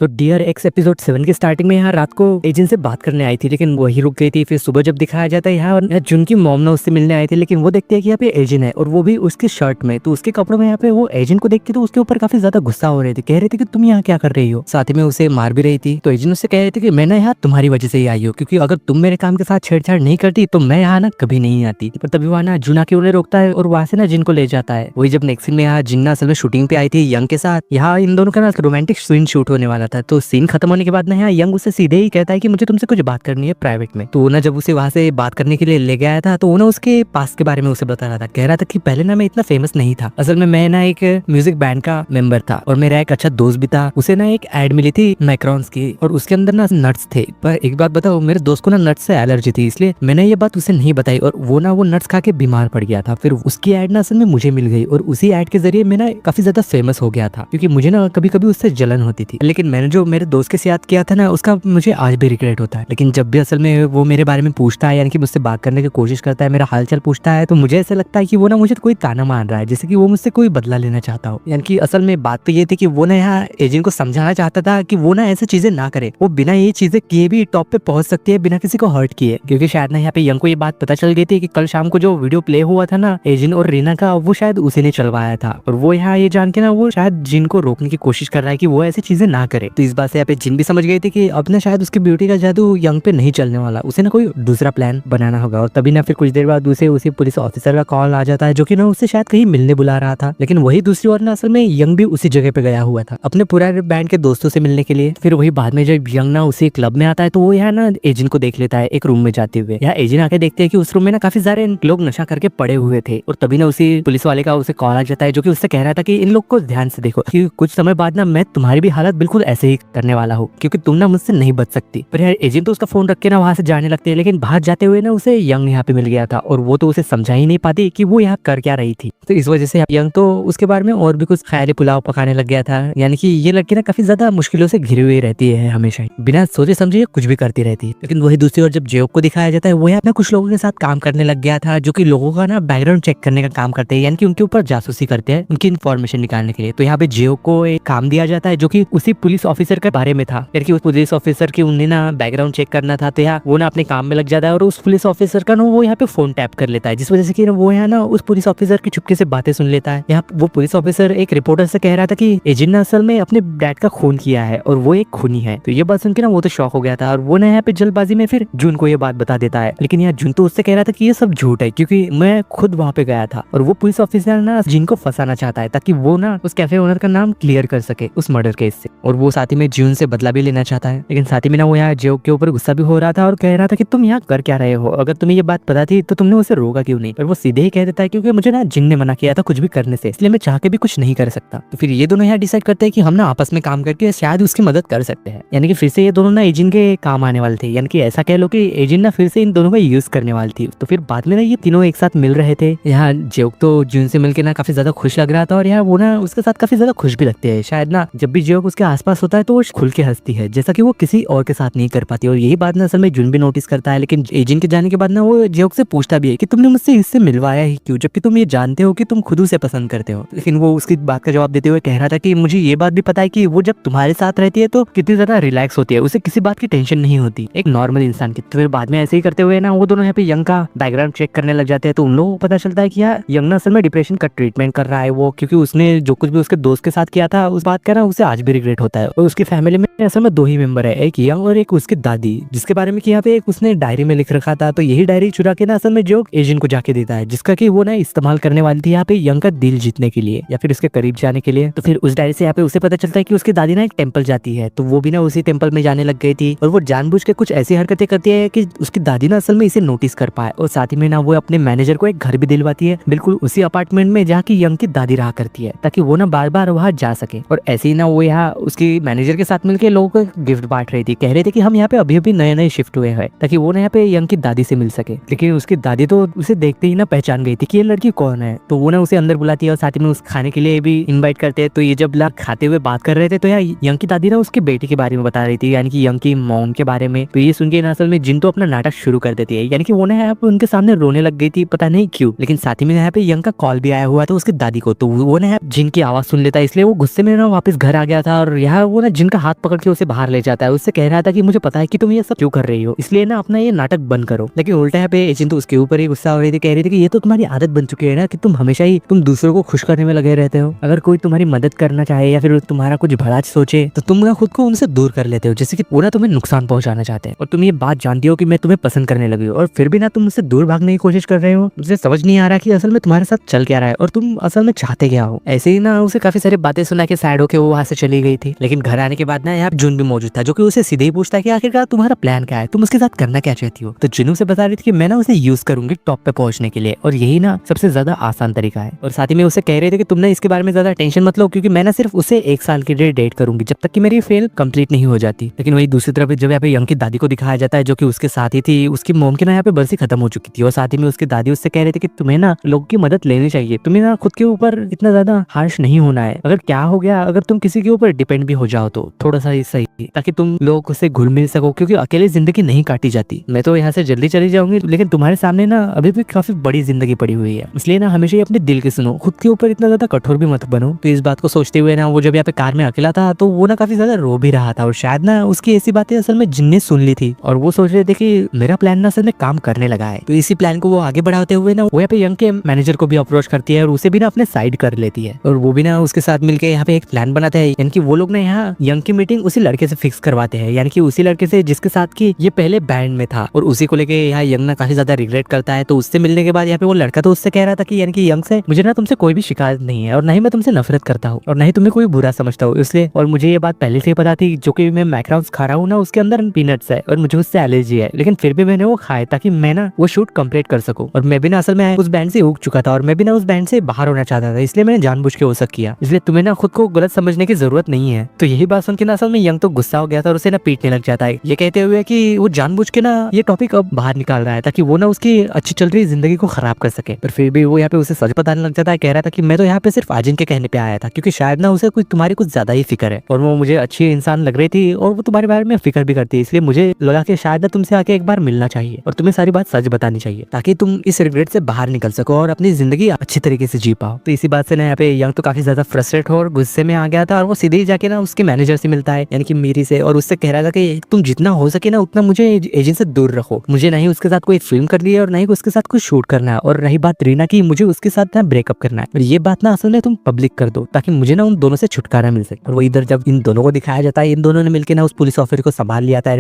तो dear x episode 7 के starting में यहाँ रात को एजेंट से बात करने आई थी, लेकिन वही रुक गई थी। फिर सुबह जब दिखाया जाता है यहाँ जुन की मॉम ना उससे मिलने आई थी, लेकिन वो देखते हैं कि यहाँ पे एजेंट है और वो भी उसके शर्ट में, तो उसके कपड़ों में यहाँ पे वो एजेंट को देख के तो उसके ऊपर काफी ज्यादा गुस्सा हो रहे थे। कह रहे थे कि तुम यहाँ क्या कर रही हो, साथ ही में उसे मार भी रही थी। तो एजेंट उससे कह रहे थे कि मैं ना यहाँ तुम्हारी वजह से ही आई हूँ, क्योंकि अगर तुम मेरे काम के साथ छेड़छाड़ नहीं करती तो मैं यहाँ ना कभी नहीं आती। पर तभी वहाँ ना जुन आके उन्हें रोकता है और वहाँ से ना जिन को ले जाता है। वही जब नेक्स्ट सीन में यहाँ जिन ना असल में शूटिंग पे आई थी यंग के साथ, यहाँ इन दोनों का ना रोमांटिक सीन शूट होने वाला था। तो सीन खत्म होने के बाद ना यहाँ यंग उससे सीधे ही कहता है कि मुझे तुमसे कुछ बात करनी है प्राइवेट में। तो ना जब उसे वहाँ से बात करने के लिए ले गया था तो वो ना उसके पास के बारे में उसे बता रहा था। कह रहा था कि पहले ना मैं इतना फेमस नहीं था, असल में मैं ना एक म्यूजिक बैंड का मेंबर था और मेरा एक अच्छा दोस्त भी था। उसे ना एक एड मिली थी मैक्रॉन्स की और उसके अंदर ना नट्स थे। पर एक बात बताओ, मेरे दोस्त को ना नट्स से एलर्जी थी, इसलिए मैंने ये बात उसे नहीं बताई और वो नट्स खा के बीमार पड़ गया था। फिर उसकी एड ना असल में मुझे मिल गई और उसी एड के जरिए मैं ना काफी ज्यादा फेमस हो गया था, क्योंकि मुझे ना कभी कभी उससे जलन होती थी। लेकिन मैंने जो मेरे दोस्त के साथ किया था ना उसका मुझे आज भी रिग्रेट होता है। लेकिन जब भी असल में वो मेरे बारे में पूछता है, यानी कि मुझसे बात करने की कोशिश करता है, मेरा हालचाल पूछता है, तो मुझे ऐसा लगता है कि वो ना मुझे कोई ताना मार रहा है, जैसे कि वो मुझसे कोई बदला लेना चाहता हो। यानी कि असल में बात तो ये थी कि वो ना यहाँ एजेंट को समझाना चाहता था कि वो ना ऐसी चीजें ना करे, वो बिना ये चीजें किए भी टॉप पे पहुंच सकती है बिना किसी को हर्ट किए। क्योंकि शायद ना यहाँ पे यंग को ये बात पता चल गई थी कि कल शाम को जो वीडियो प्ले हुआ था ना एजेंट और रीना का, वो शायद उसी ने चलवाया था। और वो यहाँ ये जान के ना वो शायद जिन को रोकने की कोशिश कर रहा है कि वो ऐसी चीजें ना करे। तो इस बात से यहाँ पे जिन भी समझ गई थी कि अब ना शायद उसकी ब्यूटी का जादू यंग पे नहीं चलने वाला, उसे ना कोई दूसरा प्लान बनाना होगा। और तभी ना फिर कुछ देर बाद उसी पुलिस ऑफिसर का कॉल आ जाता है, जो कि ना उससे शायद कहीं मिलने बुला रहा था। लेकिन वही दूसरी ओर ना असल में यंग भी उसी जगह पे गया हुआ था अपने पुराने बैंड के दोस्तों से मिलने के लिए। फिर वही बाद में जब यंग ना उसी क्लब में आता है तो वो यहाँ ना एजेंट को देख लेता है एक रूम में जाते हुए। यहाँ एजेंट आके देखते हैं कि उस रूम में ना काफी सारे लोग नशा करके पड़े हुए थे। और तभी ना उसी पुलिस वाले का उसे कॉल आ जाता है, जो कि उससे कह रहा था कि इन लोग को ध्यान से देखो, कि कुछ समय बाद ना मैं तुम्हारी भी हालत बिल्कुल ऐसे ही करने वाला हूँ, क्योंकि तुम ना मुझसे नहीं बच सकती। पर यार एजेंट तो उसका फोन रख के ना वहां से जाने लगते हैं, लेकिन बाहर जाते हुए ना उसे यंग यहाँ पे मिल गया था और वो तो उसे समझा ही नहीं पाती कि वो यहाँ कर क्या रही थी। तो इस वजह से यंग तो उसके बारे में और भी कुछ ख्याली पुलाव पकाने लग गया था। यानी कि ये लड़की ना काफी ज्यादा मुश्किलों से घिरी हुई रहती है, हमेशा ही बिना सोचे समझे कुछ भी करती रहती है। लेकिन वही दूसरी ओर जब जेब को दिखाया जाता है, वो यहाँ अपने कुछ लोगों के साथ काम करने लग गया था, जो कि लोगों का ना बैकग्राउंड चेक करने का काम करते हैं, यानी कि उनके ऊपर जासूसी करते हैं उनकी इन्फॉर्मेशन निकालने के लिए। तो यहाँ पे जेब को एक काम दिया जाता है जो कि उसी पुलिस ऑफिसर के बारे में था, यानी कि उस पुलिस ऑफिसर की उन्हें ना बैकग्राउंड चेक करना था। तो यहाँ वो ना अपने काम में लग जाता है और उस पुलिस ऑफिसर का ना वो यहाँ पे फोन टैप कर लेता है, जिस वजह से कि वो यहाँ ना उस पुलिस ऑफिसर की चुपके से बातें सुन लेता है। यहाँ वो पुलिस ऑफिसर एक रिपोर्टर से कह रहा था कि एजेंट ने असल में अपने डैड का खून किया है और वो एक खूनी है। तो ये बात सुन के ना वो तो शॉक हो गया था और वो ना यहाँ पे जल्दबाजी में फिर जून को ये बात बता देता है। लेकिन यहाँ जून तो उससे कह रहा था कि ये सब झूठ है, क्योंकि मैं खुद वहाँ पे गया था। और वो पुलिस ऑफिसर ना जिन को फंसाना चाहता है ताकि वो ना उस कैफे ओनर का नाम क्लियर कर सके उस मर्डर केस से, और वो साथ ही में जून से बदला भी लेना चाहता है। लेकिन साथ ही में ना वो यहाँ जेब के ऊपर गुस्सा भी हो रहा था और कह रहा था कि तुम यहाँ कर क्या रहे हो, अगर तुम्हें ये बात पता थी तो तुमने उसे रोका क्यों नहीं। पर वो सीधे ही कह देता है क्योंकि मुझे ना जिन ने मना किया था कुछ भी करने से, इसलिए मैं चाह के भी कुछ नहीं कर सकता। तो फिर ये दोनों यहाँ डिसाइड करते हैं कि हम ना आपस में काम करके शायद उसकी मदद कर सकते हैं। यानी कि फिर से ये दोनों ना एजेंट के काम आने वाले थे, यानी कि ऐसा कह लो कि एजेंट ना फिर से इन दोनों का यूज करने वाली थी। तो फिर बाद में ना ये तीनों एक साथ मिल रहे थे। यहाँ जेब तो जून से मिलकर ना काफी ज्यादा खुश लग रहा था और यहाँ वो ना उसके साथ काफी ज्यादा खुश भी लगते हैं। शायद ना जब भी जेब उसके आसपास होता है तो वो खुल के हंसती है, जैसा कि वो किसी और के साथ नहीं कर पाती। और यही बात ना असल में जून भी नोटिस करता है। लेकिन एजेंट के जाने के बाद ना वो जेब से पूछता भी है कि तुमने मुझसे इससे मिलवाया ही क्यों, जबकि तुम ये जानते हो कि तुम खुद उसे पसंद करते हो। लेकिन वो उसकी बात का जवाब देते हुए कह रहा था कि मुझे ये बात भी पता है कि वो जब तुम्हारे साथ रहती है तो कितनी ज्यादा रिलैक्स होती है, उसे किसी बात की टेंशन नहीं होती एक नॉर्मल इंसान की। तो फिर बाद में ऐसे ही करते हुए ना वो दोनों यहाँ पे यंग का बैकग्राउंड चेक करने लग जाते हैं। तो उन लोगों को पता चलता है कि यार यंग ना असल में डिप्रेशन का ट्रीटमेंट कर रहा है वो, क्योंकि उसने जो कुछ भी उसके दोस्त के साथ किया था उस बात का ना उसे आज भी रिग्रेट होता है। और उसकी फैमिली में असल में 2 ही मेंबर है, एक यंग और एक उसकी दादी, जिसके बारे में कि यहाँ पे एक उसने डायरी में लिख रखा था। तो यही डायरी चुरा के ना असल में जो एजेंट को जाके देता है, जिसका कि वो ना इस्तेमाल करने वाली थी यहाँ पे यंग का दिल जीतने के लिए या फिर उसके करीब जाने के लिए। तो फिर उस डायरी से यहाँ पे उसे पता चलता है कि उसकी दादी ना एक टेंपल जाती है, तो वो भी ना उसी टेंपल में जाने लग गई थी और वो जानबूझ के कुछ ऐसी हरकतें करती है कि उसकी दादी ना असल में इसे नोटिस कर पाए। और साथ ही में ना वो अपने मैनेजर को एक घर भी दिलवाती है बिल्कुल उसी अपार्टमेंट में जहाँ की यंग की दादी रहा करती है, ताकि वो ना बार बार वहाँ जा सके। और ऐसे ही ना वो यहाँ उसकी मैनेजर के साथ मिलकर लोगों को गिफ्ट बांट रही थी। कह रहे थे कि हम यहाँ पे अभी अभी नए नए शिफ्ट हुए हैं, ताकि वो ना यहाँ पे यंग की दादी से मिल सके। लेकिन उसकी दादी तो उसे देखते ही ना पहचान गई थी कि ये लड़की कौन है। तो वो ना उसे अंदर बुलाती है और साथ ही में उस खाने के लिए भी इन्वाइट करते हैं। तो ये जब लोग खाते हुए बात कर रहे थे तो यहाँ यंग की दादी ना उसके बेटे के बारे में बता रही थी, यानी कि यंग की मॉम के बारे में। तो ये सुन के असल में जिन तो अपना नाटक शुरू कर देती है, यानी कि वो ना यहाँ पे उनके सामने रोने लग गई थी, पता नहीं क्यों। लेकिन साथ ही में यहाँ पे यंग का कॉल भी आया हुआ था उसकी दादी को, तो वो ना जिन की आवाज सुन लेता है, इसलिए वो गुस्से में ना वापस घर आ गया था। और यहाँ वो ना जिन का हाथ पकड़ के उसे बाहर ले जाता है, उससे कह रहा था कि मुझे पता है कि तुम ये सब क्यों कर रही हो, इसलिए ना अपना ये नाटक बंद करो। लेकिन उल्टा यहाँ पे एजेंट तो उसके ऊपर ही गुस्सा हो रही थी, कह रही थी कि ये तो तुम्हारी आदत बन चुकी है ना कि तुम हमेशा ही तुम दूसरों को खुश करने में लगे रहते हो। अगर कोई तुम्हारी मदद करना चाहे या फिर तुम्हारा कुछ भला सोचे तो तुम ना खुद को उनसे दूर कर लेते हो, जैसे कि वो ना तुम्हें नुकसान पहुंचाना चाहते हैं। और तुम ये बात जानती हो कि मैं तुम्हें पसंद करने लगी हूँ और फिर भी ना तुम मुझसे दूर भागने की कोशिश कर रहे हो। मुझे समझ नहीं आ रहा कि असल में तुम्हारे साथ चल क्या रहा है और तुम असल में चाहते क्या हो। ऐसे ही ना उसे काफी सारी बातें सुना के सैड होके वो वहां से चली गई थी। लेकिन घर आने के बाद ना यहाँ जुन भी मौजूद था, जो कि उसे सीधे ही पूछता है कि आखिरकार तुम्हारा प्लान क्या है, तुम उसके साथ करना क्या चाहती हो। तो जुनू से बता रही थी कि मैं ना उसे यूज करूंगी टॉप पे पहुंचने के लिए और यही ना सबसे ज्यादा आसान तरीका है। और साथ ही में उसे कह रहे थे कि तुम ना इसके बारे में ज्यादा टेंशन मत लो, क्योंकि मैं ना सिर्फ उसे 1 साल के लिए डेट करूंगी जब तक कि मेरी फेल कंप्लीट नहीं हो जाती। लेकिन वही दूसरी तरफ जब यहाँ पे यंग की दादी को दिखाया जाता है, जो कि उसके साथ ही थी, उसकी मोम की ना यहाँ पे बरसी खत्म हो चुकी थी और साथ ही में उसकी दादी उससे कह रहे थे कि तुम्हें ना लोगों की मदद लेनी चाहिए, तुम्हें ना खुद के ऊपर इतना ज्यादा हार्श नहीं होना है। अगर क्या हो गया, अगर तुम किसी के ऊपर डिपेंड भी हो जाओ तो थोड़ा सा ही सही, ताकि तुम लोगों से घुल मिल सको, क्योंकि अकेले जिंदगी नहीं काटी जाती। मैं तो यहाँ से जल्दी चली जाऊंगी, लेकिन तुम्हारे सामने ना अभी भी काफी बड़ी जिंदगी पड़ी हुई है, इसलिए ना हमेशा ही अपने दिल की सुनो, खुद के ऊपर इतना ज्यादा कठोर भी मत बनो। तो इस बात को सोचते हुए ना वो जब यहाँ पे कार में अकेला था तो वो ना काफी ज्यादा रो भी रहा था और शायद ना उसकी ऐसी बातें असल में जिन ने सुन ली थी और वो सोच रहे थे कि मेरा प्लान ना असल में काम करने लगा है। तो इसी प्लान को वो आगे बढ़ाते हुए ना वो यहाँ पे यंग के मैनेजर को भी अप्रोच करती है और उसे भी ना अपने साइड कर लेती है और वो भी ना उसके साथ मिलकर यहाँ पे एक प्लान बनाते हैं। यानी कि वो लोग ना यहाँ यंग की मीटिंग उसी लड़के से फिक्स करवाते हैं, यानी कि उसी लड़के से जिसके साथ की ये पहले बैंड में था और उसी को लेके यहाँ यंग ना काफी ज्यादा रिग्रेट करता है। तो उससे मिलने के बाद यहाँ पे वो लड़का तो उससे कह रहा था कि यानी कि यंग से मुझे ना तुमसे कोई भी शिकायत नहीं है और ना ही मैं तुमसे नफरत करता हूँ और ना ही तुम्हें कोई बुरा समझता हूँ, इसलिए और मुझे ये बात पहले से ही पता थी, जो कि मैं मैक्राउंस खा रहा हूँ ना उसके अंदर पीनट्स है और मुझे उससे एलर्जी है, लेकिन फिर भी मैंने वो खाया ताकि मैं ना वो शूट कंप्लीट कर सकूं। और मैं भी ना असल में उस बैंड से उग चुका था और मैं भी ना उस बैंड से बाहर होना चाहता था, इसलिए मैंने जानबूझ के वो सब किया, इसलिए तुम्हें ना खुद को गलत समझने की जरूरत नहीं है। तो यही बात सुन के ना असल में यंग तो गुस्सा हो गया था और उसे ना पीटने लग जाता है, ये कहते हुए कि वो जानबूझ के ना ये टॉपिक अब बाहर निकाल रहा है ताकि वो ना उसकी अच्छी चल रही जिंदगी को खराब कर सके। पर फिर भी वो यहाँ पे उसे सच बताने लग जाता है, कह रहा था कि मैं तो यहाँ पे सिर्फ आजिन के कहने पे आया था, क्योंकि शायद ना उसे कुछ तुम्हारी कुछ ज्यादा ही फिक्र है और वो मुझे अच्छी इंसान लग रही थी और वो तुम्हारे बारे में फिक्र भी करती है, इसलिए मुझे लगा कि शायद ना तुमसे आके एक बार मिलना चाहिए और तुम्हें सारी बात सच बतानी चाहिए ताकि तुम इस रिग्रेट से बाहर निकल सको और अपनी जिंदगी अच्छी तरीके से जी पाओ। तो इसी बात से ना यहाँ पे यंग तो काफी ज्यादा फ्रस्ट्रेट हो और गुस्से में आ गया था और वो सीधे ही जाके ना उसके मैनेजर से मिलता है, यानी कि मीरी से, और उससे कह रहा था कि तुम जितना हो सके ना उतना मुझे एजेंट से दूर रखो, मुझे नहीं उसके साथ कोई फिल्म करनी है और नहीं उसके साथ कुछ शूट करना है, और रही बात रीना की, मुझे उसके साथ ना ब्रेकअप करना है और ये बात ना असल में तुम पब्लिक कर दो ताकि मुझे ना उन दोनों से छुटकारा मिल सके। और वो इधर जब इन दोनों को दिखाया जाता है, इन दोनों ने मिलकर ना उस पुलिस ऑफिसर को संभाल लिया था,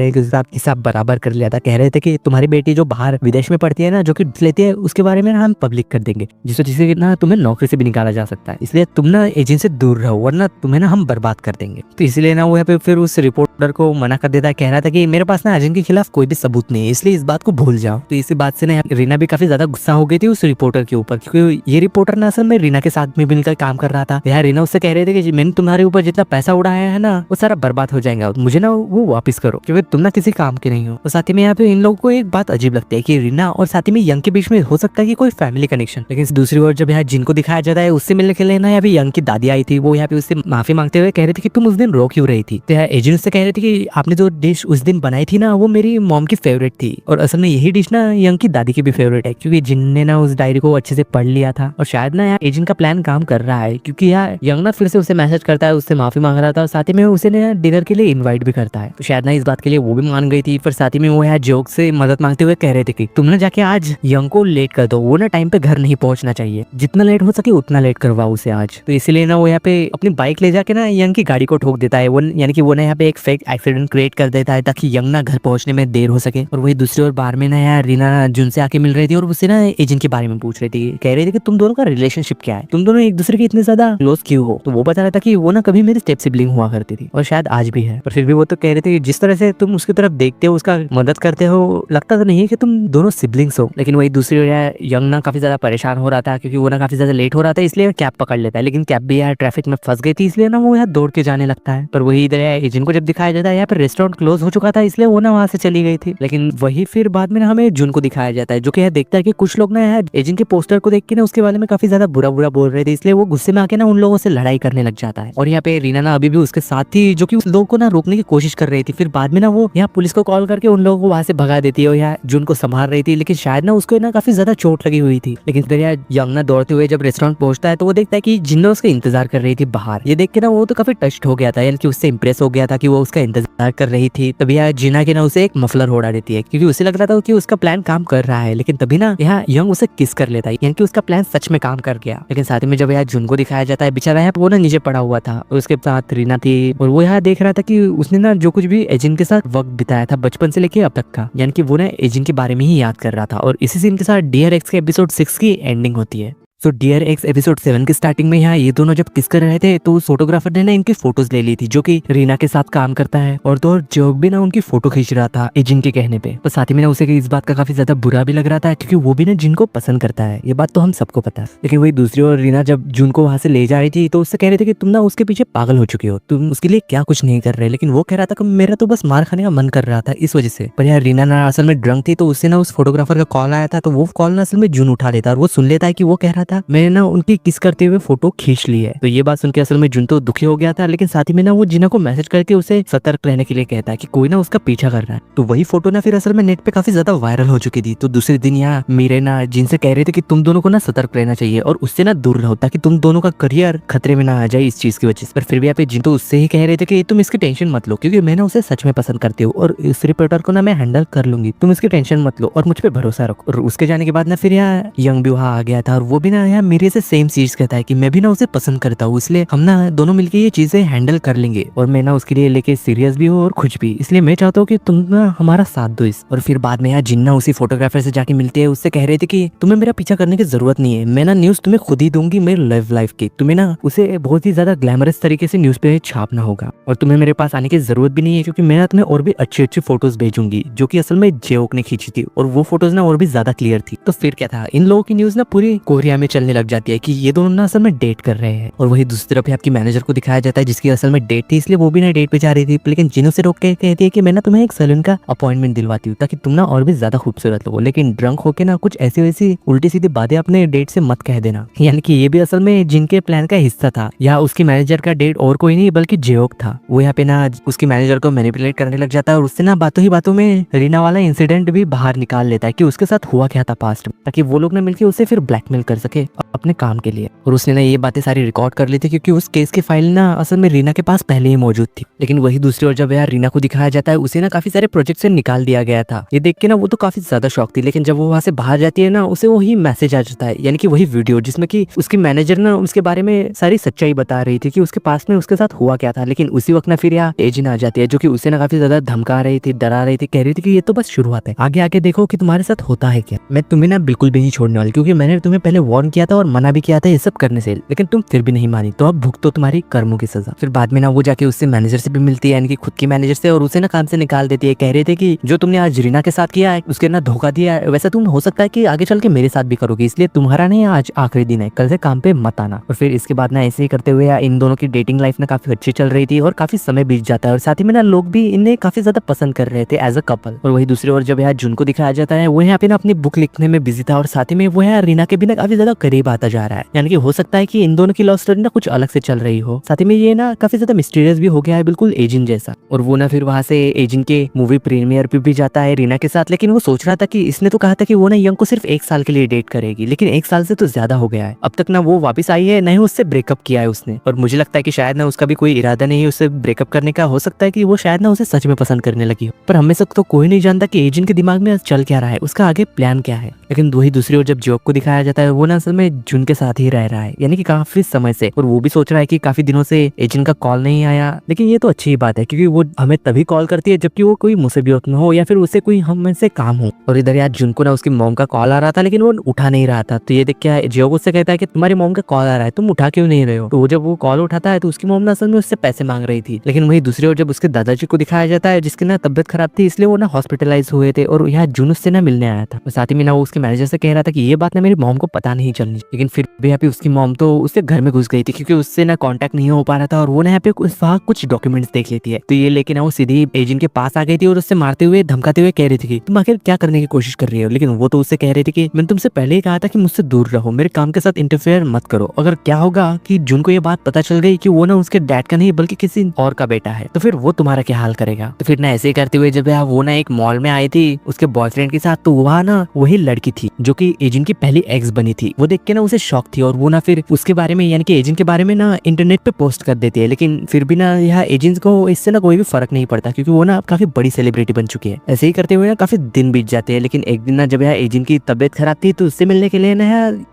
हिसाब बराबर कर लिया था, कह रहे थे कि तुम्हारी बेटी जो बाहर विदेश में पढ़ती है ना, जो कि लेती है, उसके बारे में ना हम पब्लिक कर देंगे, जिससे ना तुम्हें नौकरी से भी निकाला जा सकता है, इसलिए तुम ना एजेंट से दूर रहो वरना तुम्हें ना हम बर्बाद कर देंगे। तो इसलिए ना वो यहाँ पे फिर उस रिपोर्टर को मना कर देता है, कह रहा था कि मेरे पास ना एजेंट के खिलाफ कोई भी सबूत नहीं है, इसलिए इस बात को भूल जाओ। तो इसी बात से ना रीना भी काफी ज्यादा गुस्सा हो गई थी उस रिपोर्टर के ऊपर, क्योंकि ये रिपोर्टर ना असल में रीना के साथ में मिलकर काम कर रहा था। यहाँ रीना उससे कह रहे थे कि मैंने तुम्हारे ऊपर जितना पैसा उड़ाया है ना वो सारा बर्बाद हो जाएगा, मुझे ना वो वापस करो क्योंकि तुम ना किसी काम के नहीं हो। तो साथ ही में यहाँ पे इन लोगों को एक बात अजीब लगती है कि रीना और साथ ही में यंग के बीच में हो सकता है कि कोई फैमिली कनेक्शन, लेकिन दूसरी ओर जब यहाँ जिनको दिखाया जाता है उससे मिलने के लिए ना यहाँ पे यंग की दादी आई थी, वो यहाँ पे उससे माफी मांगते हुए कह रही थी कि तुम उस दिन रो क्यों रही थी। तो यहाँ एजेंट से कह रही थी कि आपने जो डिश उस दिन बनाई थी ना वो मेरी मॉम की फेवरेट थी, और असल में यही डिश ना यंग की दादी की भी फेवरेट है, क्योंकि जिनने ना उस डायरी को अच्छे से पढ़ लिया था और शायद ना यहाँ एजेंट का प्लान काम कर रहा है, क्योंकि यहाँ यंग ना फिर से उसे मैसेज करता है, उससे माफी मांग रहा था और साथ ही में उसे ना डिनर के लिए इन्वाइट भी करता है। तो शायद ना इस बात के लिए वो भी मान गई थी। फिर साथ ही में वो यहाँ जोक से मदद मांगते हुए कह रहे थे कि तुम ना जाके आज यंग को लेट कर दो, वो ना टाइम पे घर नहीं पहुंचना चाहिए, जितना लेट हो सके उतना लेट करवाओ उसे आज। तो इसीलिए ना वो यहाँ पे अपनी बाइक ले जाके ना यंग की गाड़ी को ठोक देता है, वो यानी कि वो ना यहाँ पे एक फेक एक्सीडेंट क्रिएट कर देता है ताकि यंग ना घर पहुंचने में देर हो सके। और वही दूसरी ओर बार में ना यार रीना जुन से आके मिल रही थी और उससे ना एजेंट के बारे में पूछ रही थी, कह रही थी कि तुम दोनों का रिलेशनशिप क्या है, तुम दोनों एक दूसरे के इतने ज्यादा क्लोज क्यों हो। तो वो बता रहा था कि वो ना कभी मेरी स्टेप सिबलिंग हुआ करती थी और शायद आज भी है, पर फिर भी वो तो कह रहे थे कि जिस तरह से तुम उसकी तरफ देखते हो, उसका मदद करते हो, लगता तो नहीं है कि तुम दोनों सिबलिंग्स हो। लेकिन वही दूसरी ओर यंग ना काफी ज्यादा परेशान हो रहा था क्योंकि वो ना काफी ज्यादा लेट हो रहा था, इसलिए कैब पकड़ लेता है, लेकिन कैब भी यार ट्रैफिक में फंस गई थी, इसलिए ना वो यहाँ दौड़ के जाने लगता है। पर वही इधर एजेंट को जब दिखाया जाता है यहाँ पर रेस्टोरेंट क्लोज हो चुका था, इसलिए वो ना वहां से चली गई थी। लेकिन वही फिर बाद में हमें जुन को दिखाया जाता है, जो कि देखता है कि कुछ लोग ना यहाँ एजेंट के पोस्टर को देख के ना उसके बारे में काफी ज्यादा बुरा बुरा बोल रहे थे, इसलिए वो गुस्से में आके ना उन लोगों से लड़ाई करने लग जाता है। और यहाँ पे रीना ना अभी भी उसके साथ थी, जो कि उस लोगों को ना रोकने की कोशिश कर रही थी। फिर बाद में ना वो यहाँ पुलिस को कॉल करके उन लोगों को वहां से भगा देती है और यहाँ जुन को संभाल रही थी, लेकिन शायद ना उसको ना काफी ज्यादा चोट लगी हुई थी। लेकिन फिर यहाँ यंग ना दौड़ते हुए जब रेस्टोरेंट पहुंचता है तो वो देखता है कि जिन्ना उसका इंतजार कर रही थी बाहर। ये देख के ना वो तो काफी टच्ड हो गया था, यानी कि उससे इम्प्रेस हो गया था कि वो उसका इंतजार कर रही थी। तभी यहाँ जिना की ना उसे एक मफलर उड़ा देती है, क्योंकि उसे लग रहा था कि उसका प्लान काम कर रहा है। लेकिन तभी ना यहाँ यंग उसे किस कर लेता है, यानी कि उसका प्लान सच में काम कर गया। लेकिन साथ ही में जब यहाँ जुन को दिखाया जाता है, बेचारा यहाँ वो ना नीचे पड़ा हुआ था, उसके साथ रीना थी और वो यहाँ देख रहा था कि उसने ना जो कुछ भी एजेंट के साथ वक्त बिताया था बचपन से लेके अब तक का, यानी कि वो ना एजेंट के बारे में ही याद कर रहा था। और इसी सीन के साथ डियर एक्स के एपिसोड 6 की एंडिंग होती है। सो डियर एक्स एपिसोड 7 की स्टार्टिंग में यहाँ ये दोनों जब किस कर रहे थे, तो उस फोटोग्राफर ने ना इनकी फोटोज ले ली थी, जो कि रीना के साथ काम करता है। और तो जोग भी ना उनकी फोटो खींच रहा था एजिन के कहने पे। तो साथ ही में ना उसे इस बात का काफी ज्यादा बुरा भी लग रहा था, क्योंकि वो भी ना जिन को पसंद करता है, ये बात तो हम सबको पता है। लेकिन वही दूसरी ओर रीना जब जुन को वहां से ले जा रही थी, तो उससे कह रहे थे कि तुम ना उसके पीछे पागल हो चुके हो, तुम उसके लिए क्या कुछ नहीं कर रहे। लेकिन वो कह रहा था कि मेरा तो बस मार खाने का मन कर रहा था इस वजह से। पर यार रीना ना असल में ड्रंक थी, तो उससे ना उस फोटोग्राफर का कॉल आया था, तो वो कॉल ना असल में जुन उठा लेता और वो सुन लेता है कि वो कह रहा था मैंने ना उनकी किस करते हुए फोटो खींच ली है। तो ये बात सुन के असल में जुन तो दुखी हो गया था। लेकिन साथ ही में ना वो जिना को मैसेज करके उसे सतर्क रहने के लिए कहता है कि कोई ना उसका पीछा कर रहा है। तो वही फोटो ना फिर असल में नेट पे काफी ज्यादा वायरल हो चुकी थी। तो दूसरे दिन यहाँ मीरे ना जिनसे कह रहे थे कि तुम दोनों को ना सतर्क रहना चाहिए और उससे ना दूर रहो, ताकि तुम दोनों का करियर खतरे में ना आ जाए इस चीज की वजह से। पर फिर भी यहाँ पे जिन तो उससे ही कह रहे थे कि तुम इसकी टेंशन मत लो, क्योंकि मैं ना उसे सच में पसंद करती हूँ और इस रिपोर्टर को ना मैं हैंडल कर लूंगी, तुम इसकी टेंशन मत लो और मुझ पे भरोसा रखो। और उसके जाने के बाद ना फिर यहाँ यंग भी वहाँ आ गया था और वो भी ना यहाँ मेरे से सेम चीज कहता है कि मैं भी ना उसे पसंद करता हूँ, इसलिए हम ना दोनों मिलके ये चीजें हैंडल कर लेंगे और मैं ना उसके लिए लेके सीरियस भी हूँ और खुश भी, इसलिए मैं चाहता हूँ कि तुम ना हमारा साथ दो इस। और फिर बाद में यहाँ जिन्ना उसी फोटोग्राफर से जाके मिलते हैं, उससे कह रहे थे कि तुम्हें मेरा पीछा करने की जरूरत नहीं है, मैं ना न्यूज तुम्हें खुद ही दूंगी मेरे लव लाइफ की, तुम्हें ना उसे बहुत ही ज्यादा ग्लैमरस तरीके से न्यूज पे छापना होगा और तुम्हें मेरे पास आने की जरूरत भी नहीं है, क्योंकि मैं ना तुम्हें और भी अच्छी अच्छी फोटोज भेजूंगी, जो कि असल में जेओक ने खींची थी और वो फोटोज ना और भी ज्यादा क्लियर थी। तो फिर क्या था, इन लोगों की न्यूज ना पूरी कोरिया में चलने लग जाती है कि ये दोनों ना असल में डेट कर रहे हैं। और वही दूसरी तरफ आपकी मैनेजर को दिखाया जाता है, जिसकी असल में डेट थी, इसलिए वो भी ना डेट पे जा रही थी। लेकिन जिन उसे रोक के कहती है कि मैं ना तुम्हें एक सैलून का अपॉइंटमेंट दिलवाती हूँ, ताकि तुम ना और भी ज्यादा खूबसूरत लगो। लेकिन ड्रंक होके ना कुछ ऐसी वैसी उल्टी सीधी बातें अपने डेट से मत कह देना। यानी कि ये भी असल में जिनके प्लान का हिस्सा था। या उसकी मैनेजर का डेट और कोई नहीं बल्कि जेओक था। वो यहाँ पे ना उसकी मैनेजर को मैनिपुलेट करने लग जाता है और उससे ना बातों ही बातों में रीना वाला इंसिडेंट भी बाहर निकाल लेता है कि उसके साथ हुआ क्या था पास्ट में, ताकि वो लोग ना मिलकर उसे फिर ब्लैकमेल कर सके अपने काम के लिए। और उसने ना ये बातें सारी रिकॉर्ड कर ली थी, क्योंकि उस केस की फाइल ना असल में रीना के पास पहले ही मौजूद थी। लेकिन वही दूसरी ओर जब यार रीना को दिखाया जाता है, उसे ना काफी सारे प्रोजेक्ट से निकाल दिया गया था। ये देख के ना वो तो काफी ज्यादा शौक थी। लेकिन जब वो वहां से बाहर जाती है ना, उसे वही मैसेज आ जाता है, यानी कि वही वीडियो जिसमें कि उसकी मैनेजर ना उसके बारे में सारी सच्चाई बता रही थी कि उसके पास में उसके साथ हुआ क्या था। लेकिन उसी वक्त ना फिर यहाँ एजिन आ जाती है, जो कि उसे ना काफी ज्यादा धमका रही थी, डरा रही थी, कह रही थी कि ये तो बस शुरुआत है, आगे आगे देखो कि तुम्हारे साथ होता है क्या। मैं तुम्हें ना बिल्कुल भी नहीं छोड़ने वाली, क्योंकि मैंने तुम्हें पहले वार्न किया था और मना भी किया था ये सब करने से, लेकिन तुम फिर भी नहीं मानी, तो अब भुगतो तुम्हारी कर्मों की सजा। फिर बाद में ना वो जाके उससे मैनेजर से भी मिलती है, यानी कि खुद की मैनेजर से, और उसे ना काम से निकाल देती है। कह रहे थे कि जो तुमने आज रीना के साथ किया है, उसके ना धोखा दिया है, वैसा तुम हो सकता है कि आगे चल के मेरे साथ भी करोगे, इसलिए तुम्हारा नहीं आज आखिरी दिन है, कल से काम पे मत आना। और फिर इसके बाद ना ऐसे ही करते हुए इन दोनों की डेटिंग लाइफ ना काफी अच्छी चल रही थी और काफी समय बीत जाता है। और साथ ही में ना लोग भी इन्हें काफी ज्यादा पसंद कर रहे थे एज अ कपल। और वही दूसरी ओर जब यहाँ जुन को दिखाया जाता है, वो यहाँ पे ना अपनी बुक लिखने में बिजी था और साथ ही में वो यहाँ रीना के भी ना काफी ज्यादा करीब आता जा रहा है। यानी कि हो सकता है कि इन दोनों की लव स्टोरी ना कुछ अलग से चल रही हो। साथ ही में ये ना काफी ज्यादा मिस्टीरियस भी हो गया है, बिल्कुल एजिन जैसा। और वो ना फिर वहां से एजिन के मूवी प्रीमियर पे भी जाता है रीना के साथ। लेकिन वो सोच रहा था कि इसने तो कहा था कि वो ना यंग को सिर्फ 1 साल के लिए डेट करेगी, लेकिन 1 साल से तो ज्यादा हो गया है। अब तक ना वो वापस आई है, ना ही उससे ब्रेकअप किया है उसने। और मुझे लगता है कि शायद ना उसका भी कोई इरादा नहीं है उससे ब्रेकअप करने का। हो सकता है कि वो शायद ना उसे सच में पसंद करने लगी हो। पर हमें सब तो कोई नहीं जानता कि एजिन के दिमाग में चल क्या रहा है, उसका आगे प्लान क्या है। लेकिन वही दूसरी ओर जब जॉब को दिखाया जाता है, वो ना असल में जुन के साथ ही रह रहा है, यानी कि काफी समय से। और वो भी सोच रहा है कि काफी दिनों से एजिन का कॉल नहीं आया। लेकिन ये तो अच्छी बात है, क्योंकि वो हमें तभी कॉल करती है जबकि वो कोई मुसीबत में हो या फिर उसे कोई हम से काम हो। और इधर यार जुन को ना उसकी मॉम का कॉल आ रहा था, लेकिन वो उठा नहीं रहा था। तो ये देख के जियो उससे कहता है कि तुम्हारी मॉम का कॉल आ रहा है, तुम उठा क्यों नहीं रहे हो। तो जब वो कॉल उठाता है तो उसकी मॉम ना असल में उससे पैसे मांग रही थी। लेकिन वही दूसरी ओर जब उसके दादाजी को दिखाया जाता है, जिसकी ना तबियत खराब थी, इसलिए वो ना हॉस्पिटलाइज हुए थे और यहाँ जुन उससे ना मिलने आया था। साथ ही में ना वो उसके मैनेजर से कह रहा था कि ये बात ना मेरी मॉम को पता नहीं चलनी। लेकिन फिर भी यहाँ पे उसकी मॉम तो उसके घर में घुस गई थी, क्योंकि उससे ना कांटेक्ट नहीं हो पा रहा था। और वो ना यहाँ पे वहाँ कुछ डॉक्यूमेंट्स देख लेती है। तो ये लेके ना वो सीधी एजेंट के पास आ गई थी और उससे मारते हुए धमकाते हुए कह रही थी कि तुम आखिर क्या करने की कोशिश कर रही हो। लेकिन वो तो उससे कह रही थी कि मैंने तुमसे पहले ही कहा था कि मुझसे दूर रहो, मेरे काम के साथ इंटरफेयर मत करो। अगर क्या होगा कि जुन को ये बात पता चल गई कि वो ना उसके डैड का नहीं बल्कि किसी और का बेटा है, तो फिर वो तुम्हारा क्या हाल करेगा। तो फिर ना ऐसे ही करते हुए जब वो ना एक मॉल में आई थी उसके बॉयफ्रेंड के साथ, तो वहाँ ना वही लड़की थी जो कि एजेंट की पहली एक्स बनी थी। वो देख के ना उसे शॉक थी और वो ना फिर उसके बारे में यानी कि एजेंट के बारे में ना इंटरनेट पे पोस्ट कर देती है। लेकिन फिर भी ना यह एजेंट को इससे ना कोई भी फर्क नहीं पड़ता क्योंकि वो ना काफी बड़ी सेलिब्रिटी बन चुकी है। ऐसे ही करते हुए ना काफी दिन बीत जाते हैं। लेकिन एक दिन ना जब यह एजेंट की तबियत खराब थी तो उससे मिलने के लिए ना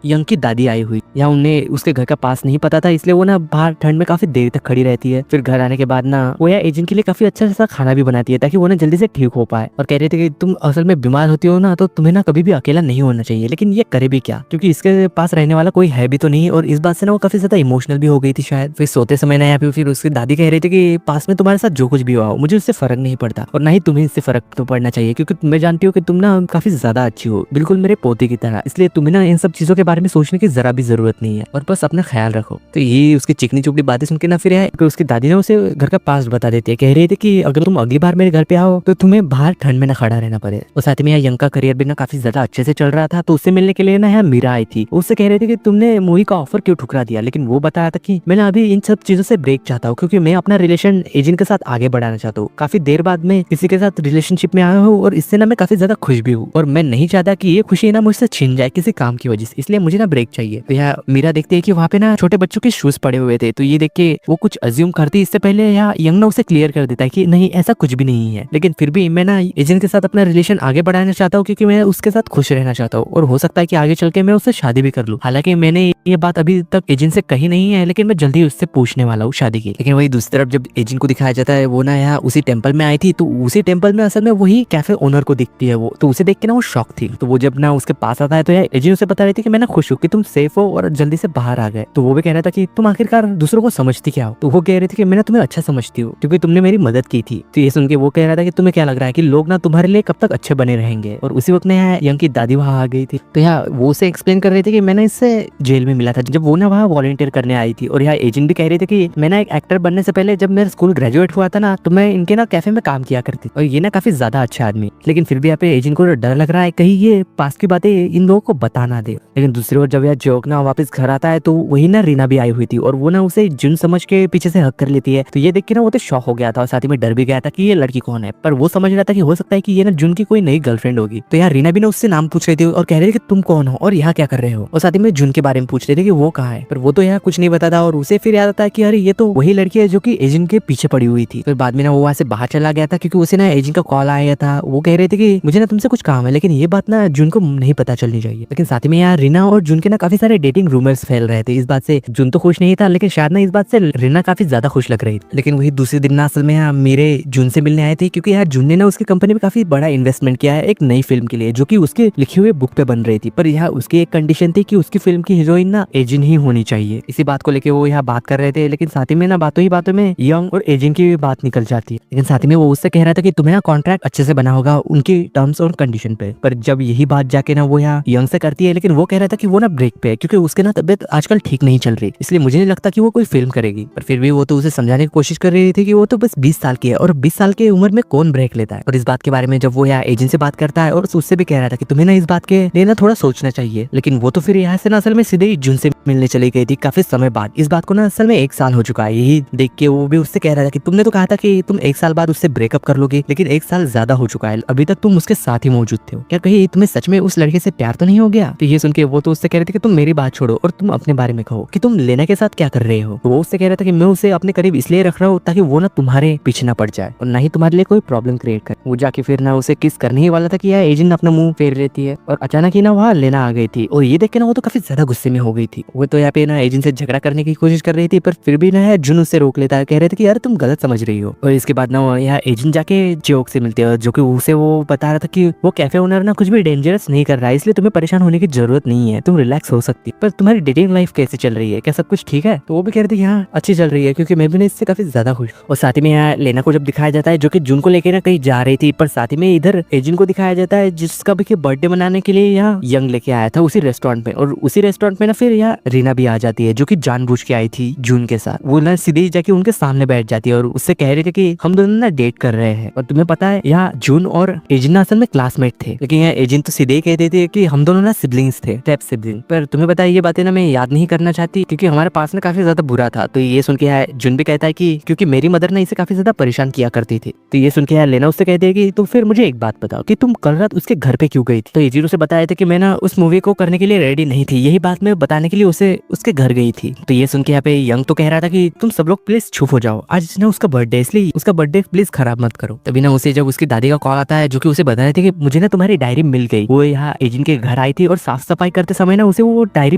यंग की दादी आई हुई। या उन्हें उसके घर का पास नहीं पता था इसलिए वो ना बाहर ठंड में काफी देर तक खड़ी रहती है। फिर घर आने के बाद ना वो यह एजेंट के लिए काफी अच्छा सा खाना भी बनाती है ताकि वो ना जल्दी से ठीक हो पाए। और कह रहे थे कि तुम असल में बीमार होती हो ना तो तुम्हें ना कभी भी अकेला नहीं होना चाहिए। लेकिन ये करे भी क्या क्योंकि इसके पास रहने वाला कोई है भी तो नहीं। और इस बात से ना वो काफी ज्यादा इमोशनल भी हो गई थी शायद। फिर सोते समय ना यहाँ पे फिर उसकी दादी कह रही थी कि पास में तुम्हारे साथ जो कुछ भी हुआ हो मुझे उससे फर्क नहीं पड़ता और ना ही तुम्हें इससे फर्क तो पड़ना चाहिए क्योंकि मैं जानती हूँ कि तुम ना काफी ज्यादा अच्छी हो, बिल्कुल मेरे पोते की तरह। इसलिए तुम्हें ना इन सब चीजों के बारे में सोचने की जरा भी जरूरत नहीं है और बस अपना ख्याल रखो। तो ये उसकी चिकनी चुपड़ी बातें सुन के ना फिर उसकी दादी ने उसे घर का पास बता देती है। कह रही थी कि अगर तुम अगली बार मेरे घर पे आओ तो तुम्हें बाहर ठंड में ना खड़ा रहना पड़े। और साथ में यंग का करियर भी ना काफी ज्यादा अच्छे से चल रहा था तो उससे मिलने के लिए ना यहाँ मीरा आई थी। उससे कह रही थी कि तुमने मूवी का ऑफर क्यों ठुकरा दिया। लेकिन वो बताया था कि मैं अभी इन सब चीजों से ब्रेक चाहता हूँ क्योंकि मैं अपना रिलेशन एजेंट के साथ आगे बढ़ाना चाहता हूँ। काफी देर बाद में किसी के साथ रिलेशनशिप में आया हूँ और इससे ना मैं काफी ज्यादा खुश भी हूँ और मैं नहीं चाहता कि ये खुशी ना मुझसे छीन जाए किसी काम की वजह से, इसलिए मुझे ना ब्रेक चाहिए। तो यहाँ मीरा देखती है कि वहाँ पे ना छोटे बच्चों के शूज पड़े हुए थे तो ये देख के वो कुछ अज्यूम करती इससे पहले यहाँ यंग ना उसे क्लियर कर देता है कि नहीं ऐसा कुछ भी नहीं है। लेकिन फिर भी मैं ना एजेंट के साथ अपना रिलेशन आगे बढ़ाना चाहता हूँ क्योंकि मैं उसके साथ खुश रहना चाहता हूँ और हो सकता है कि आगे चल के मैं उससे शादी भी कर लूँ। हालांकि मैंने ये बात अभी तक एजेंट से कही नहीं है लेकिन मैं जल्दी उससे पूछने वाला हूँ शादी की। लेकिन वही दूसरी तरफ जब एजेंट को दिखाया जाता है वो ना यहाँ उसी टेम्पल में आई थी तो उसी टेम्पल में असल में वही कैफे ओनर को दिखती है वो, तो उसे देख के ना वो शॉक थी। तो वो जब ना उसके पास आता है तो यार एजेंट उसे बता रही थी कि मैं ना खुश हूँ कि तुम सेफ हो और जल्दी से बाहर आ गए। तो वो भी कह रहा था कि तुम आखिरकार दूसरों को समझती क्या हो। तो वो कह रही थी कि मैं ना तुम्हें अच्छा समझती हूँ क्योंकि तुमने मेरी मदद की थी। तो ये सुन के वो कह रहा था कि तुम्हें क्या लग रहा है कि लोग ना तुम्हारे लिए कब तक अच्छे बने रहेंगे। और उसी वक्त ना यंग की दादी वहाँ आ गई थी। तो यहाँ वो उसे एक्सप्लेन कर रही थी कि मैंने इससे जेल में मिला था जब वो ना वहाँ वॉलंटियर करने आई थी। और यहाँ एजेंट भी कह रही थी कि मैं ना एक एक्टर बनने से पहले जब मेरा स्कूल ग्रेजुएट हुआ था ना तो मैं इनके ना कैफे में काम किया करती और ये ना काफी ज्यादा अच्छा आदमी। लेकिन फिर भी यहाँ पे एजेंट को डर लग रहा है कहीं ये पास की बातें इन लोगों को बता ना दे। लेकिन दूसरी ओर जब यह जोक ना वापस घर आता है तो वही ना रीना भी आई हुई थी और वो ना उसे जुन समझ के पीछे से हक कर लेती है। तो ये देख के ना वो तो शॉक हो गया था और साथ ही में डर भी गया था कि ये लड़की कौन है। पर वो समझ रहा था कि हो सकता है कि ये ना जुन की कोई नई गर्लफ्रेंड होगी। तो यार रीना भी ना उससे नाम पूछ रही थी और कह रही थी कि तुम कौन हो और यहाँ क्या कर रहे हो। और साथ ही में जुन के बारे में पूछ रहे थे कि वो कहाँ है। पर वो तो यहाँ कुछ नहीं बताता और उसे फिर याद आता है कि अरे ये तो वही लड़की है जो कि एजेंट के पीछे पड़ी हुई थी। फिर बाद में ना वो वहाँ से बाहर चला गया था क्योंकि उसे ना एजेंट का कॉल आया था। वो कह रहे थे कि मुझे ना तुमसे कुछ काम है लेकिन ये बात ना जुन को नहीं पता चलनी चाहिए। लेकिन साथ में यार रीना और जुन के ना काफी सारे डेटिंग रूमर्स फैल रहे थे। इस बात से जुन तो खुश नहीं था लेकिन शायद ना इस बात से रीना काफी ज्यादा खुश लग रही थी। लेकिन वही दूसरे दिन ना असल में यहाँ मेरे जुन से मिलने आए थे क्योंकि यार जुन ने ना उसकी कंपनी में काफी बड़ा इन्वेस्टमेंट किया है एक नई फिल्म के लिए जो कि उसके लिखे हुए बुक पे बन रही थी। पर यहाँ उसकी एक कंडीशन थी कि उसकी फिल्म की हीरोइन ना एजेंट ही होनी चाहिए। इसी बात को लेकर वो यहाँ बात कर रहे थे लेकिन साथ ही में ना बातों ही बातों में यंग और एजेंट की भी बात निकल जाती है। लेकिन साथ ही में वो उससे कह रहा था कि तुम्हें ना कॉन्ट्रैक्ट अच्छे से बना होगा उनकी टर्म्स और कंडीशन पे। पर जब यही बात जाके ना वो यहाँ यंग से करती है लेकिन वो कह रहा था कि वो ना ब्रेक पे है क्योंकि उसके ना तबियत आजकल ठीक नहीं चल रही इसलिए मुझे नहीं लगता कि वो कोई फिल्म करेगी। पर फिर भी वो तो उसे समझाने की कोशिश कर रही थी कि वो तो बस 20 साल की है और 20 साल की उम्र में कौन ब्रेक लेता है। और इस बात के बारे में जब वो यहाँ एजेंट से बात करता है और उससे भी कह रहा था कि तुम्हें ना इस बात के लिए ना थोड़ा सोचना चाहिए। लेकिन वो तो फिर यहाँ से ना असल में सीधे ही जुन से मिलने चली गई थी काफी समय बाद। इस बात को ना असल में 1 साल हो चुका है। यही देख के वो भी उससे कह रहा था कि तुमने तो कहा था कि तुम 1 साल बाद उससे ब्रेकअप कर लोगे लेकिन 1 साल ज्यादा हो चुका है, अभी तक तुम उसके साथ ही मौजूद थे। क्या कहीं तुम्हें सच में उस लड़के से प्यार तो नहीं हो गया। तो ये सुन के वो तो उससे कह रहे थे कि तुम मेरी बात छोड़ो और तुम अपने बारे में कहो कि तुम लेना के साथ क्या कर रहे हो। वो उससे कह रहा था कि मैं उसे अपने करीब इसलिए रख रहा हूँ ताकि वो ना तुम्हारे पीछे ना पड़ जाए और ना ही तुम्हारे लिए कोई प्रॉब्लम क्रिएट करे। वो जाके फिर ना उसे किस करने ही वाला था कि यार एजेंट अपना मुंह फेर लेती है और अचानक ही ना वहाँ लेना आ गई थी। और ये देख के ना वो तो काफी ज्यादा गुस्से में हो गई थी। वो तो यहाँ पे ना एजेंट से झगड़ा करने की कोशिश कर रही थी पर फिर भी ना जुन उससे रोक लेता है। कह रहे थे कि यार तुम गलत समझ रही हो। और इसके बाद ना यहाँ एजेंट जाके जोक से मिलते हैं जो कि उसे वो बता रहा था कि वो कैफे ओनर ना कुछ भी डेंजरस नहीं कर रहा है इसलिए तुम्हें परेशान होने की जरूरत नहीं है, तुम रिलैक्स हो सकती। पर तुम्हारी डेटिंग लाइफ कैसे चल रही है, क्या सब कुछ ठीक है। तो वो भी कह रही थी यहाँ अच्छी चल रही है क्योंकि मैं भी ना इससे काफी ज्यादा खुश। और साथ ही में यहाँ लेना को जब दिखाया जाता है जो कि जुन को लेकर ना कहीं जा रही थी पर साथ ही में इधर एजेंट को दिखाया जाता है जिसका भी बर्थडे मनाने के लिए यहाँ यंग लेके आया था उसी रेस्टोरेंट में। और उसी रेस्टोरेंट में ना फिर यहाँ रीना भी आ जाती है जो कि जानबूझ के आई थी जून के साथ। वो ना सीधे जाके उनके सामने बैठ जाती है और उससे कह रही थी कि हम दोनों ना डेट कर रहे हैं। और तुम्हें पता है यहाँ जून और एजेंट असल में क्लासमेट थे लेकिन यहाँ एजेंट तो सीधे ही कहते थे कि हम दोनों ना सिबलिंग्स थे, स्टेप सिबलिंग। पर तुम्हें पता है ये बातें ना मैं याद नहीं करना चाहती क्योंकि हमारे पास ना काफी ज्यादा बुरा था। तो ये सुन के यार जून भी कहता है कि क्योंकि मेरी मदर ना इसे काफी ज्यादा परेशान किया करती थी। तो ये सुन के यार लेना उससे कहती है कि तो फिर मुझे एक बात बताओ कि तुम कल रात उसके घर पे क्यों गई थी। तो एजेंट उसे बताया था कि मैं ना उस मूवी को करने के लिए लिए रेडी नहीं थी, यही बात मैं बताने के लिए उसे उसके घर गई थी। तो ये सुन के यहाँ पे यंग तो कह रहा था कि तुम सब लोग प्लीज चुप हो जाओ, आज ना उसका बर्थडे, इसलिए उसका बर्थडे प्लीज खराब मत करो। तभी ना उसे जब उसकी दादी का कॉल आता है जो कि उसे बता रहे थे कि मुझे ना तुम्हारी डायरी मिल गई, वो यहाँ एजेंट के घर आई थी और साफ सफाई करते समय ना उसे वो डायरी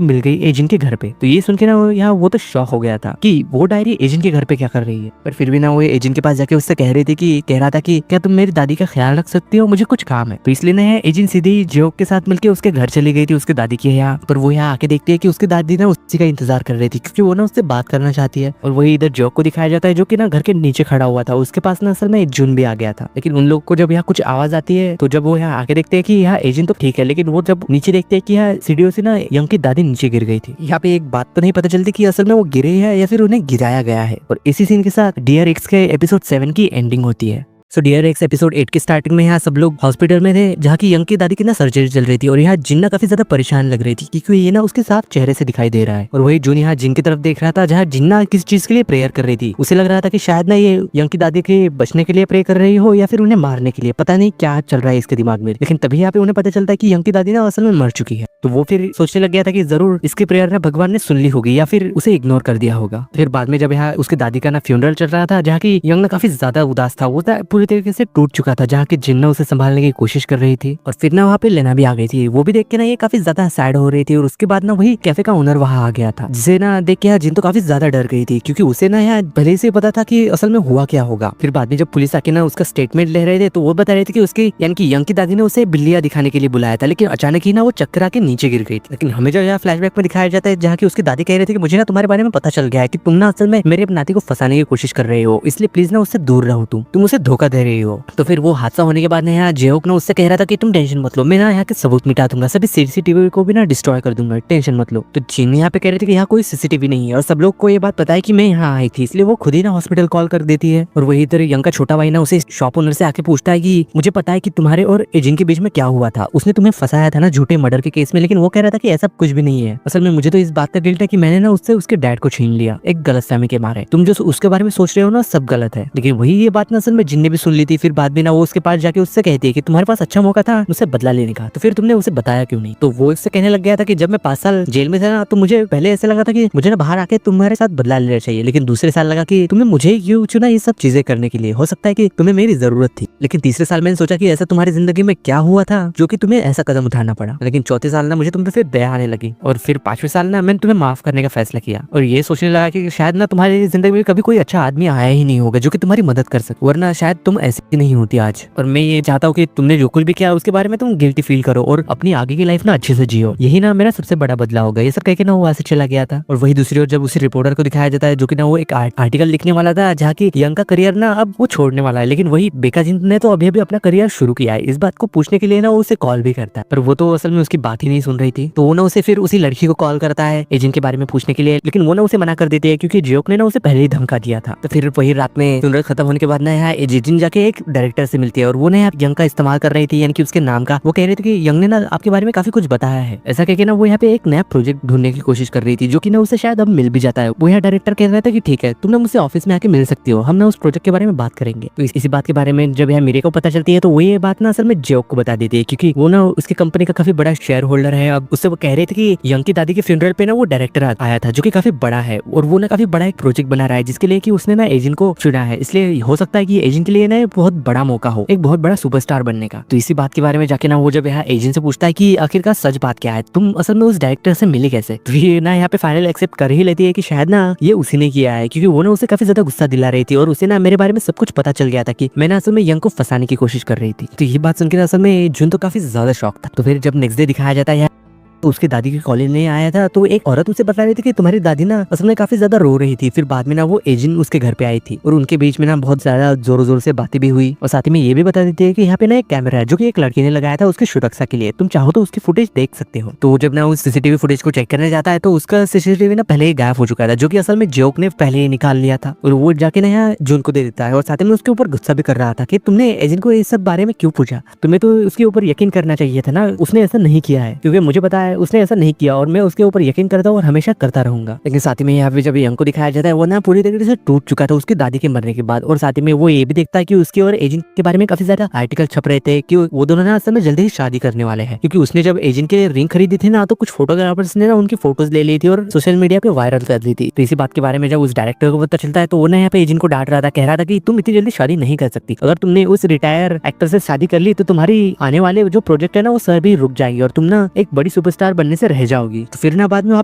मिल गई एजेंट के घर पे। तो ये सुन के ना यहाँ वो तो शॉक हो गया था कि वो डायरी एजेंट के घर पे क्या कर रही है। पर फिर भी ना वो एजेंट के पास जाके उससे कह रहा था कि क्या तुम मेरी दादी का ख्याल रख सकती हो, मुझे कुछ काम है। तो इसलिए ना एजेंट सीधी जियोक के साथ मिलकर उसके घर चली गई थी उसके दादी के यहाँ। पर वो यहाँ आके देखती है कि उसकी दादी ना उसी का इंतजार कर रही थी क्योंकि वो ना उससे बात करना चाहती है। और वही इधर जियोक को दिखाया जाता है जो कि ना घर के नीचे खड़ा हुआ था, उसके पास ना असल में जुन भी आ गया था। लेकिन उन लोग को जब यहाँ कुछ आवाज आती है तो जब वो यहाँ आके देखते हैं कि यहाँ एजेंट तो ठीक है, लेकिन वो जब नीचे देखते हैं कि यहाँ सीढ़ियों से ना यंग की दादी नीचे गिर गई थी। यहाँ पे एक बात तो नहीं पता चलती कि असल में वो गिरे हैं या फिर उन्हें गिराया गया है। और इसी सीन के साथ डियर एक्स के एपिसोड 7 की एंडिंग होती है। सो डियर एक्स एपिसोड 8 की स्टार्टिंग में यहाँ सब लोग हॉस्पिटल में थे जहाँ की यंग की दादी की ना सर्जरी चल रही थी और यहाँ जिन्ना काफी ज्यादा परेशान लग रही थी क्योंकि ये ना उसके साफ चेहरे से दिखाई दे रहा है। और वही जून यहाँ जिन की तरफ देख रहा था जहाँ जिन्ना किसी चीज के लिए प्रेयर कर रही थी। उसे लग रहा था कि शायद ना ये यंग की दादी के बचने के लिए प्रे कर रही हो या फिर उन्हें मारने के लिए, पता नहीं क्या चल रहा है इसके दिमाग में। लेकिन तभी यहाँ पे उन्हें पता चलता है कि यंग की दादी ना असल में मर चुकी है। तो वो फिर सोचने लग गया था कि जरूर इसकी प्रेयर ना भगवान ने सुन ली होगी या फिर उसे इग्नोर कर दिया होगा। फिर बाद में जब यहाँ उसकी दादी का ना फ्यूनरल चल रहा था जहाँ की यंग ना काफी ज्यादा उदास था, वो पूरी तरीके से टूट चुका था, जहाँ की जिन्ना उसे संभालने की कोशिश कर रही थी। और फिर ना वहाँ पे लेना भी आ गई थी, वो भी देख के ना ये काफी ज्यादा सैड हो रही थी। और उसके बाद ना वही कैफे का ओनर वहाँ आ गया था जिसे ना देख के जिन तो काफी ज्यादा डर गई थी क्योंकि उसे ना यहाँ भले से पता था कि असल में हुआ क्या होगा। फिर बाद में जब पुलिस आके ना उसका स्टेटमेंट ले रहे थे तो वो बता रहे थे कि उसकी यानी कि यंग की दादी ने उसे बिल्लियां दिखाने के लिए बुलाया था, लेकिन अचानक ही ना वो चक्कर आके नीचे गिर गई थी। लेकिन हमें जो यहाँ फ्लैशबैक में दिखाया जाता है जहाँ की उसकी दादी कह रही थी कि मुझे ना तुम्हारे बारे में पता चल गया है कि तुम ना असल में मेरे नाती को फंसाने की कोशिश कर रहे हो, इसलिए प्लीज ना उससे दूर रहो, तुम उसे धोखा दे रही हो। तो फिर वो हादसा होने के बाद ना यहाँ जियोक ना उससे कह रहा था कि तुम टेंशन मत लो, मैं ना यहाँ के सबूत मिटा दूंगा, सभी सीसीटीवी को भी ना डिस्ट्रॉय कर दूंगा, टेंशन मत लो। तो जिन यहाँ पे कह रहे थे कि यहाँ कोई सीसीटीवी नहीं है और सब लोग को ये बात पता है कि मैं यहाँ आई थी, इसलिए वो खुद ही ना हॉस्पिटल कॉल कर देती है। और वही इधर यंग का छोटा भाई ना उसे शॉप ओनर से आके पूछता है कि मुझे पता है कि तुम्हारे और एजेंट के बीच में क्या हुआ था, उसने तुम्हें फंसाया था ना झूठे मर्डर के केस में। लेकिन वो कह रहा था कि ऐसा कुछ भी नहीं है, असल में मुझे तो इस बात का गिल्ट है कि मैंने ना उससे उसके डैड को छीन लिया एक गलतफहमी के मारे, तुम जो उसके बारे में सोच रहे हो ना सब गलत है। लेकिन वही ये बात ना असल में जिन ने भी सुन ली थी। फिर बाद में ना वो उसके पास जाके उससे कहती है कि तुम्हारे पास अच्छा मौका था मुझसे बदला लेने का, तो फिर तुमने उसे बताया क्यों नहीं। तो वो इससे कहने लग गया था कि जब मैं 5 साल जेल में था ना तो मुझे पहले ऐसा लगा था कि मुझे ना बाहर आके तुम्हारे साथ बदला लेना चाहिए, लेकिन दूसरे साल लगा कि तुमने मुझे क्यों चुना ये सब चीजें करने के लिए, हो सकता है कि तुम्हें मेरी जरूरत थी। लेकिन तीसरे साल मैंने सोचा कि ऐसा तुम्हारी जिंदगी में क्या हुआ था जो कि तुम्हें ऐसा कदम उठाना पड़ा। लेकिन चौथे साल ना मुझे तुम पे फिर दया आने लगी और फिर 5वें साल ना मैंने तुम्हें माफ करने का फैसला किया और ये सोचने लगा कि शायद ना तुम्हारी जिंदगी में कभी कोई अच्छा आदमी आया ही नहीं होगा जो कि तुम्हारी मदद कर सके, वरना शायद तुम ऐसी नहीं होती आज। और मैं ये चाहता हूँ कि तुमने जो कुछ भी किया उसके बारे में तुम गिल्टी फील करो और अपनी आगे की लाइफ ना अच्छे से जियो, यही ना मेरा सबसे बड़ा बदलाव होगा। ये सब कह के ना वो वहां से चला गया था। और वही दूसरी ओर जब उसी रिपोर्टर को दिखाया जाता है जो कि ना वो एक आर्टिकल लिखने वाला था जहाँ की यंग का करियर ना अब वो छोड़ने वाला है, लेकिन वही बेकाजिंद ने तो अभी अभी अपना करियर शुरू किया है। इस बात को पूछने के लिए ना वो उसे कॉल भी करता है, पर वो तो असल में उसकी बात ही नहीं सुन रही थी। तो वो ना उसे फिर उसी लड़की को कॉल करता है एजेंट के बारे में पूछने के लिए, लेकिन वो ना उसे मना कर देती है क्योंकि जियोक ने ना उसे पहले ही धमका दिया था। तो फिर वही रात में सुनर खत्म होने के बाद ना यहाँ एजेंट जाके एक डायरेक्टर से मिलती है और वो ना यहाँ यंग का इस्तेमाल कर रही थी यानी कि उसके नाम का। वो कह रही थी कि यंग ने ना आपके बारे में काफी कुछ बताया है, ऐसा कह के ना वो यहाँ पे एक नया प्रोजेक्ट ढूंढने की कोशिश कर रही थी जो कि ना उसे शायद अब मिल भी जाता है। वो यहाँ डायरेक्टर कह रहा था कि ठीक है तुम ना मुझसे ऑफिस में आके मिल सकती हो, हम ना उस प्रोजेक्ट के बारे में बात करेंगे। तो इसी बात के बारे में जब यहाँ मीरे को पता चलती है तो वो ये बात ना असल में जियोक को बता देती है क्योंकि वो ना उसकी कंपनी का काफी बड़ा शेयर होल्डर है। अब उससे वो कह रहे थे कि यंग की दादी के फ्यूनरल पे ना वो डायरेक्टर आया था जो कि काफी बड़ा है और वो ना काफी बड़ा एक प्रोजेक्ट बना रहा है जिसके लिए कि उसने ना एजेंट को चुना है, इसलिए हो सकता है कि एजेंट के लिए ना बहुत बड़ा मौका हो एक बहुत बड़ा सुपरस्टार बनने का। तो इसी बात के बारे में जाके ना वो जब यहाँ एजेंट से पूछता है कि आखिरकार सच बात क्या है, तुम असल में उस डायरेक्टर से मिले कैसे, तो ये ना यहाँ पे फाइनल एक्सेप्ट कर ही लेती है कि शायद ना ये उसी ने किया है क्योंकि वो ना उसे काफी ज्यादा गुस्सा दिला रही थी और उसे ना मेरे बारे में सब कुछ पता चल गया था कि मैंने असल में यंग को फंसाने की कोशिश कर रही थी। तो ये बात सुनकर असल में जुन तो काफी ज्यादा शॉक था। तो फिर जब नेक्स्ट डे दिखाया जाता है तो उसकी दादी के कॉलेज में आया था तो एक औरत उसे बता रही थी कि तुम्हारी दादी ना असल में काफी ज्यादा रो रही थी। फिर बाद में ना वो एजेंट उसके घर पे आई थी और उनके बीच में ना बहुत ज्यादा जोर जोर से बातें भी हुई और साथ ही में ये भी बता देती है कि यहाँ पे ना एक कैमरा है जो कि एक लड़की ने लगाया था उसकी सुरक्षा के लिए, तुम चाहो तो उसकी फुटेज देख सकते हो। तो जब ना उस सीसीटीवी फुटेज को चेक करने जाता है तो उसका सीसीटीवी ना पहले ही गायब हो चुका था जो कि असल में जियोक ने पहले ही निकाल लिया था और वो जाके ना यहाँ जून को दे देता है और साथ में उसके ऊपर गुस्सा भी कर रहा था कि तुमने एजेंट को इस सब बारे में क्यों पूछा, तुम्हें तो उसके ऊपर यकीन करना चाहिए था ना, उसने ऐसा नहीं किया है क्योंकि मुझे पता है उसने ऐसा नहीं किया और मैं उसके ऊपर यकीन करता हूँ और हमेशा करता रहूंगा। लेकिन साथ ही में यहाँ पे जब यंग को दिखाया जाता है वो ना पूरी तरीके से टूट चुका था उसकी दादी के मरने के बाद, और साथ ही में वो ये भी देखता है कि उसके और एजेंट के बारे में काफी ज्यादा आर्टिकल छप रहे थे कि वो दोनों ना असल में जल्दी ही शादी करने वाले हैं, क्योंकि उसने जब एजेंट के लिए रिंग खरीदी थी ना तो कुछ फोटोग्राफर्स ने ना उनकी फोटोज ले ली थी और सोशल मीडिया पे वायरल कर दी थी। तो इसी बात के बारे में जब उस डायरेक्टर को पता चलता है तो वो ना यहाँ पे एजेंट को डांट रहा था, कह रहा था कि तुम इतनी जल्दी शादी नहीं कर सकती, अगर तुमने उस रिटायर एक्टर से शादी कर ली तो तुम्हारी आने वाले जो प्रोजेक्ट है ना वो सर भी रुक जाएंगे और तुम ना एक बड़ी सुपरस्टार बनने से रह जाओगी। तो फिर ना बाद में वहाँ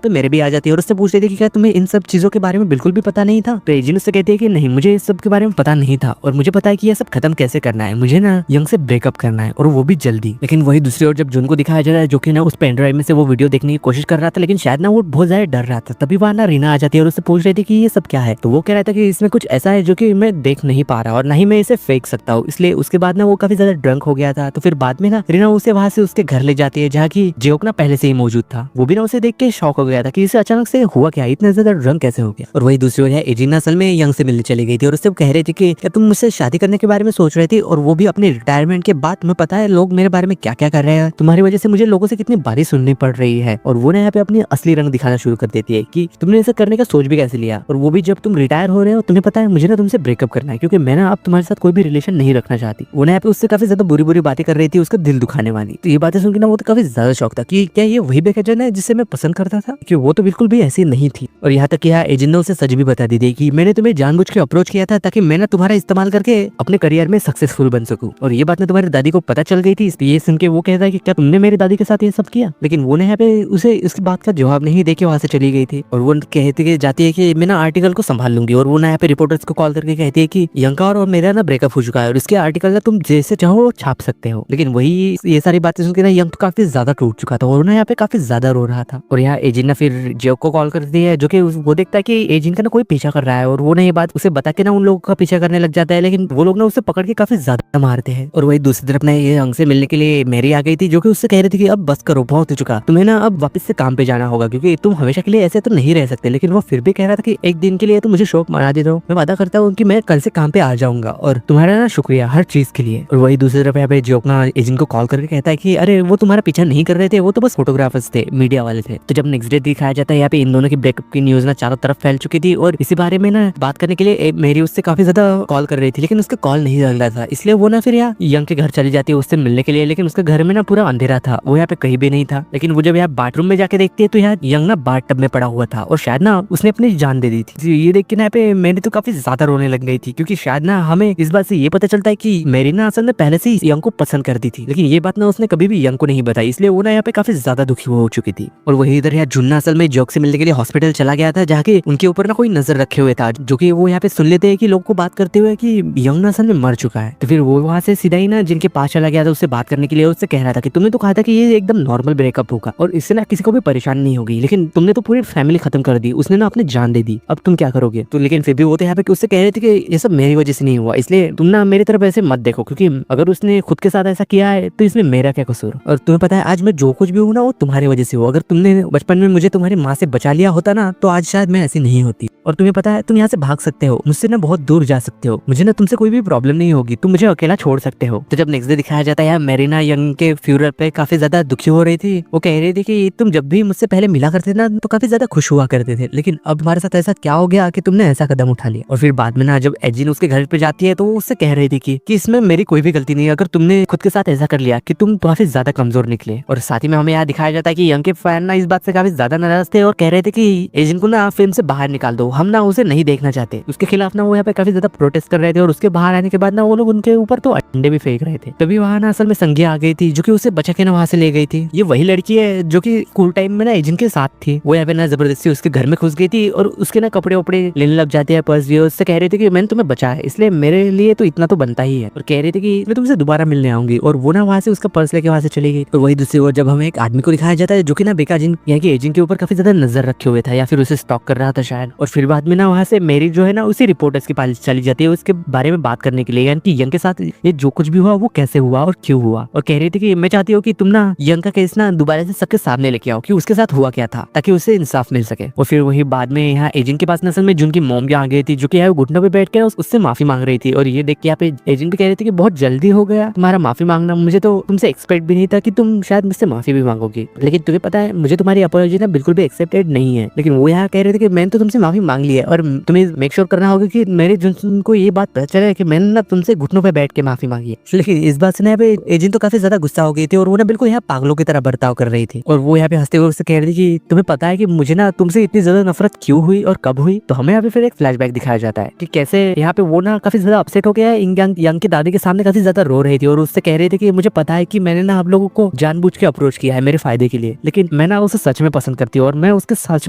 पे मेरे भी आ जाती है और उससे पूछते थे कि क्या तुम्हें इन सब चीजों के बारे में बिल्कुल भी पता नहीं था। तो एजेंट उससे कहती है कि नहीं, मुझे इस सब के बारे में पता नहीं था और मुझे पता है कि ये सब खत्म कैसे करना है, मुझे ना यंग से ब्रेकअप करना है और वो भी जल्दी। लेकिन वही दूसरी ओर जब जून को दिखाया जा रहा है जो कि ना उस पेन ड्राइव में से वो वीडियो देखने की कोशिश कर रहा था, लेकिन शायद ना वो बहुत ज्यादा डर रहा था। तभी वहाँ ना रीना आ जाती है और उससे पूछ रही थी कि ये सब क्या है। तो वो कह रहा था कि इसमें कुछ ऐसा है जो कि मैं देख नहीं पा रहा और ना ही मैं इसे फेंक सकता हूँ। इसलिए उसके बाद ना वो काफी ज्यादा ड्रंक हो गया था। तो फिर बाद में ना रीना उसे वहां से उसके घर ले जाती है जहाँ की जियोक ना पहले से ही मौजूद था। वो भी ना उसे देख के शॉक हो गया था कि इसे अचानक से हुआ क्या, इतना ज्यादा ड्रंक कैसे हो गया। और वही दूसरी ओर है एजिन असल में यंग से मिलने चली गई थी और उससे कह रही थी कि क्या तुम मुझसे शादी करने के बारे में सोच रही थी, और वो भी अपने रिटायरमेंट के बाद। तुम्हें पता है लोग मेरे बारे में क्या क्या कर रहे हैं, तुम्हारी वजह से मुझे लोगों से कितनी बारी सुननी पड़ रही है। और वो ना यहाँ पे अपनी असली रंग दिखाना शुरू कर देती है कि तुमने ऐसा करने का सोच भी कैसे लिया, और वो भी जब तुम रिटायर हो रहे हो। तुम्हें पता है मुझे ना तुमसे ब्रेकअप करना है क्योंकि मैं ना अब तुम्हारे साथ कोई भी रिलेशन नहीं रखना चाहती। वो ना यहाँ पे उससे काफी ज्यादा बुरी बुरी बातें कर रही थी, उसका दिल दुखाने वाली। तो ये बातें सुनकर ना वो तो काफी ज्यादा शौक था कि क्या ये वही बेकजन है जिसे मैं पसंद करता था, कि वो तो बिल्कुल भी ऐसी नहीं थी। और यहाँ तक यहाँ एजेंट ने उसे सच भी बता दी थी कि मैंने तुम्हें जानबूझ के अप्रोच किया था ताकि मैं ना तुम्हारा इस्तेमाल करके अपने करियर में सक्सेसफुल बन सकूं। और ये बात ना तुम्हारी दादी को पता चल गई थी, इसलिए ये सुन के वो कहता है कि क्या तुमने मेरी दादी के साथ ये सब किया। लेकिन वो ना यहाँ पे उसे इसकी बात का जवाब नहीं देके वहां से चली गई थी। और वो कहती जाती है कि मैं ना आर्टिकल को संभाल लूंगी। और वो ना यहाँ पे रिपोर्टर्स को कॉल करके कहती है कि यंका और मेरा ना ब्रेकअप हो चुका है और इसके आर्टिकल ना तुम जैसे चाहो छाप सकते हो। लेकिन वही ये सारी बातें सुनकर ना यंग तो काफी ज्यादा टूट चुका था और ना यहाँ पे काफी ज्यादा रो रहा था। और यहाँ एजिन ना फिर जियोक को कॉल करती है जो कि वो देखता है कि एजिन का ना कोई पीछा कर रहा है, और वो ना ये बात उसे बता के ना उन लोगों का पीछा करने लग जाता है। लेकिन वो लोग ना उसे पकड़ के काफी ज्यादा मारते हैं। और वही दूसरी तरफ ना ये यंग से मिलने के लिए मेरी आ गई थी जो कि उससे कह रही थी कि अब बस करो, बहुत हो चुका, तुम्हें ना अब वापस से काम पे जाना होगा क्योंकि तुम हमेशा के लिए ऐसे तो नहीं रह सकते। लेकिन वो फिर भी कह रहा था कि एक दिन के लिए तो मुझे शौक मना दे दो, मैं वादा करता हूँ कि मैं कल से काम पे आ जाऊंगा और तुम्हारा ना शुक्रिया हर चीज के लिए। और वही दूसरी तरफ यहाँ पे जियोक ना एजेंट को कॉल करके कहता है कि अरे वो तुम्हारा पीछा नहीं कर रहे थे, वो तो बस फोटोग्राफर्स थे, मीडिया वाले थे। तो जब नेक्स्ट डे दिखाया जाता है यहाँ पे इन दोनों की ब्रेकअप की न्यूज ना चारों तरफ फैल चुकी थी और इसी बारे में ना बात करने के लिए मेरी उससे काफी ज्यादा कॉल कर रही थी, लेकिन उसका कॉल नहीं लग रहा था। इसलिए वो ना फिर यहाँ यंग के घर चली जाती है उससे मिलने के लिए। लेकिन उसके घर में ना पूरा अंधेरा था, वो यहाँ पे कहीं भी नहीं था। लेकिन वो जब यहाँ बाथरूम में जाके देखती है तो यहाँ यंग ना बाथ टब में पड़ा हुआ था और शायद ना उसने अपनी जान दे दी थी। ये देख के ना यहाँ पे मैंने तो काफी ज्यादा रोने लग गई थी क्योंकि शायद ना हमें इस बात से ये पता चलता है कि मेरी ना असल में पहले से ही यंग को पसंद करती थी, लेकिन ये बात ना उसने कभी भी यंग को नहीं बताई। इसलिए वो ना यहाँ पे काफी ज्यादा दुखी हो चुकी थी। और वही इधर यहाँ जुन्ना असल में जियोक से मिलने के लिए हॉस्पिटल चला गया था जहाँ के उनके ऊपर ना कोई नजर रखे हुए था, जो कि वो यहाँ पे सुन लेते हैं कि लोग को बात करते हुए कि यंग ना असल में मर चुका है। तो फिर वो वहाँ से सीधा ही ना जिनके पास चला गया था उससे बात करने के लिए। उससे कह रहा था कि तुमने तो कहा था कि ये एकदम नॉर्मल ब्रेकअप होगा और इससे ना किसी को भी परेशानी नहीं होगी, लेकिन तुमने तो पूरी फैमिली खत्म कर दी, उसने ना अपनी जान दे दी, अब तुम क्या करोगे। तो लेकिन फिर भी वो तो यहाँ पे उससे कह रहे थे कि ये सब मेरी वजह से नहीं हुआ, इसलिए तुम ना मेरी तरफ ऐसे मत देखो क्योंकि अगर उसने खुद के साथ ऐसा किया है तो इसमें मेरा क्या कसूर। और तुम्हें पता है आज मैं जो कुछ भी हूँ ना वो तुम्हारी वजह से हो। अगर तुमने बचपन में मुझे तुम्हारी माँ से बचा लिया होता ना तो आज शायद मैं ऐसी नहीं होती। और तुम्हें पता है तुम यहाँ से भाग सकते हो, मुझसे ना बहुत दूर जा सकते हो, मुझे ना तुमसे कोई भी प्रॉब्लम नहीं होगी, तुम मुझे अकेला छोड़ सकते हो। तो जब नेक्स्ट डे दिखाया जाता है मेरीना यंग के फ्यूनरल पे काफी ज्यादा दुखी हो रही थी। वो कह रही थी कि तुम जब भी मुझसे पहले मिला करते ना तो काफी ज्यादा खुश हुआ करते थे, लेकिन अब तुम्हारे साथ ऐसा क्या हो गया कि तुमने ऐसा कदम उठा लिया। और फिर बाद में ना जब एजिन उसके घर पे जाती है तो वो उससे कह रही थी कि इसमें मेरी कोई भी गलती नहीं है, अगर तुमने खुद के साथ ऐसा कर लिया कि तुम काफी ज्यादा कमजोर निकले। और साथ ही में हमें यहाँ दिखाया जाता है कि यंग के फैन ना इस बात से काफी ज्यादा नाराज थे और कह रहे थे कि एजिन को ना फिल्म से बाहर निकाल दो, हम ना उसे नहीं देखना चाहते। उसके खिलाफ ना वो यहाँ पे काफी ज्यादा प्रोटेस्ट कर रहे थे और उसके बाहर आने के बाद ना वो लोग उनके ऊपर तो अंडे भी फेंक रहे थे। तभी वहाँ ना असल में संज्ञा आ गई थी जो कि उसे बचा के ना वहाँ से ले गई थी। ये वही लड़की है जो कि स्कूल टाइम में ना एजिन के साथ थी। वो यहाँ पे ना जबरदस्ती उसके घर में घुस गई थी और उसके ना कपड़े वपड़े लेने लग जाते हैं, पर्स भी। उससे कह रही थी कि मैंने तुम्हें बचाया इसलिए मेरे लिए तो इतना तो बनता ही है, और कह रही थी कि मैं तुमसे दोबारा मिलने आऊंगी। और वो ना वहाँ से उसका पर्स लेके वहाँ से चली गई। और वही दूसरी ओर जब हमें एक आदमी को दिखाया जाता है जो कि ना बेकाजिन यहाँ की एजेंट के ऊपर काफी ज्यादा नजर रखे हुए था या फिर उसे स्टॉक कर रहा था शायद। और फिर फिर बाद में ना वहाँ से मेरी जो है ना उसी रिपोर्टर्स के पास चली जाती है उसके बारे में बात करने के लिए, यानी कि यंग के साथ ये जो कुछ भी हुआ वो कैसे हुआ और क्यों हुआ। और कह रही थी कि मैं चाहती हूँ कि तुम ना यंग का केस ना दोबारा से सबके सामने लेके आओ कि उसके साथ हुआ क्या था, ताकि उससे इंसाफ मिल सके। और फिर वही बाद में यहाँ एजेंट के पास असल में जुन की मॉम भी आ गई थी, जो कि घुटनों पे बैठ कर उससे माफी मांग रही थी। और ये देख के यहाँ पे एजेंट भी कह रही थी कि बहुत जल्दी हो गया तुम्हारा माफी मांगना, मुझे तो तुमसे एक्सपेक्ट भी नहीं था कि तुम शायद मुझसे माफी भी मांगोगी, लेकिन तुम्हें पता है मुझे तुम्हारी अपॉलॉजी ना बिल्कुल भी एक्सेप्टेड नहीं है। लेकिन वो यहाँ कह रहे थे कि मैंने तो तुमसे माफी मांग ली है और तुम्हें मेक श्योर करना होगा कि मेरे जुन को ये बात पता चले कि मैंने ना तुमसे घुटनों पे बैठ के माफी मांगी है। लेकिन इस बात से यहाँ पे एजेंट तो काफी ज्यादा गुस्सा हो गई थी और वो ना बिल्कुल यहाँ पागलों की तरह बर्ताव कर रही थी। और वो यहाँ पे हंसते हुए उससे कह रही थी कि तुम्हें पता है कि मुझे ना तुमसे इतनी ज्यादा नफरत क्यों हुई और कब हुई। तो हमें यहाँ पे फिर एक फ्लैशबैक दिखाया जाता है कि कैसे यहाँ पे वो ना काफी ज्यादा अपसेट हो गया है, यंग की दादी के सामने काफी ज्यादा रो रही थी और उससे कह रही थी कि मुझे पता है कि मैंने ना आप लोगों को जानबूझ के अप्रोच किया है मेरे फायदे के लिए, लेकिन मैं ना उसे सच में पसंद करती हूँ और मैं उसके सच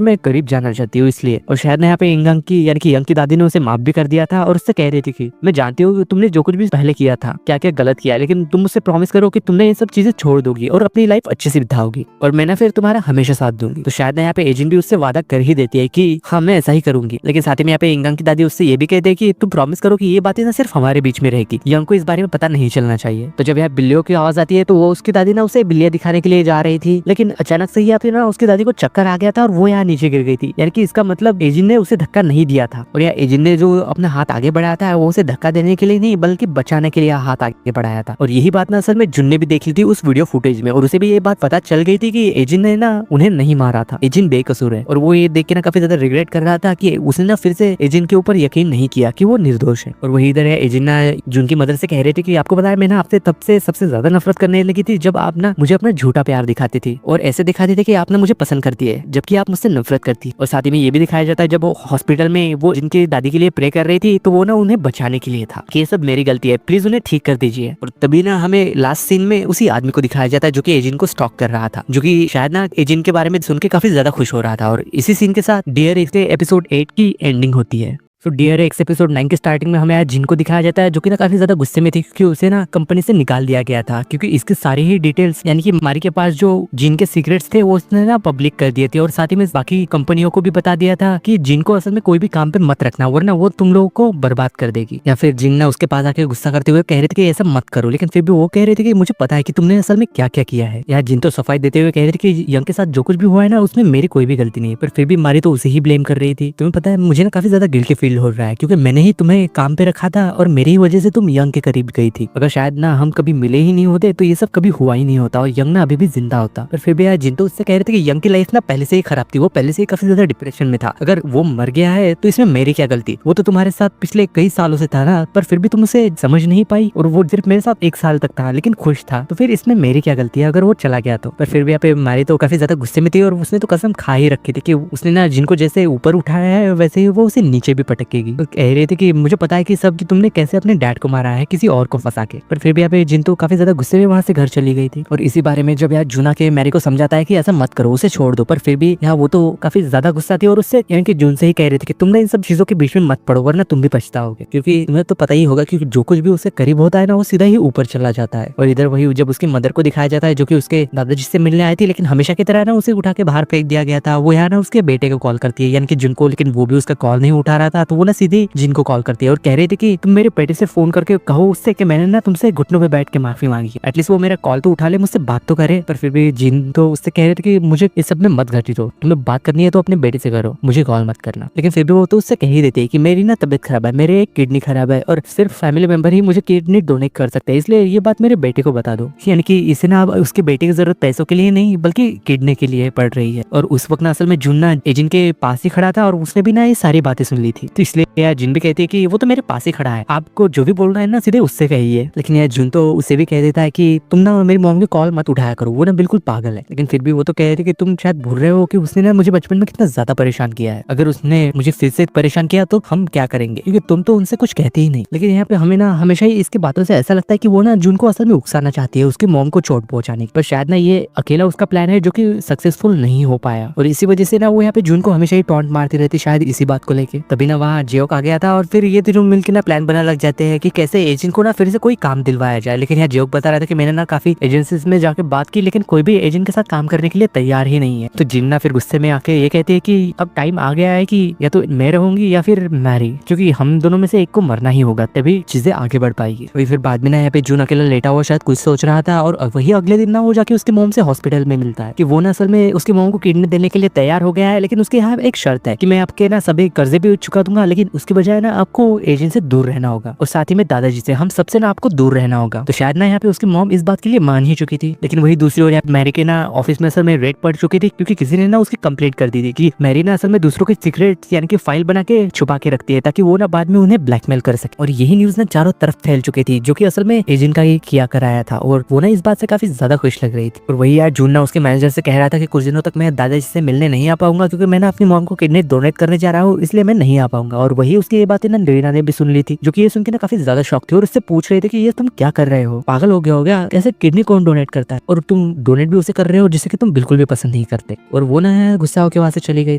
में करीब जाना चाहती हूँ इसलिए। और शायद ना यहाँ पे इंगंग की यानी कि यंग की दादी ने उसे माफ भी कर दिया था और उससे कह रही थी कि मैं जानती हूँ तुमने जो कुछ भी पहले किया था क्या क्या गलत किया, लेकिन तुम मुझसे प्रॉमिस करो कि तुमने ये सब चीजें छोड़ दोगी और अपनी लाइफ अच्छे से बिताओगी और मैं ना फिर तुम्हारा हमेशा साथ दूंगी। तो शायद ना यहाँ पे एजेंट भी उससे वादा कर ही देती है कि हाँ मैं ऐसा ही करूंगी। लेकिन साथ ही में यहाँ पे इंगंग की दादी उससे ये भी कहते हैं कि तुम प्रॉमिस करो कि ये बातें ना सिर्फ हमारे बीच में रहेगी, यंग को इस बारे में पता नहीं चलना चाहिए। तो जब यहाँ बिल्लियों की आवाज आती है तो वो उसकी दादी ना उसे बिल्लियां दिखाने के लिए जा रही थी, लेकिन अचानक से यहाँ पे ना उसकी दादी को चक्कर आ गया था और वो यहाँ नीचे गिर गई थी। यानी कि इसका मतलब एजेंट ने उसे धक्का नहीं दिया था और यहाँ एजेंट ने जो अपना हाथ आगे बढ़ाया था वो उसे धक्का देने के लिए नहीं बल्कि बचाने के लिए हाथ आगे बढ़ाया था। और यही बात ना असल में जुन ने भी देख ली थी उस वीडियो फुटेज में और उसे भी ये बात पता चल गई थी कि एजेंट ने ना उन्हें नहीं मारा था, एजेंट बेकसूर है। और वो ये देख के ना काफी ज्यादा रिग्रेट कर रहा था कि उसने ना फिर से एजेंट के ऊपर यकीन नहीं किया कि वो निर्दोष है। और वही इधर है एजेंट ना जुन की मदद से कह रहे थे कि आपको पता है मैं ना आपसे तब से सबसे ज्यादा नफरत करने लगी थी जब आप ना मुझे अपना झूठा प्यार दिखाती थी और ऐसे दिखाते थे कि आप ना मुझे पसंद करती है जबकि आप मुझसे नफरत करती। और साथ ही में ये भी दिखाया जाता है जब वो हॉस्पिटल में वो जिनकी दादी के लिए प्रे कर रही थी तो वो ना उन्हें बचाने के लिए था कि ये सब मेरी गलती है, प्लीज उन्हें ठीक कर दीजिए। और तभी ना हमें लास्ट सीन में उसी आदमी को दिखाया जाता है जो कि एजेंट को स्टॉक कर रहा था, जो कि शायद ना एजेंट के बारे में सुन के काफी ज्यादा खुश हो रहा था। और इसी सीन के साथ डियर इसके एपिसोड 8 की एंडिंग होती है। तो डियर एक्स एपिसोड 9 के स्टार्टिंग में हमें आज जिन को दिखाया जाता है जो कि ना काफी ज्यादा गुस्से में थी क्योंकि उसे ना कंपनी से निकाल दिया गया था क्योंकि इसके सारे ही डिटेल्स यानी कि मारी के पास जो जिन के सीक्रेट्स थे वो उसने ना पब्लिक कर दिए थे और साथ ही में बाकी कंपनियों को भी बता दिया था कि जिन को असल में कोई भी काम पे मत रखना वरना वो तुम लोगों को बर्बाद कर देगी। या फिर जिन ना उसके पास आके गुस्सा करते हुए कह रहे थे कि ऐसा मत करो, लेकिन फिर भी वो कह रहे थे कि मुझे पता है कि तुमने असल में क्या क्या किया है। यार जिन तो सफाई देते हुए कह रहे थे कि यंग के साथ जो कुछ भी हुआ है ना उसमें मेरी कोई भी गलती नहीं है, पर फिर भी मारी तो उसे ही ब्लेम कर रही थी। तुम्हें पता है मुझे ना काफी ज्यादा गिल्टी फील हो रहा है क्योंकि मैंने ही तुम्हें काम पे रखा था और मेरी ही वजह से तुम यंग के करीब गई थी। अगर शायद ना हम कभी मिले ही नहीं होते तो ये सब कभी हुआ ही नहीं होता और यंग ना अभी भी जिंदा होता। पर फिर भी यार जिन तो उससे कह रहे थे कि यंग की लाइफ ना पहले से ही खराब थी, वो पहले से ही काफी ज्यादा डिप्रेशन में था, अगर वो मर गया है तो इसमें मेरी क्या गलती, वो तो तुम्हारे साथ पिछले कई सालों से था ना, पर फिर भी तुम उसे समझ नहीं पाई और वो सिर्फ मेरे साथ 1 साल तक था लेकिन खुश था, तो फिर इसमें मेरी क्या गलती है अगर वो चला गया तो। पर फिर भी यहाँ पे मारी तो काफी ज्यादा गुस्से में थी और उसने तो कसम खा ही रखी थी कि उसने ना जिनको जैसे ऊपर उठाया है वैसे ही वो उसे नीचे भी पटकेगी। तो कह रहे थे कि मुझे पता है कि सब कि तुमने कैसे अपने डैड को मारा है किसी और को फंसा के। पर फिर भी यहाँ पे जिन तो काफी ज्यादा गुस्से में वहां से घर चली गई थी और इसी बारे में जब यार जूना के मैरी को समझाता है कि ऐसा मत करो उसे छोड़ दो, पर फिर भी यहाँ वो तो काफी ज्यादा गुस्सा थी और उससे यानी कि जून से ही कह रहे थे कि तुमने इन सब चीजों के बीच में मत पड़ो वरना तुम भी पछताओगे, क्योंकि तुम्हें तो पता ही होगा कि जो कुछ भी उससे करीब होता है ना वो सीधा ही ऊपर चला जाता है। और इधर वही जब उसकी मदर को दिखाया जाता है जो कि उसके दादाजी से मिलने आई थी लेकिन हमेशा की तरह ना उसे उठा के बाहर फेंक दिया गया था, वो यहाँ ना उसके बेटे को कॉल करती है यानी कि जिनको, लेकिन वो भी उसका कॉल नहीं उठा रहा था तो वो ना सीधे जिनको कॉल करती है और कह रही थी कि तुम मेरे बेटे से फोन करके कहो उससे कि मैंने ना तुमसे घुटनों पे बैठ के माफी मांगी, एटलीस्ट वो मेरा कॉल तो उठा ले, मुझसे बात तो करे। पर फिर भी जिन तो उससे कह रहे थे कि मुझे इस सब में मत घटित हो, तुम्हें बात करनी है तो अपने बेटे से करो, मुझे कॉल मत करना। लेकिन फिर भी वो तो उससे कह ही देती है कि मेरी ना तबीयत खराब है, मेरे एक किडनी खराब है और सिर्फ फैमिली मेंबर ही मुझे किडनी डोनेट कर सकते हैं, इसलिए ये बात मेरे बेटे को बता दो। यानी कि इसे ना अब उसके बेटे की जरूरत पैसों के लिए नहीं बल्कि किडनी के लिए पड़ रही है। और उस वक्त ना असल में जुन ना एजेंट के पास ही खड़ा था और उसने भी ना ये सारी बातें सुन ली थी, तो इसलिए यार जिन भी कहती है कि वो तो मेरे पास ही खड़ा है, आपको जो भी बोलना है ना सीधे उससे कहिए। लेकिन यार जुन तो उसे भी कह देता है कि तुम ना मेरी मॉम की कॉल मत उठाया करो, वो ना बिल्कुल पागल है। लेकिन फिर भी वो तो कह रहे थे कि तुम शायद भूल रहे हो कि उसने ना मुझे बचपन में कितना ज्यादा परेशान किया है, अगर उसने मुझे फिर से परेशान किया तो हम क्या करेंगे, क्योंकि तुम तो उनसे कुछ कहते ही नहीं। लेकिन यहाँ पे हमें ना हमेशा ही इसकी बातों से ऐसा लगता है कि वो ना जुन को असल में उकसाना चाहती है उसकी मॉम को चोट पहुंचाने की, पर शायद ना ये अकेला उसका प्लान है जो कि सक्सेसफुल नहीं हो पाया और इसी वजह से ना वो यहाँ पे जुन को हमेशा ही टॉन्ट मारती रहती शायद इसी बात को लेके। तभी ना वहाँ जियोक आ गया था और फिर ये तीनों मिलकर ना प्लान बना लग जाते हैं कि कैसे एजेंट को ना फिर से कोई काम दिलवाया जाए। लेकिन यहाँ जियोक बता रहा था कि मैंने ना काफी एजेंसीज में जाके बात की लेकिन कोई भी एजेंट के साथ काम करने के लिए तैयार ही नहीं है। तो जिन ना फिर गुस्से में आके ये कहती है कि अब टाइम आ गया है कि या तो मैं रहूंगी या फिर मैरी, क्योंकि हम दोनों में से एक को मरना ही होगा तभी चीजें आगे बढ़ पाएगी। वही फिर बाद में ना यहाँ पे जून अकेला लेटा हुआ शायद कुछ सोच रहा था और वही अगले दिन ना वो जाके उसके मोम से हॉस्पिटल में मिलता है कि वो ना असल में उसके मोम को किडनी देने के लिए तैयार हो गया है, लेकिन उसके यहाँ एक शर्त है कि मैं आपके ना सभी कर्जे भी चुका दूंगा, लेकिन उसके बजाय ना आपको एजेंट से दूर रहना होगा और साथ ही में दादाजी से, हम सबसे ना आपको दूर रहना होगा। तो शायद ना यहाँ पे उसकी मॉम इस बात के लिए मान ही चुकी थी। लेकिन वही दूसरी ओर मैरी के ना ऑफिस में असल में रेड पड़ चुकी थी क्योंकि किसी ने ना उसकी कंप्लेंट कर दी थी कि मैरी ना असल में दूसरों के सीक्रेट यानी कि फाइल बना के छुपा के रखती है ताकि वो ना बाद में उन्हें ब्लैकमेल कर सके। और यही न्यूज ना चारों तरफ फैल चुकी थी जो कि असल में एजेंट का ही किया कराया था और वो ना इस बात से काफी ज्यादा खुश लग रही थी। और वही यार जून ना उसके मैनेजर से कह रहा था कि कुछ दिनों तक मैं दादाजी से मिलने नहीं आ पाऊंगा क्योंकि मैं ना अपनी मॉम को किडनी डोनेट करने जा रहा हूँ, इसलिए मैं नहीं आ पाऊंगा। और वही उसकी ये बातें ना रीना ने भी सुन ली थी जो कि ये सुन के ना काफी ज्यादा शॉक थी और उससे पूछ रहे थे कि ये तुम क्या कर रहे हो, पागल हो गया हो गया, कैसे किडनी कौन डोनेट करता है और तुम डोनेट भी उसे कर रहे हो जिसे कि तुम बिल्कुल भी पसंद नहीं करते। और वो ना गुस्सा होकर वहां से चली गई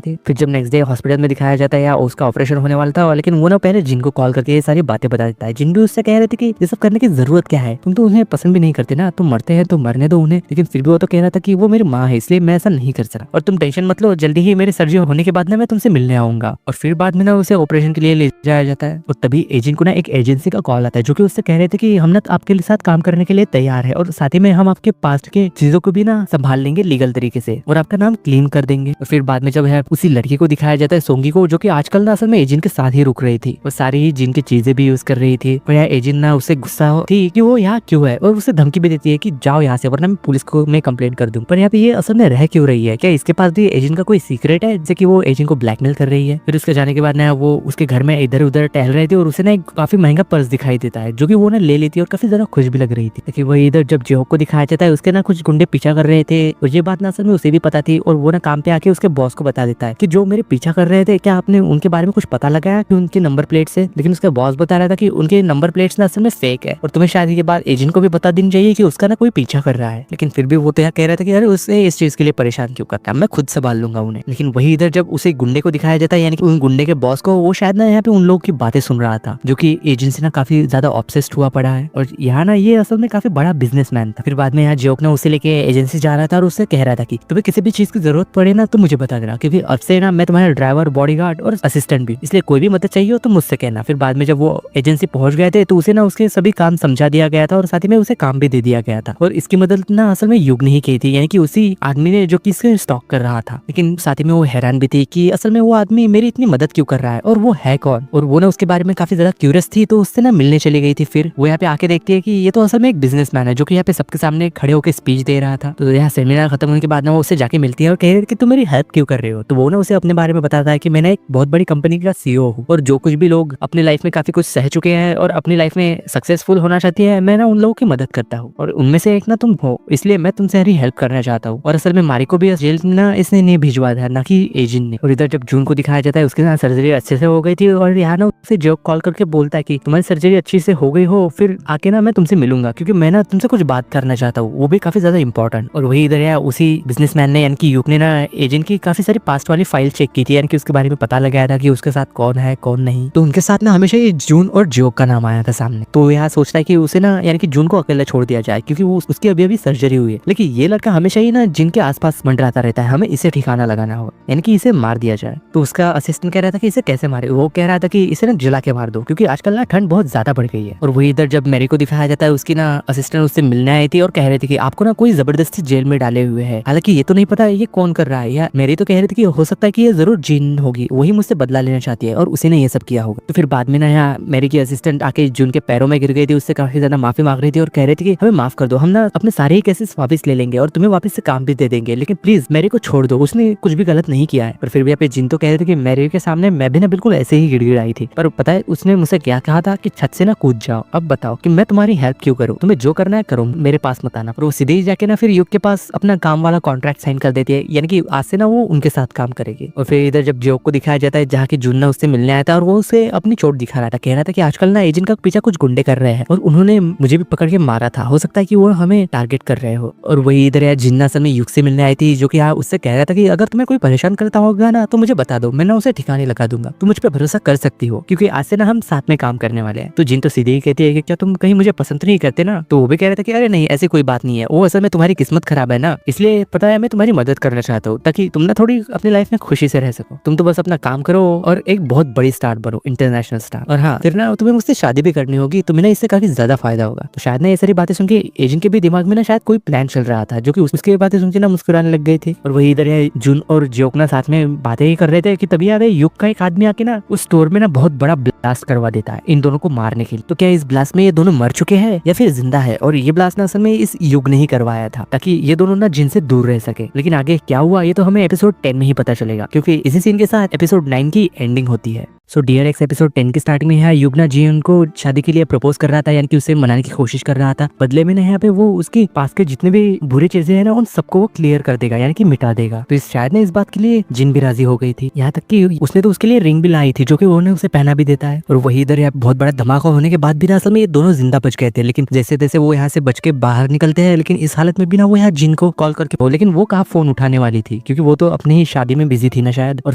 थी। फिर जब नेक्स्ट डे हॉस्पिटल में दिखाया जाता है या उसका ऑपरेशन होने वाला था, लेकिन वो ना पहले जिन को कॉल करके ये सारी बातें बता देता है। जिन भी उससे कह रहे थे कि ये सब करने की जरूरत क्या है, तुम तो उन्हें पसंद भी नहीं करते ना, तुम मरते हैं तो मरने दो उन्हें। लेकिन फिर भी वो तो कह रहा था कि वो मेरी माँ है इसलिए मैं ऐसा नहीं कर सकता और तुम टेंशन मत लो, जल्दी ही मेरे सर्जरी होने के बाद ना मैं तुमसे मिलने आऊंगा। और फिर बाद में ना उसे ऑपरेशन के लिए ले जाया जाता है और तभी एजेंट को ना एक एजेंसी का कॉल आता है जो कि उससे कह रहे थे कि हम ना आपके साथ काम करने के लिए तैयार है और साथ ही में हम आपके पास्ट के चीजों को भी ना संभाल लेंगे लीगल तरीके से और आपका नाम क्लीन कर देंगे। और फिर बाद में जब है उसी लड़की को दिखाया जाता है सोंगी को, जो कि आजकल ना असल में एजेंट के साथ ही रुक रही थी और सारी ही जिन की चीजें भी यूज कर रही थी। और यहाँ एजेंट ना उससे गुस्सा थी कि वो यहाँ क्यों है और उसे धमकी भी देती है कि जाओ यहाँ से वरना मैं पुलिस को मैं कंप्लेंट कर दूं। पर यहाँ पे ये असल में रह क्यों रही है, क्या इसके पास भी एजेंट का कोई सीक्रेट है जैसे कि वो एजेंट को ब्लैकमेल कर रही है। फिर उसके जाने के बाद ना वो उसके घर में इधर उधर टहल रहे थे और उसे ना एक काफी महंगा पर्स दिखाई देता है जो कि वो ना ले लेती है और काफी ज्यादा खुश भी लग रही थी। लेकिन वही इधर जब जियोक को दिखाया जाता है उसके ना कुछ गुंडे पीछा कर रहे थे और ये बात ना असल में उसे भी पता थी और वो ना काम पे आके उसके बॉस को बता देता है कि जो मेरे पीछा कर रहे थे क्या आपने उनके बारे में कुछ पता लगाया कि उनके नंबर प्लेट से। लेकिन उसका बॉस बता रहा था कि उनके नंबर प्लेट्स ना असल में फेक है और तुम्हें शायद ये बात एजेंट को भी बता देनी चाहिए कि उसका ना कोई पीछा कर रहा है। लेकिन फिर भी वो तो यहाँ कह रहा था कि अरे उससे इस चीज के लिए परेशान क्यों करता है, मैं खुद संभाल लूंगा उन्हें। लेकिन वही इधर जब उसे गुंडे को दिखाया जाता है यानी कि उन गुंडे के बॉस को, वो शायद ना यहाँ पे उन लोगों की बातें सुन रहा था जो कि एजेंसी ना काफी ज्यादा ऑब्सेस्ड हुआ पड़ा है और यहाँ ना ये असल में काफी बड़ा बिजनेसमैन था। फिर बाद में यहाँ जियोक ना उसे लेके एजेंसी जा रहा था और उससे कह रहा था कि तुम्हें किसी भी चीज की जरूरत पड़े ना तो मुझे बता देना क्योंकि अब से ना मैं तुम्हारा ड्राइवर, बॉडीगार्ड और असिस्टेंट भी, इसलिए कोई भी मदद चाहिए हो तो मुझसे कहना। फिर बाद में जब वो एजेंसी पहुंच गए थे तो उसे ना उसके सभी काम समझा दिया गया था और साथ ही में उसे काम भी दे दिया गया था और इसकी मदद ना असल में युग ने ही की थी यानी कि उसी आदमी ने जो कि इसके स्टॉक कर रहा था। लेकिन साथ ही में वो हैरान भी थी कि असल में वो आदमी मेरी इतनी मदद क्यों कर रहा है और वो है कौन। और वो ना उसके बारे में काफी ज्यादा क्यूरियस थी तो उससे ना मिलने चली गई थी। फिर वो यहाँ पे आके देखती है कि ये तो असल में एक बिजनेसमैन है जो कि यहाँ पे सबके सामने खड़े होकर स्पीच दे रहा था। तो यहाँ सेमिनार खत्म होने के बाद ना वो उससे जाके मिलती है और कह रही है कि तुम मेरी हेल्प क्यों कर रहे हो। तो वो ना उसे अपने बारे में बताता है कि मैंने एक बहुत बड़ी कंपनी का सीईओ हूँ और जो कुछ भी लोग अपनी लाइफ में काफी कुछ सह चुके हैं और अपनी लाइफ में सक्सेसफुल होना चाहती है, मैं ना उन लोगों की मदद करता हूँ और उनमें से एक ना तुम हो, इसलिए मैं तुमसे हरी हेल्प करना चाहता हूँ। और असल में मारी को भी जेल ना इसने नहीं भिजवा था, ना कि एजेंट ने। और इधर जब जून को दिखाया जाता है उसके साथ सर्जरी अच्छे से हो गई थी और यहाँ ना उसे जियोक कॉल करके बोलता है कि तुम्हारी सर्जरी अच्छी से हो गई हो, फिर आके ना मैं तुमसे मिलूंगा क्योंकि मैं ना तुमसे कुछ बात करना चाहता हूँ, वो भी काफी ज्यादा इंपॉर्टेंट। और वही इधर यार उसी बिजनेसमैन ने यानी कि युग ने ना एजेंट की काफी सारी पास्ट वाली फाइल चेक की थी यानी कि उसके बारे में पता लगाया था कि उसके साथ कौन है कौन नहीं। तो उनके साथ ना हमेशा ये जून और जियोक का नाम आया था सामने। तो यहाँ सोचता है कि उसे ना यानी कि जून को अकेला छोड़ दिया जाए क्योंकि वो उसकी अभी सर्जरी हुई है। लेकिन ये लड़का हमेशा ही ना जिनके आसपास मंडराता रहता है, हमें इसे ठिकाना लगाना होगा यानी कि इसे मार दिया जाए। तो उसका असिस्टेंट कह रहा था कि इसे कैसे मारे, वो कह रहा था कि इसे ना जला के मार दो क्योंकि आजकल ना ठंड बहुत ज्यादा बढ़ गई है। और वही इधर जब मैरी को दिखाया जाता है उसकी ना असिस्टेंट उससे मिलने आई थी और कह रही थी कि आपको ना कोई जबरदस्ती जेल में डाले हुए है, हालांकि ये तो नहीं पता ये कौन कर रहा है। या मैरी तो कह रही थी कि हो सकता है कि ये जरूर जिन होगी, वही मुझसे बदला लेना चाहती है और उसी ने ये सब किया होगा। तो फिर बाद में ना यहाँ मैरी की असिस्टेंट आके जून के पैरों में गिर गई थी, उससे काफी ज्यादा माफी मांग रही थी और कह रही थी कि हमें माफ कर दो, हम ना अपने सारे ही केसेस वापस ले लेंगे और तुम्हें वापस से काम भी दे देंगे, लेकिन प्लीज मैरी को छोड़ दो, उसने कुछ भी गलत नहीं किया है। पर फिर भी यहाँ पे जिन तो कह रहे थे कि मैरी के सामने मैं भी ना बिल्कुल ऐसे ही गिड़गिड़ाई थी, पर पता है उसने मुझसे क्या कहा था कि छत से ना कूद जाओ। अब बताओ कि मैं तुम्हारी हेल्प क्यों करूँ, तुम्हें जो करना है करो, मेरे पास मत आना। पर वो सीधे ही जाके ना फिर युग के पास अपना काम वाला कॉन्ट्रैक्ट साइन कर देती है यानी कि आज से ना वो उनके साथ काम करेगी। और फिर इधर जब जियोक को दिखाया जाता है जहाँ की जून ना उससे मिलने आया था और वो उसे अपनी चोट दिखा रहा था, कह रहा था कि आजकल ना एजेंट का पीछा कुछ गुंडे कर रहे हैं और उन्होंने मुझे भी पकड़ के मारा था, हो सकता है कि वो हमें टारगेट कर रहे हो। और वही इधर यार जिन्ना समय युग से मिलने आई थी जो कि उससे कह रहा था कि अगर तुम्हें कोई परेशान करता होगा ना तो मुझे बता दो, मैं ना उसे ठिकाने लगा दूंगा। तुम मुझ पे भरोसा कर सकती हो, क्योंकि आज से ना हम साथ में काम करने वाले हैं। तो जिन तो सीधे ही कहती है कि क्या तुम कहीं मुझे पसंद नहीं करते ना? तो वो भी कह रहे थे कि अरे नहीं, ऐसी कोई बात नहीं है, वो असल में तुम्हारी किस्मत खराब है ना, इसलिए पता है मैं तुम्हारी मदद करना चाहता हूँ ताकि तुम ना थोड़ी अपनी लाइफ में खुशी से रह सको। तुम तो बस अपना काम करो और एक बहुत बड़ी स्टार बनो, इंटरनेशनल स्टार। और हाँ, फिर ना तुम्हें मुझसे शादी भी करनी होगी, तुम्हें ना इससे काफी ज्यादा फायदा होगा। तो शायद ना ये सारी बातें सुन के एजेंट के भी दिमाग में ना शायद कोई प्लान चल रहा था, जो कि उसके बातें सुन के ना मुस्कुराने लग गए थे। और वही इधर जून और जियोक ना साथ में बातें ही कर रहे थे कि तभी यार युग का एक आदमी आके ना उस स्टोर में ना बहुत बड़ा ब्लास्ट करवा देता है इन दोनों को मारने के लिए। तो क्या इस ब्लास्ट में ये दोनों मर चुके हैं या फिर जिंदा है? और ये ब्लास्ट ना असल में इस युग ने ही करवाया था ताकि ये दोनों ना जिन से दूर रह सके। लेकिन आगे क्या हुआ ये तो हमें एपिसोड 10 में ही पता चलेगा, क्योंकि इसी सीन के साथ एपिसोड 9 की एंडिंग होती है। सो डियर एक्स, एपिसोड 10 की स्टार्टिंग में यहाँ युग ना जियोन को शादी के लिए प्रपोज कर रहा था, यानी कि उसे मनाने की कोशिश कर रहा था। बदले में ना यहाँ पे वो उसके पास के जितने भी बुरी चीजें हैं ना उन सबको वो क्लियर कर देगा, यानी कि मिटा देगा। तो शायद ना इस बात के लिए जिन भी राजी हो गई थी, यहाँ तक कि उसने तो उसके लिए रिंग भी लाई थी जो कि उन्होंने उसे पहना भी देता है। और वही इधर यहाँ बहुत बड़ा धमाका होने के बाद भी ना असल में ये दोनों जिंदा बच गए थे। लेकिन जैसे तैसे वो यहाँ से बच के बाहर निकलते हैं, लेकिन इस हालत में भी ना वो यहाँ जिन को कॉल करके, लेकिन वो कहाँ फोन उठाने वाली थी क्योंकि वो तो अपनी ही शादी में बिजी थी ना शायद। और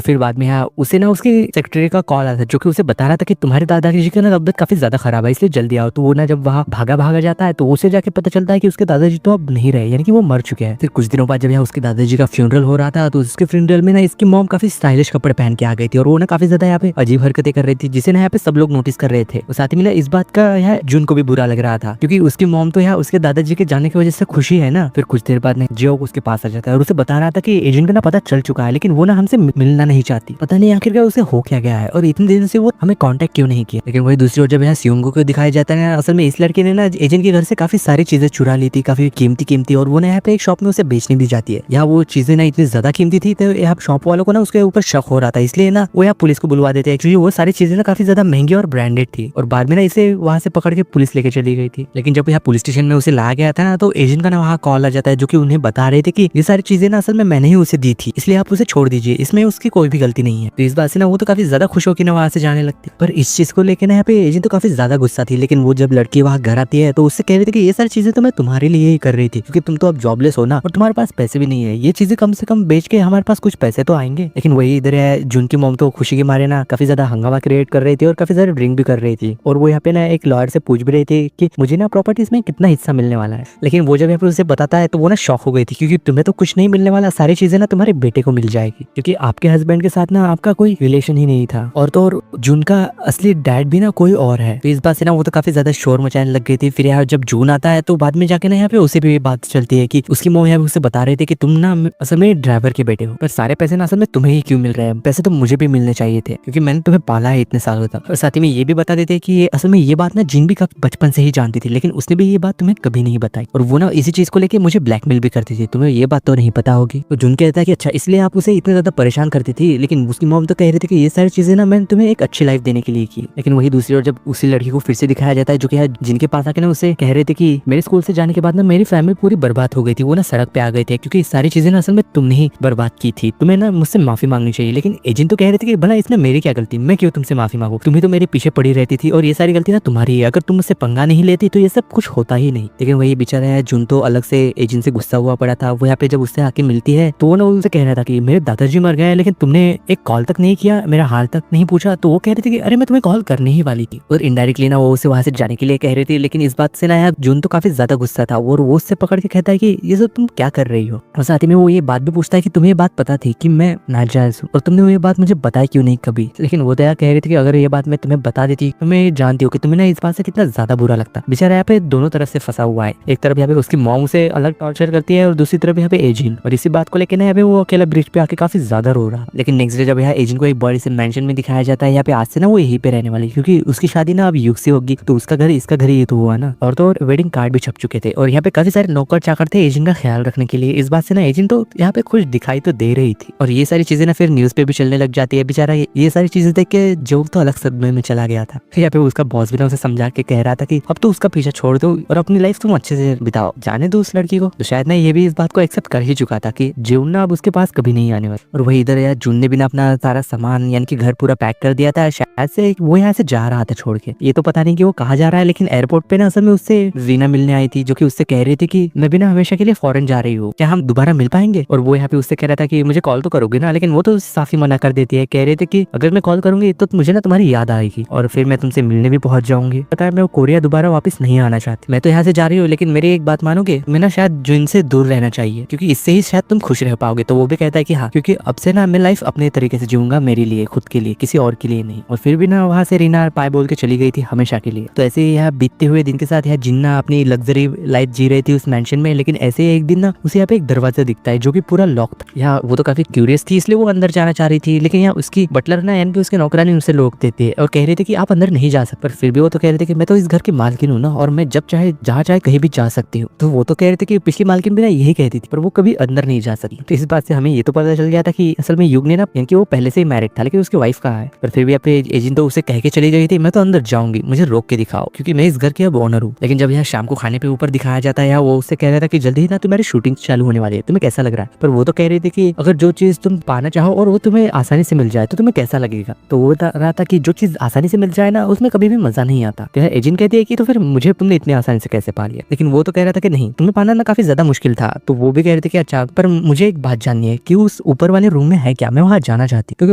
फिर बाद में यहाँ उसे ना उसके सेक्रेटरी का कॉल आता है जो कि उसे बता रहा था कि तुम्हारे दादाजी की ना तबियत काफी ज्यादा खराब है, इसलिए जल्दी आओ। तो वो ना जब वहाँ भागा जाता है तो उसे जाके पता चलता है कि उसके दादाजी तो अब नहीं रहे, यानी कि वो मर चुके हैं। फिर कुछ दिनों बाद जब यहाँ उसके दादाजी का फ्यूनरल हो रहा था तो उसके फ्यूनरल में ना इसकी मॉम काफी स्टाइलिश कपड़े पहन के आ गई थी और वो ना काफी ज्यादा यहाँ पे अजीब हरकतें कर रही थी, जिसे ना यहाँ पे सब लोग नोटिस कर रहे थे। और साथ ही में इस बात का यहाँ जून को भी बुरा लग रहा था क्योंकि उसकी मॉम तो यहाँ उसके दादाजी के जाने की वजह से खुशी है ना। फिर कुछ देर बाद ना जियो उसके पास आ जाता है और उसे बता रहा था कि एजेंट का ना पता चल चुका है, लेकिन वो ना हमसे मिलना नहीं चाहती। पता नहीं आखिरकार उसे हो क्या गया है और इतने दिन से वो हमें कांटेक्ट क्यों नहीं किया। लेकिन वही दूसरी ओर जब यहाँ सियोंगो को दिखाया जाता है, असल में इस लड़के ने ना एजेंट के घर से काफी सारी चीजें चुरा ली थी, काफी कीमती, और वो ना यहाँ पे एक शॉप में उसे बेचने भी जाती है। यहाँ वो चीजें ना इतनी ज्यादा कीमती थी तो यहाँ शॉप वालों को ना उसके ऊपर शक हो रहा था, इसलिए ना वो यहाँ पुलिस को बुलवा देते हैं क्योंकि वो सारी चीजें ना काफी ज्यादा महंगी और ब्रांडेड थी। और बाद में ना इसे वहां से पकड़ के पुलिस लेके चली गई थी। लेकिन जब यहाँ पुलिस स्टेशन में उसे लाया गया था ना तो एजेंट का ना वहाँ कॉल आ जाता है जो कि उन्हें बता रहे थे कि ये सारी चीजें ना असल में मैंने ही उसे दी थी, इसलिए आप उसे छोड़ दीजिए, इसमें उसकी कोई भी गलती नहीं है। तो इस बात से ना वो तो काफी ज्यादा खुश होकर ना वहां से जाने लगती। पर इस चीज को लेकर ना यहाँ पे एजेंट तो काफी ज्यादा गुस्सा थी। लेकिन वो जब लड़की वहाँ घर आती है तो उससे कह रही थी कि ये सारी चीजें तो मैं तुम्हारे लिए ही कर रही थी क्योंकि तुम तो अब जॉबलेस हो ना और तुम्हारे पास पैसे भी नहीं है, ये चीजें कम से कम बेच के हमारे पास कुछ पैसे तो आएंगे। लेकिन वही इधर है जून की मॉम तो खुशी के मारे ना काफी ज्यादा हंगामा क्रिएट कर रही थी और काफी ज्यादा ड्रिंक भी कर रही थी। और वो यहाँ पे ना एक लॉयर से पूछ भी रही थी कि मुझे ना प्रॉपर्टीज में कितना हिस्सा मिलने वाला है। लेकिन वो जब यहाँ पे उसे बताता है तो वो ना शॉक हो गई थी क्योंकि तुम्हें तो कुछ नहीं मिलने वाला, सारी चीजें ना तुम्हारे बेटे को मिल जाएगी क्योंकि आपके हस्बैंड के साथ ना आपका कोई रिलेशन ही नहीं था। और तो और जून का असली डैड भी ना कोई और है। तो इस बात से ना वो तो काफी ज्यादा शोर मचाने लग गई थी। फिर यहाँ जब जून आता है तो बाद में जाके ना यहाँ पे उसे भी बात चलती है कि उसकी मॉम यहाँ पे उसे बता रहे थे कि तुम ना असल में ड्राइवर के बेटे हो, पर सारे पैसे ना असल में तुम्हें ही क्यों मिल रहे हैं, पैसे तो मुझे भी मिलने चाहिए थे क्योंकि मैंने तुम्हें पाला है इतने सालों तक। और साथ ही में ये भी बता देते कि ये असल में ये बात ना जिन भी बचपन से ही जानती थी, लेकिन उसने भी ये बात तुम्हें कभी नहीं बताई और वो ना इसी चीज को लेके मुझे ब्लैकमेल भी करती थी, तुम्हें ये बात तो नहीं पता होगी। तो जून कहता है कि अच्छा इसलिए आप उसे इतना ज्यादा परेशान करती थी, लेकिन उसकी मॉम तो कह रही थी कि ये सारी चीजें ना मैंने तुम्हें एक अच्छी लाइफ देने के लिए की। लेकिन वही दूसरी ओर जब उसी लड़की को फिर से दिखाया जाता है जो कि जिनके पास आके ना उसे कह रहे थे कि मेरे स्कूल से जाने के बाद ना मेरी फैमिली पूरी बर्बाद हो गई थी, वो ना सड़क पे आ गए थे क्योंकि सारी चीजें ना असल में तुमने ही बर्बाद की थी, तुम्हें ना मुझसे माफी मांगनी चाहिए। लेकिन एजेंट तो कह रहे थे कि भला इसमें मेरी क्या गलती, मैं क्यों तुमसे माफी मांगू, तुम्हें तो मेरे पीछे पड़ी रहती थी और ये सारी गलती ना तुम्हारी है, अगर तुम मुझसे पंगा नहीं लेती तो ये सब कुछ होता ही नहीं। लेकिन वही बेचारा है जून तो अलग से एजेंट से गुस्सा हुआ पड़ा था। वो यहाँ पे जब उससे आके मिलती है तो वो ना उनसे कह रहा था कि मेरे दादाजी मर गए लेकिन तुमने एक कॉल तक नहीं किया, मेरा हाल तक नहीं पूछा। तो वो कह रही थी कि अरे मैं तुम्हें कॉल करने ही वाली थी और इनडायरेक्टली ना वो उसे वहां से जाने के लिए कह रही थी। लेकिन इस बात से ना यार जून तो काफी ज्यादा गुस्सा था और वो उससे पकड़ के कहता है कि ये सब तुम क्या कर रही हो। और साथ ही में वो ये बात भी पूछता है कि तुम्हें ये बात पता थी कि मैं नाजायज हूँ और तुमने ये बात मुझे बताई क्यों नहीं कभी। लेकिन वो तो यार कह रही थी कि अगर ये बात मैं तुम्हें बता देती तो मैं जानती हूँ कि तुम्हें ना इस बात से कितना ज्यादा बुरा लगता। बेचारा यहाँ पे दोनों तरफ से फंसा हुआ है, एक तरफ यहाँ पे उसकी मॉम उसे अलग टॉर्चर करती है और दूसरी तरफ यहाँ पे एजेंट, और इसी बात को लेकर ना यहाँ पे वो अकेला ब्रिज पे आके काफी ज्यादा रो रहा। लेकिन नेक्स्ट डे जब यहाँ एजेंट को एक बड़ी से मेंशन में दिखाया जाता है यहाँ पे आज से ना वो यहीं पे रहने वाली क्योंकि उसकी शादी ना अब युग से होगी, तो उसका घर इसका घर ही तो हुआ ना। और तो और वेडिंग कार्ड भी छप चुके थे और यहाँ पे काफी सारे नौकर चाकर थे एजेंट का ख्याल रखने के लिए। इस बात से ना एजेंट तो यहाँ पे खुश दिखाई तो दे रही थी और ये सारी चीजें ना फिर न्यूज पे भी चलने लग जाती है। बेचारा ये सारी चीजें देख के जो तो अलग सदमे में चला गया था। फिर यहाँ पे उसका बॉस भी ना उसे समझा के कह रहा था कि अब तो उसका पीछा छोड़ दो और अपनी लाइफ तुम अच्छे से बिताओ, जाने दो उस लड़की को। तो शायद ना ये भी इस बात को एक्सेप्ट कर ही चुका था कि जून ना अब उसके पास कभी नहीं आने वाला। और वही इधर यार जून ने भी ना अपना सारा सामान यानी कि घर पूरा पैक कर दिया था, शायद से वो यहाँ से जा रहा था छोड़ के। ये तो पता नहीं कि वो कहाँ जा रहा है, लेकिन एयरपोर्ट पे ना असल में उससे रीना मिलने आई थी, जो कि उससे कह रही थी कि मैं भी ना हमेशा के लिए फॉरेन जा रही हूँ, क्या हम दोबारा मिल पाएंगे। और वो यहाँ पे उससे कह रहा था कि मुझे कॉल तो करोगे ना, लेकिन वो तो साफ ही मना कर देती है। कह रहे थे कि अगर मैं कॉल करूंगी तो मुझे ना तुम्हारी याद आएगी और फिर मैं तुमसे मिलने भी पहुंच जाऊंगी। पता है मैं कोरिया दोबारा वापस नहीं आना चाहती, मैं तो यहाँ से जा रही हूँ, लेकिन मेरी एक बात मानोगे, मैं ना शायद जुन से दूर रहना चाहिए, क्योंकि इससे ही शायद तुम खुश रह पाओगे। तो वो भी कहता है कि हाँ, क्योंकि अब से ना मैं लाइफ अपने तरीके से जीऊंगा, मेरे लिए, खुद के लिए, किसी और के लिए नहीं। और फिर भी ना वहाँ से रीना पाए बोल के चली गई थी हमेशा के लिए। तो ऐसे ही यहाँ बीतते हुए दिन के साथ यहाँ जिन्ना अपनी लग्जरी लाइफ जी रही थी उस मेंशन में, लेकिन ऐसे ही एक दिन ना उसे यहाँ पे एक दरवाजा दिखता है जो कि पूरा लॉक था। यहाँ वो तो काफी क्यूरियस थी, इसलिए वो अंदर जाना चाह रही थी, लेकिन यहाँ उसकी बटलर ना यानी कि उसके नौकरानी उनसे रोक देते और कह रहे थे कि आप अंदर नहीं जा सकते। पर फिर भी वो तो कह रहे थे कि मैं तो इस घर की मालकिन हूँ ना, और मैं जब चाहे जहाँ चाहे कहीं भी जा सकती हूँ। तो वो तो कह रहे थे कि पिछली मालकिन भी ना यही कहती थी, पर वो कभी अंदर नहीं जा सकी। तो इस बात से हमें ये तो पता चल गया था कि असल में युग ने ना, यानी कि वो पहले से ही मैरिड था, लेकिन उसकी वाइफ कहाँ है। पर फिर भी अपने एजेंट तो उसे कह के चली गई थी, मैं तो अंदर जाऊंगी, मुझे रोक के दिखाओ, क्योंकि मैं इस घर की अब ओनर हूँ। लेकिन जब यहाँ शाम को खाने पे ऊपर दिखाया जाता है, वो उससे कह रहा था कि जल्दी ही ना तुम्हारी शूटिंग चालू होने वाली है, तुम्हें कैसा लग रहा है। पर वो तो कह रही थी कि अगर जो चीज तुम पाना चाहो और वो तुम्हें आसानी से मिल जाए तो तुम्हें कैसा लगेगा। तो वो बता रहा था कि जो चीज आसानी से मिल जाए ना उसमें कभी भी मजा नहीं आता। तो एजेंट कहती है कि तो फिर मुझे तुमने इतनी आसानी से कैसे पा लिया। लेकिन वो तो कह रहा था कि नहीं, तुम्हें पाना ना काफी ज्यादा मुश्किल था। तो वो भी कह रहे थे कि अच्छा, पर मुझे एक बात जाननी है कि उस ऊपर वाले रूम में है क्या, मैं वहाँ जाना चाहती हूँ, क्योंकि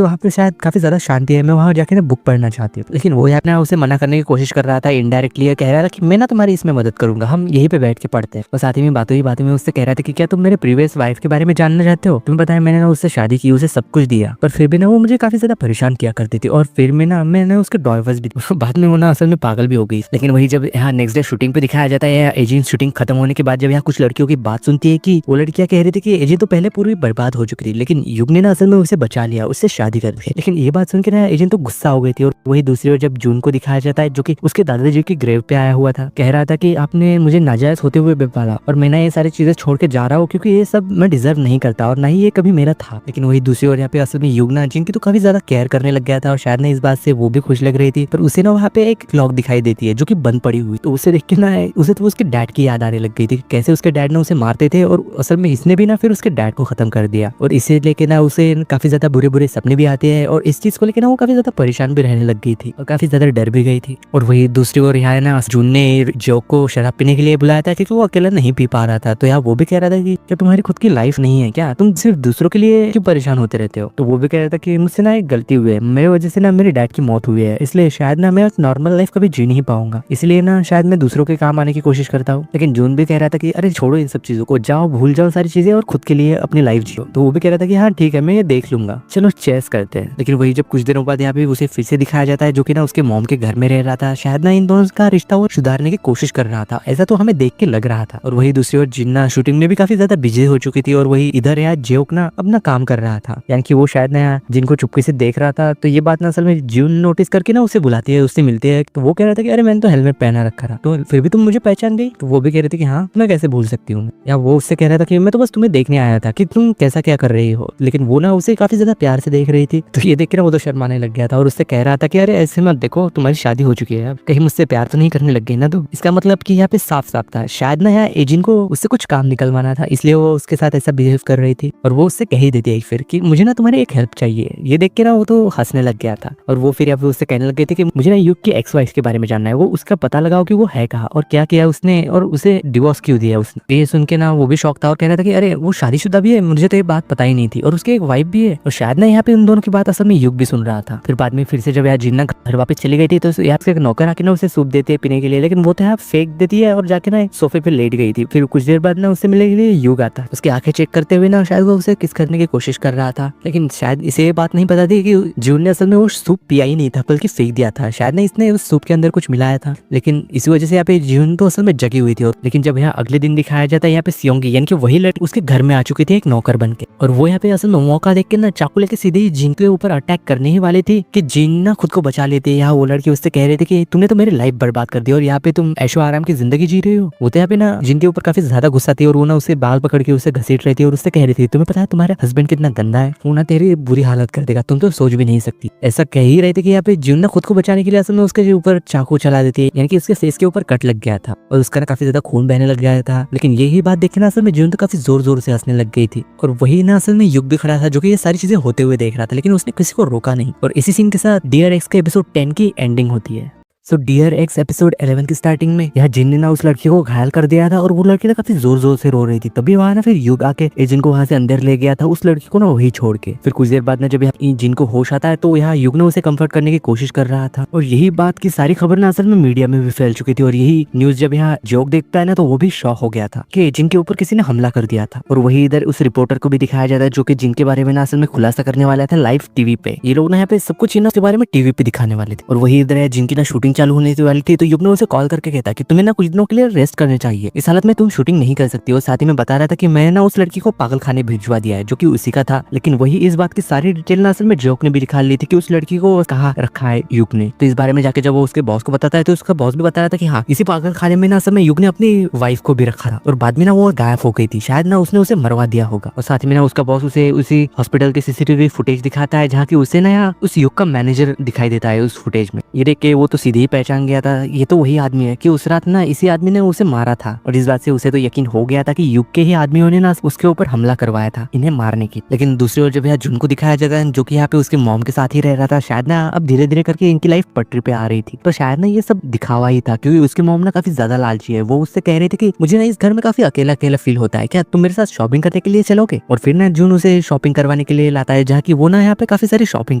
वहाँ पे शायद काफी ज्यादा शांति है, मैं वहाँ जाके ना बुक पढ़ना चाहती हूँ। लेकिन वो यहाँ उसे मना करने की कोशिश कर रहा था इनडायरेक्टली, कह रहा था कि मैं ना तुम्हारी इसमें मदद करूंगा, हम यहीं पे बैठ के पढ़ते हैं। और साथ ही में बातों में उससे कह रहा था कि क्या तुम मेरे प्रीवियस वाइफ के बारे में जानना चाहते हो। तुम्हें पता है मैंने ना उससे शादी की, उसे सब कुछ दिया, पर फिर भी ना वो मुझे काफी ज्यादा परेशान किया करती थी, और फिर में ना मैंने उसके डाइवोर्स भी बाद में वो ना असल में पागल भी हो गई। लेकिन वही जब यहाँ नेक्स्ट डे शूटिंग पे दिखाया जाता है, एजेंट शूटिंग खत्म होने के बाद जब यहाँ कुछ लड़कियों की बात सुनती है कि वो लड़कियां कह रही थी कि एजेंट तो पहले पूरी बर्बाद हो चुकी थी, लेकिन युग ने ना असल में उसे बचा लिया, उससे शादी कर दी। लेकिन ये बात सुन के ना एजेंट तो गुस्सा हो गई थी। और वही दूसरी ओर जब जून को दिखाया जाता है, जो कि उसके दादाजी की ग्रेव पे आया हुआ था, कह रहा था कि आपने मुझे नाजायज होते हुए पाला और मैं ना ये सारी चीजें छोड़ के जा रहा हूँ, क्योंकि ये सब मैं डिजर्व नहीं करता और ना ही ये कभी मेरा था। लेकिन वही दूसरी ओर यहाँ पे असल में युग ना जिनकी तो काफी ज्यादा केयर करने लग गया था, और शायद ना इस बात से वो भी खुश लग रही थी। पर उसे ना वहाँ पे एक क्लॉक दिखाई देती है जो कि बंद पड़ी हुई। तो उसे देख के ना उसे तो उसके डैड की याद आने लग गई थी, कैसे उसके डैड ने उसे मारते थे, और असल में इसने भी ना फिर उसके डैड को खत्म कर दिया। और इसे लेके ना उसे काफी ज्यादा बुरे बुरे सपने भी आते हैं, और इस चीज को लेकर ना वो काफी ज्यादा परेशान भी रहने लग गई थी और काफी ज्यादा डर भी गई थी। और वही दूसरी ओर यहाँ ना जून ने जो को शराब पीने के लिए बुलाया था, क्योंकि वो अकेला नहीं पी पा रहा था। तो यहाँ वो भी कह रहा था कि क्या तुम्हारी खुद की लाइफ नहीं है क्या, तुम सिर्फ दूसरों के लिए क्यों परेशान होते रहते हो। तो वो भी कह रहा था कि मुझसे ना एक गलती हुई है, मेरी वजह से ना मेरे डैड की मौत हुई है, इसलिए शायद ना मैं नॉर्मल लाइफ कभी जी नहीं पाऊंगा, इसलिए ना शायद मैं दूसरों के काम आने की कोशिश करता हूँ। लेकिन जून भी कह रहा था कि अरे छोड़ो इन सब चीजों को, जाओ भूल जाओ सारी चीजें और खुद के लिए अपनी लाइफ जियो। तो वो भी कह रहा था कि हाँ ठीक है, मैं ये देख लूंगा, चलो चेस करते हैं। लेकिन वही जब कुछ दिनों बाद यहाँ पे उसे फिर से दिखाया जाता है, जो कि ना उसके मॉम के घर में रह रहा था, शायद ना इन दोनों का रिश्ता वो सुधारने की कोशिश कर रहा था, ऐसा तो हमें देख के लग रहा था। और वही दूसरी ओर जिन्ना शूटिंग में भी काफी ज्यादा बिजी हो चुकी थी, और वही इधर यहाँ जेओक ना अपना काम कर रहा था, यानी कि वो शायद ना जिनको चुपके से देख रहा था। तो ये बात ना असल में जून नोटिस करके ना उसे बुलाती है, उससे मिलती है। तो वो कह रहा था कि अरे मैंने तो हेलमेट पहना रखा था, तो फिर भी तुम मुझे पहचान गई। तो वो भी कह रही थी कि हाँ मैं कैसे भूल सकती हूँ। या वो उससे कह रहा था कि मैं तो बस तुम्हें देखने आया था कि तुम कैसा क्या कर रही हो। लेकिन वो ना उसे काफी ज्यादा प्यार से देख रही थी, तो ये देख के ना वो तो शर्माने लग गया था और उससे कह रहा था कि अरे ऐसे मत देखो, तुम्हारी शादी हो चुकी है, कहीं मुझसे प्यार तो नहीं करने लग गई ना। तो इसका मतलब कि यहाँ पे साफ साफ था, शायद ना यहाँ एजेंट को उससे कुछ काम निकलवाना था, इसलिए वो उसके साथ ऐसा बिहेव कर रही थी। और वो उससे कह ही देती है फिर कि मुझे ना तुम्हारी एक हेल्प चाहिए। ये देख के ना वो तो हंसने लग गया था, और वो फिर यहाँ पे उससे कहने लग गई थी कि मुझे ना युग की एक्स वाइफ के बारे में जानना है, वो उसका पता लगाओ कि वो है कहाँ और क्या किया उसने, और उसे डिवोर्स क्यों दिया उसने। ये सुन के ना वो भी शौक था और कह रहा था कि अरे वो शादीशुदा भी है, मुझे तो ये बात पता ही नहीं थी, और उसकी एक वाइफ भी है। और शायद ना यहाँ पे उन दोनों की बात असल में युग भी सुन रहा था। फिर बाद में फिर से जब यार जिन्ना घर वापस चली गई थी, तो यहाँ से नौकर आके ना उसे सूप देते हैं पीने के लिए, लेकिन वो तो यहाँ फेंक देती है और जाके ना सोफे पे लेट गई थी। फिर कुछ देर बाद ना उससे मिलने के लिए युग आता है, उसकी आंखें चेक करते हुए ना शायद वो उसे किस करने की कोशिश कर रहा था। लेकिन शायद इसे ये बात नहीं पता थी कि जून ने असल में वो सूप पिया ही नहीं था, बल्कि फेंक दिया था। शायद ना इसने उस सूप के अंदर कुछ मिलाया था, लेकिन इसी वजह से यहाँ पे जून तो असल में जगी हुई थी। लेकिन जब यहाँ अगले दिन दिखाया जाता है, यहाँ पे सियोंगी यानी कि वही लड़की उसके घर में आ चुकी थी एक नौकर बन के, और वो यहाँ पे असल में मौका देख के ना चाकू लेके सीधे ही जिन के ऊपर अटैक करने ही वाली थी कि जिन ना खुद को बचा लेते। यहाँ वो लड़की उससे कह रही थी कि तुमने तो मेरी लाइफ बर्बाद कर दी और यहाँ पे तुम ऐशो आराम की जिंदगी जी रही हो। वो तो यहाँ पे ना जिनके ऊपर काफी ज्यादा गुस्सा थी, और वो ना उसे बाल पकड़ के उसे घसीट रही थी और उससे कह रही थी तुम्हें पता है तुम्हारे हस्बैंड कितना गंदा है, वो ना तेरी बुरी हालत कर देगा, तुम तो सोच भी नहीं सकती। ऐसा कह ही रहे थे कि यहाँ पे जिन ना खुद को बचाने के लिए असल में उसके ऊपर चाकू चला देती है, यानी कि उसके फेस के ऊपर कट लग गया था और उसका ना काफी ज्यादा खून बहने लग गया था। लेकिन यही बात देखे ना असल में जिन तो काफी जोर जोर से हंसने लग गई थी, और वही ना असल में युग भी खड़ा था जो कि ये सारी चीजें होते हुए देख रहा था, लेकिन उसने किसी को रोका नहीं। नहीं। और इसी सीन के साथ डियर एक्स के एपिसोड 10 की एंडिंग होती है। सो डियर एक्स एपिसोड 11 की स्टार्टिंग में यहाँ जिन ने ना उस लड़की को घायल कर दिया था और वो लड़की ना काफी जोर जोर से रो रही थी। तभी वहां ना फिर युग आके एजेंट को वहां से अंदर ले गया था उस लड़की को ना वही छोड़ के। फिर कुछ देर बाद ना जब यहाँ जिन को होश आता है तो यहाँ युग ने उसे कंफर्ट करने की कोशिश कर रहा था। और यही बात की सारी खबर ना असल में मीडिया में भी फैल चुकी थी। और यही न्यूज जब यहाँ जोक देखता है ना तो वो भी शॉक हो गया था कि एजेंट के ऊपर किसी ने हमला कर दिया था। और वही इधर उस रिपोर्टर को भी दिखाया जाता है जो कि जिनके बारे में ना असल में खुलासा करने वाला था लाइव टीवी पे। ये लोग ना यहाँ पे सब कुछ इसके बारे में टीवी पे दिखाने वाले थे। और वही इधर है जिनकी ना शूटिंग चालू होने वाली थी तो युग ने उसे कॉल करके कहता कि तुम्हें ना कुछ दिनों के लिए रेस्ट करने चाहिए, इस हालत में तुम शूटिंग नहीं कर सकती हो। साथ ही में बता रहा था कि मैं ना उस लड़की को पागल खाने भिजवा दिया है जो कि उसी का था। लेकिन वही इस बात की सारी डिटेल ना असल में जोक ने भी दिखा ली थी कि उस लड़की को कहाँ रखा है युग ने। तो इस बारे में जाके जब वो उसके बॉस को बताता है तो उसका बॉस भी बता रहा था कि हाँ इसी पागल खाने में ना असल में युग ने अपनी वाइफ को भी रखा था और बाद में ना वो गायब हो गई थी। शायद ना उसने उसे मरवा दिया होगा। और साथ में ना उसका बॉस उसे उसी हॉस्पिटल के सीसीटीवी फुटेज दिखाता है जहाँ की उसे ना उस युग का मैनेजर दिखाई देता है उस फुटेज में। ये देख के वो तो सीधे ही पहचान गया था ये तो वही आदमी है कि उस रात ना इसी आदमी ने उसे मारा था। और इस बात से उसे तो यकीन हो गया था कि युग के ही आदमियों ने ना उसके ऊपर हमला करवाया था इन्हें मारने की। लेकिन दूसरी ओर जब यहाँ जुन को दिखाया जाता है जो कि यहाँ पे उसके मॉम के साथ ही रह रहा था, शायद ना अब धीरे धीरे करके इनकी लाइफ पटरी पे आ रही थी। तो शायद ना ये सब दिखावा ही था क्योंकि उसके मॉम ना काफी ज्यादा लालची है। वो उससे कह रही थी कि मुझे ना इस घर में काफी अकेला अकेला फील होता है, क्या तुम मेरे साथ शॉपिंग करने के लिए चलोगे। और फिर ना जुन उसे शॉपिंग करवाने के लिए लाता है जहाँ की वो ना यहाँ पे काफी सारी शॉपिंग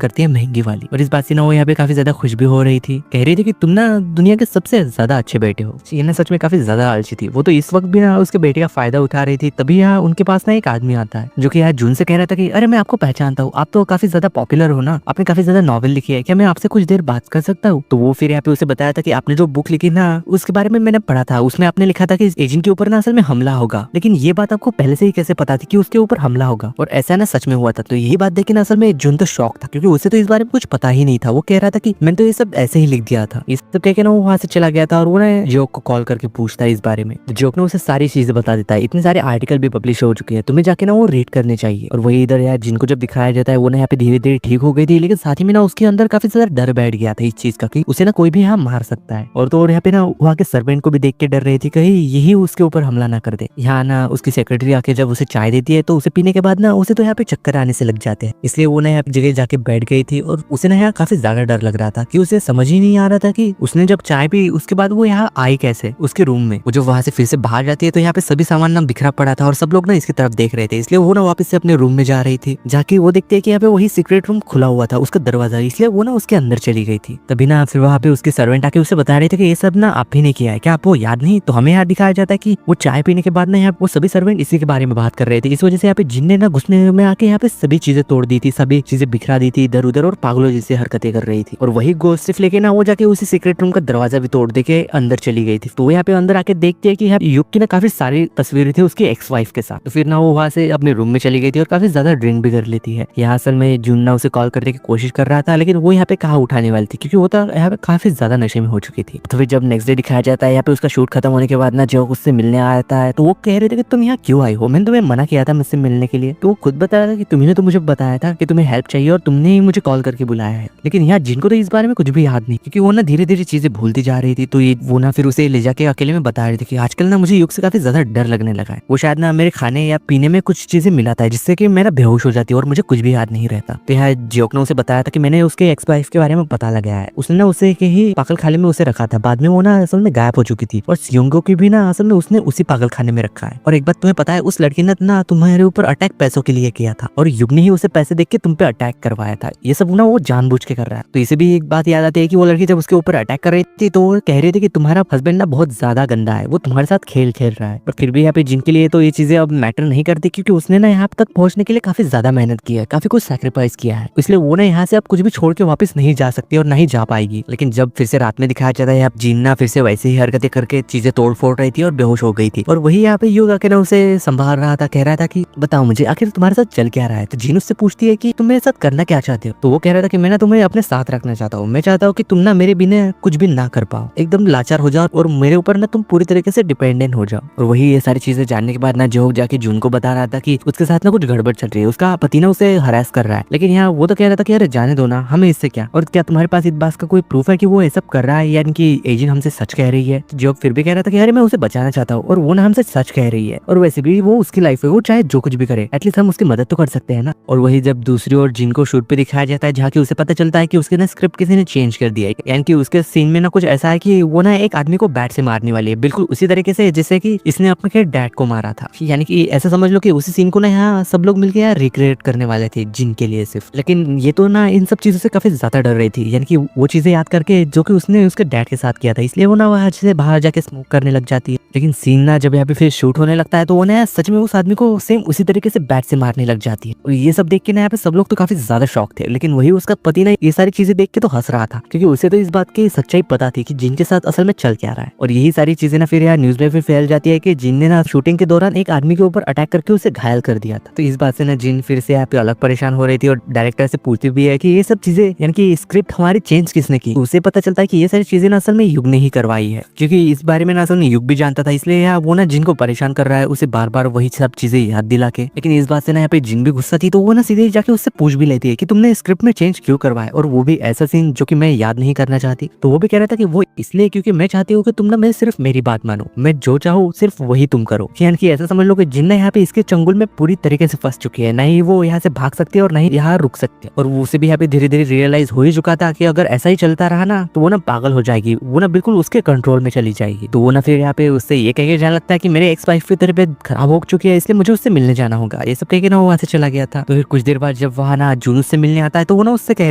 करती है महंगी वाली। और इस बात से ना वो यहाँ पे काफी ज्यादा खुश भी हो रही थी। कह रही थी कि तुम ना दुनिया के सबसे ज्यादा अच्छे बेटे हो। ये ना सच में काफी ज्यादा आलसी थी। वो तो इस वक्त भी ना उसके बेटे का फायदा उठा रही थी। तभी यहाँ उनके पास ना एक आदमी आता है जो कि यहाँ जून से कह रहा था कि अरे मैं आपको पहचानता हूँ, आप तो काफी ज्यादा पॉपुलर हो ना, आपने काफी ज्यादा नॉवेल लिखी है, क्या मैं आपसे कुछ देर बात कर सकता हूँ। तो वो फिर यहाँ पे उसे बताया था कि आपने जो बुक लिखी ना उसके बारे में मैंने पढ़ा था, उसमें आपने लिखा था कि एजेंट के ऊपर ना असल में हमला होगा। लेकिन ये बात आपको पहले से ही कैसे पता थी कि उसके ऊपर हमला होगा। और ऐसा ना सच में हुआ था। तो यही बात देख के ना असल में जून तो शॉक था क्योंकि उसे तो इस बारे में कुछ पता ही नहीं था। वो कह रहा था कि मैंने तो ये सब ऐसे ही लिख दिया था। इस सब कह के ना वो वहां से चला गया था और वो ना जोक को कॉल करके पूछता है इस बारे में। जोक ने उसे सारी चीजें बता देता है। इतने सारे आर्टिकल भी पब्लिश हो चुके हैं, तुम्हें जाके ना वो रीड करने चाहिए। और वही इधर यार जिनको जब दिखाया जाता है वो ना यहाँ पे धीरे धीरे ठीक हो गई थी। लेकिन साथ ही में ना उसके अंदर काफी ज्यादा डर बैठ गया था इस चीज का कि उसे ना कोई भी यहाँ मार सकता है। और तो यहाँ पे ना वहाँ के सर्वेंट को भी देख के डर रही थी कहीं यही उसके ऊपर हमला ना कर दे। यहाँ ना उसकी सेक्रेटरी आके जब उसे चाय देती है तो उसे पीने के बाद ना उसे तो यहाँ पे चक्कर आने से लग जाते हैं। इसलिए वो ना यहाँ जगह जाके बैठ गई थी और उसे ना यहाँ काफी ज्यादा डर लग रहा था कि उसे समझ ही नहीं आ रहा था कि उसने जब चाय पी उसके बाद वो यहाँ आई कैसे उसके रूम में। वो जो वहां से फिर से बाहर जाती है तो यहाँ पे सभी सामान ना बिखरा पड़ा था और सब लोग ना इसकी तरफ देख रहे थे। इसलिए वो ना वापस से अपने रूम में जा रही थी। जाके वो देखते हैं कि यहाँ पे वही सीक्रेट रूम खुला हुआ था उसका दरवाजा, इसलिए वो ना उसके अंदर चली गई थी। तभी ना फिर वहाँ पे उसके सर्वेंट आके उसे बता रहे थे कि ये सब ना आप ही ने किया है, क्या आपको याद नहीं। तो हमें यहाँ दिखाया जाता है कि वो चाय पीने के बाद ना यहाँ वो सभी सर्वेंट इसी के बारे में बात कर रहे थे। इस वजह से यहाँ पे जिन ने ना घुसने में आके यहाँ पे सभी चीजें तोड़ दी थी, सभी चीजें बिखरा दी थी इधर उधर और पागलों जैसी हरकतें कर रही थी। और वही गोश्त सिर्फ लेके ना वो जाके उसी सीक्रेट रूम का दरवाजा भी तोड़ दे के अंदर चली गई थी। तो यहाँ पे अंदर आके देखते हैं कि यहाँ युग की ना काफी सारी तस्वीरें थी उसकी एक्स वाइफ के साथ। तो फिर ना वो वहाँ से अपने रूम में चली गई थी और काफी ज्यादा ड्रिंक भी कर लेती है। यहाँ असल में जून ना उसे कॉल करने की कोशिश कर रहा था लेकिन वो यहाँ पे कहाँ उठाने वाली थी क्योंकि वो तो यहाँ पे काफी ज्यादा नशे में हो चुकी थी। तो फिर जब नेक्स्ट डे दिखाया जाता है यहाँ पे उसका शूट खत्म होने के बाद ना जो उससे मिलने आता है तो वो कह रहे थे कि तुम यहाँ क्यों आई हो, मैंने तुम्हें मना किया था मुझसे मिलने के लिए। तो वो खुद बता रहा था कि तुम्हें तो मुझे बताया था कि तुम्हें हेल्प चाहिए और तुमने ही मुझे कॉल करके बुलाया है। लेकिन यहाँ जिनको तो इस बारे में कुछ भी याद नहीं क्योंकि वो ना धीरे धीरे चीजें भूलती जा रही थी। तो ये वो ना फिर उसे ले जाके अकेले में बता रही थी कि आजकल ना मुझे युग से काफी ज्यादा डर लगने लगा है। वो शायद ना मेरे खाने या पीने में कुछ चीजें मिलाता है जिससे कि मैं ना बेहोश हो जाती हूँ और मुझे कुछ भी याद नहीं रहता। तो यहाँ जोक ने उसे बताया था कि मैंने उसके एक्स वाइफ के बारे में पता लगाया है, उसने ना उसे ही पागल खाने में उसे रखा था, बाद में वो ना असल में गायब हो चुकी थी। और सियोंगो की भी ना असल में उसने उसी पागल खाने में रखा है। और एक बात तुम्हें पता है उस लड़की ने ना तुम्हारे ऊपर अटैक पैसों के लिए किया था और युग ने ही उसे पैसे देख के तुम पे अटैक करवाया था। ये सब ना वो जानबूझ के कर रहा है। तो इसे भी एक बात याद आती है कि वो लड़की जब उसके ऊपर अटैक कर रही थी तो वो कह रही थी कि तुम्हारा हस्बैंड ना बहुत ज्यादा गंदा है, वो तुम्हारे साथ खेल खेल रहा है। पर फिर भी यहाँ पे जिनके लिए तो ये चीजें अब मैटर नहीं करती क्योंकि उसने ना यहाँ तक पहुंचने के लिए काफी ज्यादा मेहनत की है, काफी कुछ सैक्रिफाइस किया है। इसलिए वो ना यहाँ से अब कुछ भी छोड़ के वापस नहीं जा सकती और नहीं जा पाएगी। लेकिन जब फिर से रात में दिखाया जाता है जीना फिर से वैसे ही हरकतें करके चीजें तोड़ फोड़ रही थी और बेहोश हो गई थी। और वही यहाँ पे युग आके ना उसे संभाल रहा था, कह रहा था कि बताओ मुझे आखिर तुम्हारे साथ चल क्या रहा है। तो जीन उससे पूछती है कि तुम मेरे साथ करना क्या चाहते हो। तो वो कह रहा था कि मैं ना तुम्हें अपने साथ रखना चाहता हूँ, मैं चाहता हूँ कि तुम ना मेरे कभी ना कुछ भी ना कर पाओ, एकदम लाचार हो जाओ और मेरे ऊपर ना तुम पूरी तरीके से डिपेंडेंट हो जाओ। और वही ये सारी चीजें जानने के बाद ना जो जाके जून को बता रहा था कि उसके साथ ना कुछ गड़बड़ चल रही है, उसका पति ना उसे हरास कर रहा है। लेकिन यहाँ वो तो कह रहा था कि अरे जाने दो ना, हमें इससे क्या, और क्या तुम्हारे पास इस बात का कोई प्रूफ है कि वो ये सब कर रहा है, यानी कि एजेंट हमसे सच कह रही है। तो जो फिर भी कह रहा था कि अरे मैं उसे बचाना चाहता हूँ और वो ना हमसे सच कह रही है, और वैसे भी वो उसकी लाइफ है, वो चाहे जो कुछ भी करे एटलीस्ट हम उसकी मदद तो कर सकते हैं ना। और वही जब दूसरी ओर जिन को शूट पे दिखाया जाता है जहाँ की उसे पता चलता है कि उसके ना स्क्रिप्ट किसी ने चेंज कर दिया है, यानी कि उसके सीन में ना कुछ ऐसा है कि वो ना एक आदमी को बैट से मारने वाली है, बिल्कुल उसी तरीके से जैसे कि इसने अपने डैड को मारा था। यानी कि ऐसा समझ लो कि उसी सीन को ना यहाँ सब लोग मिलकर यहाँ रिक्रिएट करने वाले थे जिन के लिए सिर्फ। लेकिन ये तो ना इन सब चीजों से काफी ज्यादा डर रही थी, यानी कि वो चीजें याद करके जो कि उसने उसके डैड के साथ किया था, इसलिए वो ना वहाँ से बाहर जाके स्मोक करने लग जाती है। लेकिन सीन ना जब यहाँ पे फिर शूट होने लगता है तो वो ना सच में उस आदमी को सेम उसी तरीके से बैट से मारने लग जाती है। और ये सब देख के ना यहाँ पे सब लोग तो काफी ज्यादा शॉक थे, लेकिन वही उसका पति ना ये सारी चीजें देख के तो हंस रहा था, क्योंकि उसे तो इस बात की सच्चाई पता थी कि जिन के साथ असल में चल क्या रहा है। और यही सारी चीजें ना फिर यहाँ न्यूज में फिर फैल जाती है कि जिन ने ना शूटिंग के दौरान एक आदमी के ऊपर अटैक करके उसे घायल कर दिया था। तो इस बात से ना जिन फिर से यहाँ पे अलग परेशान हो रही थी और डायरेक्टर से पूछती भी है कि ये सब चीजें यानी कि स्क्रिप्ट हमारी चेंज किसने की। उसे पता चलता है कि ये सारी चीजें ना असल में युग ने ही करवाई है, क्योंकि इस बारे में ना असल में युग भी जानता था, इसलिए यहाँ वो ना जिन को परेशान कर रहा है उसे बार बार वही सब चीजें याद दिला के। लेकिन इस बात से ना यहाँ पे जिन भी गुस्सा थी तो वो ना सीधे जाके उससे पूछ भी लेती है कि तुमने स्क्रिप्ट में चेंज क्यों करवाया, और वो भी ऐसा सीन जो कि मैं याद नहीं करना चाहती। तो वो भी कह रहा था कि वो इसलिए क्योंकि मैं चाहती हूँ कि तुम ना मैं सिर्फ मेरी बात मानो, मैं जो चाहूँ सिर्फ वही तुम करो। यानी कि ऐसा समझ लो कि जिन यहाँ पे इसके चंगुल में पूरी तरीके से फंस चुकी है, ना ही वो यहाँ से भाग सकती है और ना ही यहाँ रुक सकती है। और वो उसे भी यहाँ पे धीरे धीरे रियलाइज हो ही चुका था कि अगर ऐसा ही चलता रहा ना तो वो ना पागल हो जाएगी, वो ना बिल्कुल उसके कंट्रोल में चली जाएगी। तो वो ना फिर यहाँ पे उससे ये कह के जाने लगता है कि मेरे एक्स वाइफ की तबीयत खराब हो चुकी है, इसलिए मुझे उससे मिलने जाना होगा। ये सब कह के ना वो वहाँ से चला गया था। तो फिर कुछ देर बाद जब वहाँ ना जुनूस से मिलने आता है तो वो ना उससे कह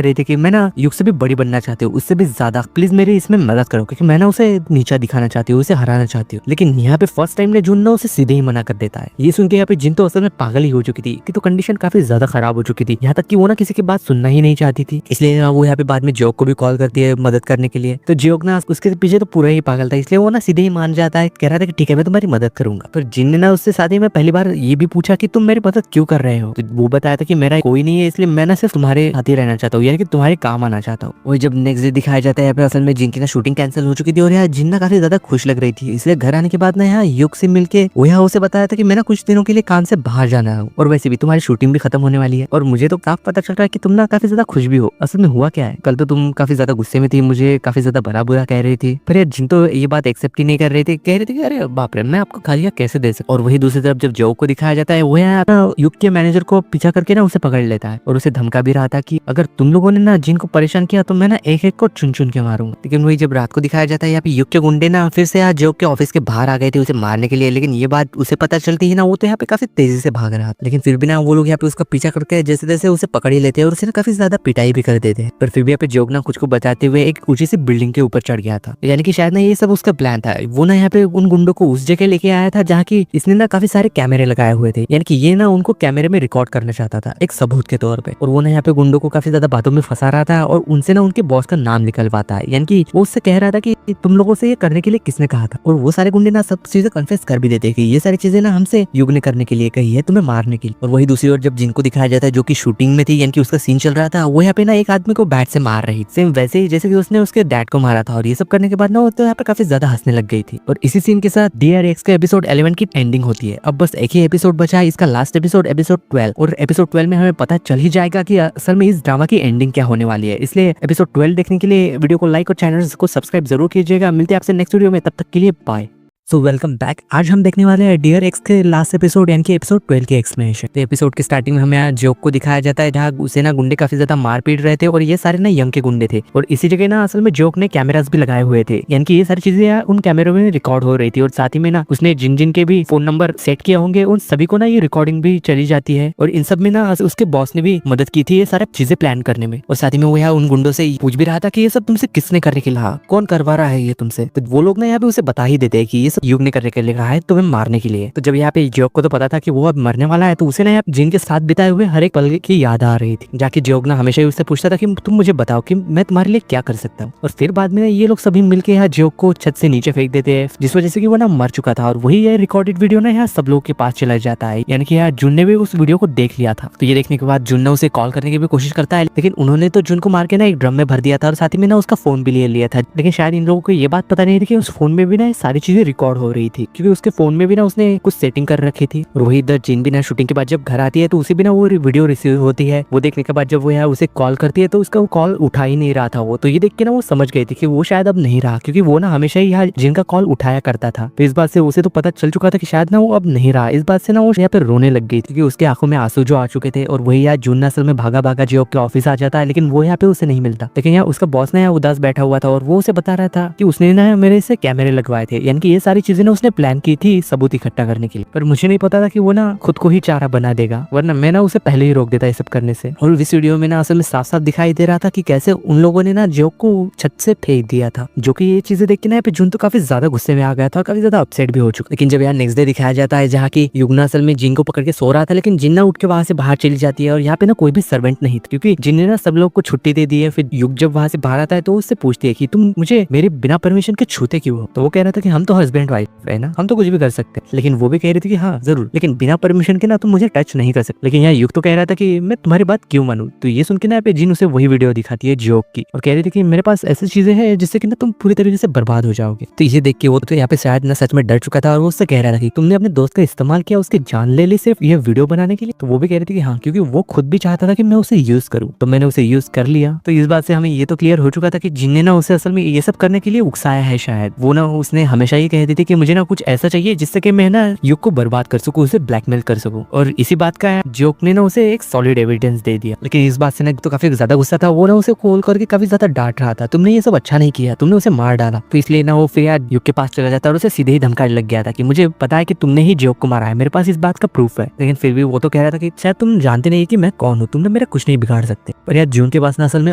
रही थी कि मैं ना युग से भी बड़ी बनना चाहती हूँ, उससे भी ज्यादा, प्लीज मेरी इसमें मदद करो, क्योंकि मैं ना उसे नीचा दिखाना चाहती हूँ, उसे हराना चाहती हूँ। लेकिन यहाँ पे फर्स्ट टाइम ने जुन ना उसे सीधे ही मना कर देता है। ये सुन के यहाँ पे जिन तो असल में पागल ही हो चुकी थी कि तो कंडीशन काफी ज्यादा खराब हो चुकी थी, यहाँ तक कि वो ना किसी की बात सुनना ही नहीं चाहती थी। इसलिए वो यहाँ पे बाद में जियोक को भी कॉल करती है मदद करने के लिए। तो जियोक ना उसके पीछे तो पूरा ही पागल था, इसलिए वो ना सीधे ही मान जाता है, कह रहा था कि ठीक है मैं तुम्हारी मदद करूंगा। फिर जिन ने ना उससे शादी में पहली बार ये भी पूछा कि तुम मेरी मदद क्यों कर रहे हो, तो वो बताया था कि मेरा कोई नहीं है, इसलिए मैं ना सिर्फ तुम्हारे साथ ही रहना चाहता हूँ, यानी कि तुम्हारे काम आना चाहता हूँ। वही जब नेक्स्ट डे दिखाया जाता है यहाँ पे असल में जिन की ना शूटिंग कैंसिल हो चुकी थी और यहाँ जिन ना काफी ज्यादा खुश लग रही थी, इसलिए घर आने के बाद ना यहाँ युग से मिलके वो यहाँ उसे बताया था कि मैं ना कुछ दिनों के लिए काम से बाहर जाना है और वैसे भी तुम्हारी शूटिंग भी खत्म होने वाली है, और मुझे तो साफ पता चल रहा है कि तुम ना काफी ज्यादा खुश भी हो। असल में हुआ क्या है, कल तो तुम काफी ज्यादा गुस्से में थी, मुझे काफी ज्यादा भला बुरा कह रही थी, पर यार जिन तो ये बात एक्सेप्ट ही नहीं कर रही थी, कह रही थी कि अरे बाप रे मैं आपको खालिया कैसे दे सकता। और वही दूसरी तरफ जब जो को दिखाया जाता है वो यहाँ युग के मैनेजर को पीछा करके ना उसे पकड़ लेता है और उसे धमका भी रहा था कि अगर तुम लोगों ने ना जिन को परेशान किया तो मैं ना एक एक को चुन चुन के मारूंगा। लेकिन वही जब रात को दिखाया जाता है यहाँ पे युग के गुंडे ना फिर से यहाँ जो के ऑफिस के बाहर आ गए थे उसे मारने के लिए, लेकिन ये बात उसे पता चलती है ना वो तो यहाँ पे काफी तेजी से भाग रहा था, लेकिन फिर भी ना वो लोग यहाँ पे उसका पीछा करके जैसे तैसे उसे पकड़ ही लेते हैं और उसे ना काफी ज्यादा पिटाई भी कर देते हैं। पर फिर भी यहाँ पे जोग ना कुछ को बचाते हुए एक ऊंची सी बिल्डिंग के ऊपर चढ़ गया था, यानी कि शायद ना ये सब उसका प्लान था। वो ना यहाँ पे उन गुंडों को उस जगह लेके आया था जहाँ की इसने ना काफी सारे कैमरे लगाए हुए थे, यानी कि ये ना उनको कैमरे में रिकॉर्ड करना चाहता था एक सबूत के तौर पे। और वो ना यहाँ पे गुंडों को काफी ज्यादा बातों में फंसा रहा था और उनसे ना उनके बॉस का नाम निकलवाता है, यानी कि वो उससे कह रहा था कि तुम लोगों से ये करने के लिए किसने कहा था। और वो सारे गुंडे ना सब चीजें कन्फेस कर भी देते कि ये सारी चीजें ना हमसे युग ने करने के लिए कही है, तुम्हें मारने के लिए। और वही दूसरी ओर जब जिनको दिखाया जाता है जो कि शूटिंग में थी, यानी कि उसका सीन चल रहा था, वो यहाँ पे ना एक आदमी को बैट से मार रही, सेम वैसे ही जैसे कि उसने उसके डैड को मारा था। और ये सब करने के बाद ना वो तो यहाँ पे काफी ज्यादा हंसने लग गई थी। और इसी सीन के साथ DRX का एपिसोड 11 की एंडिंग होती है। अब बस एक ही एपिसोड बचा है, इसका लास्ट एपिसोड 12, और एपिसोड 12 में हमें पता चल ही जाएगा कि असल में इस ड्रामा की एंडिंग क्या होने वाली है। इसलिए एपिसोड 12 देखने के लिए वीडियो को लाइक और चैनल को सब्सक्राइब जरूर कीजिएगा। मिलते हैं आपसे नेक्स्ट वीडियो में, तब तक के लिए बाय। So welcome back. आज हम देखने वाले हैं DRX के लास्ट एपिसोड यानी कि एपिसोड 12 की एक्सप्लेनेशन। तो एपिसोड के स्टार्टिंग में हमें यहाँ जोक को दिखाया जाता है जहाँ उसे ना गुंडे काफी ज्यादा मार पीट रहे थे और ये सारे ना यंग के गुंडे थे। और इसी जगह ना असल में जोक ने कैमरास भी लगाए हुए थे, यानी कि ये सारी चीजें उन कैमरों में रिकॉर्ड हो रही थी। और साथ ही में ना उसने जिन जिन के भी फोन नंबर सेट किए होंगे उन सभी को ना ये रिकॉर्डिंग भी चली जाती है। और इन सब में ना उसके बॉस ने भी मदद की थी ये सारी चीजें प्लान करने में। और साथ ही में वो यहाँ उन गुंडों से पूछ भी रहा था कि ये सब तुमसे किसने करने के लिए, कौन करवा रहा है ये तुमसे। तो वो लोग ना यहाँ पे उसे बता ही देते हैं कि ये सब युग ने करने के लिए कहा है तुम्हें मारने के लिए। तो जब यहाँ पे जियोक को तो पता था कि वो अब मरने वाला है, तो उसे ना जिन के साथ बिताए हुए हर एक पल की याद आ रही थी। जाके जियोक ना हमेशा ही उससे पूछता था कि तुम मुझे बताओ कि मैं तुम्हारे लिए क्या कर सकता हूँ। और फिर बाद में ये लोग सभी मिलकर यहाँ जियोक को छत से नीचे फेंक देते हैं, जिस वजह से कि वो ना मर चुका था। और वही ये रिकॉर्डेड वीडियो ना यहाँ सब लोगों के पास चला जाता है, यानी कि यहाँ जुन ने भी उस वीडियो को देख लिया था। तो ये देखने के बाद जुन ने उसे कॉल करने की भी कोशिश करता है, लेकिन उन्होंने तो जुन को मार के ना एक ड्रम में भर दिया था और साथ ही में ना उसका फोन भी ले लिया था। लेकिन शायद इन लोगों को ये बात पता नहीं थी कि उस फोन में भी ना सारी चीजें रिकॉर्ड हो रही थी, क्योंकि उसके फोन में भी ना उसने कुछ सेटिंग कर रखी थी। और वही इधर जिन भी ना शूटिंग के बाद जब घर आती है तो उसे भी ना वो वीडियो रिसीव होती है। वो देखने के बाद जब वो यहाँ उसे कॉल करती है तो उसका वो कॉल उठा ही नहीं रहा था। वो तो ये देख के ना वो समझ गई थी कि वो शायद अब नहीं रहा, क्योंकि वो ना हमेशा ही यहाँ जिनका कॉल उठाया करता था। तो इस बात से उसे तो पता चल चुका था कि शायद ना वो अब नहीं रहा। इस बात से ना वो यहाँ पे रोने लग गई, क्योंकि उसके आंखों में आंसू जो आ चुके थे। और वही यार जुन असल में भागा भागा जियोक के ऑफिस आ जाता है, लेकिन वो यहाँ पे उसे नहीं मिलता। लेकिन यहाँ उसका बॉस ना यहाँ उदास बैठा हुआ था और वो उसे बता रहा था कि उसने ना मेरे से कैमरे लगवाए थे, यानी कि ये सारी चीजें ना उसने प्लान की थी सबूत इकट्ठा करने के लिए। पर मुझे नहीं पता था कि वो ना खुद को ही चारा बना देगा, वरना मैं ना उसे पहले ही रोक देता ये सब करने से। और इस वीडियो में ना असल में साफ साफ दिखाई दे रहा था कि कैसे उन लोगों ने ना जियोक को छत से फेंक दिया था। जो कि ये चीजें देख के ना जुन तो काफी ज्यादा गुस्से में आ गया था, काफी ज्यादा अपसेट भी हो चुका। लेकिन जब यार नेक्स्ट डे दिखाया जाता है जहाँ की युगना असल में जिन को पकड़ के सो रहा था, लेकिन जिन ना उठ के वहां से बाहर चली जाती है और यहाँ पे ना कोई भी सर्वेंट नहीं था, क्योंकि जिन ने ना सब लोग को छुट्टी दे दी है। फिर युग जब वहां से बाहर आता है तो उससे पूछती है कि तुम मुझे मेरे बिना परमिशन के छूते क्यों हो। तो वो कह रहा था कि हम तो हस्बैंड वाइफ है ना, हम तो कुछ भी कर सकते हैं। लेकिन वो भी कह रही थी कि हाँ जरूर, लेकिन बिना परमिशन के ना तुम मुझे टच नहीं कर सकते। लेकिन यहाँ युग तो कह रहा था कि मैं तुम्हारी बात क्यों मानूं। तो ये सुन के ना पे जिन उसे वही वीडियो दिखाती है जियोक की और कह रही थी कि मेरे पास ऐसी चीजें हैं जिससे कि ना तुम पूरी तरीके से बर्बाद हो जाओगे। तो ये देख के वो तो यहाँ पे शायद ना सच में डर चुका था और वो उससे कह रहा था कि तुमने अपने दोस्त का इस्तेमाल किया उसकी जान ले ली सिर्फ ये वीडियो बनाने के लिए। तो वो भी कह रही थी कि हाँ, क्योंकि वो खुद भी चाहता था कि मैं उसे यूज करूं, तो मैंने उसे यूज कर लिया। तो इस बात से हमें ये तो क्लियर हो चुका था कि जिन ने ना उसे असल में ये सब करने के लिए उकसाया है। शायद वो ना उसने हमेशा ये कहती थी कि मुझे ना कुछ ऐसा चाहिए जिससे कि मैं ना युग को बर्बाद कर सकूं, उसे ब्लैकमेल कर सकूं। और इसी बात का जियोक ने ना उसे एक सॉलिड एविडेंस दे दिया। लेकिन इस बात से ना तो काफी ज्यादा गुस्सा था। वो ना उसे कॉल करके काफी ज्यादा डांट रहा था, तुमने ये सब अच्छा नहीं किया, तुमने उसे मार डाला। तो इसलिए ना वो फिर यार युग के पास चला जाता और उसे सीधे ही धमकाने लग गया था कि मुझे पता है कि तुमने ही जियोक को मारा है, मेरे पास इस बात का प्रूफ है। लेकिन फिर भी वो तो कह रहा था कि शायद तुम जानते नहीं कि मैं कौन हूँ, तुमने मेरा कुछ नहीं बिगाड़ सकते। पर यार जून के पास ना असल में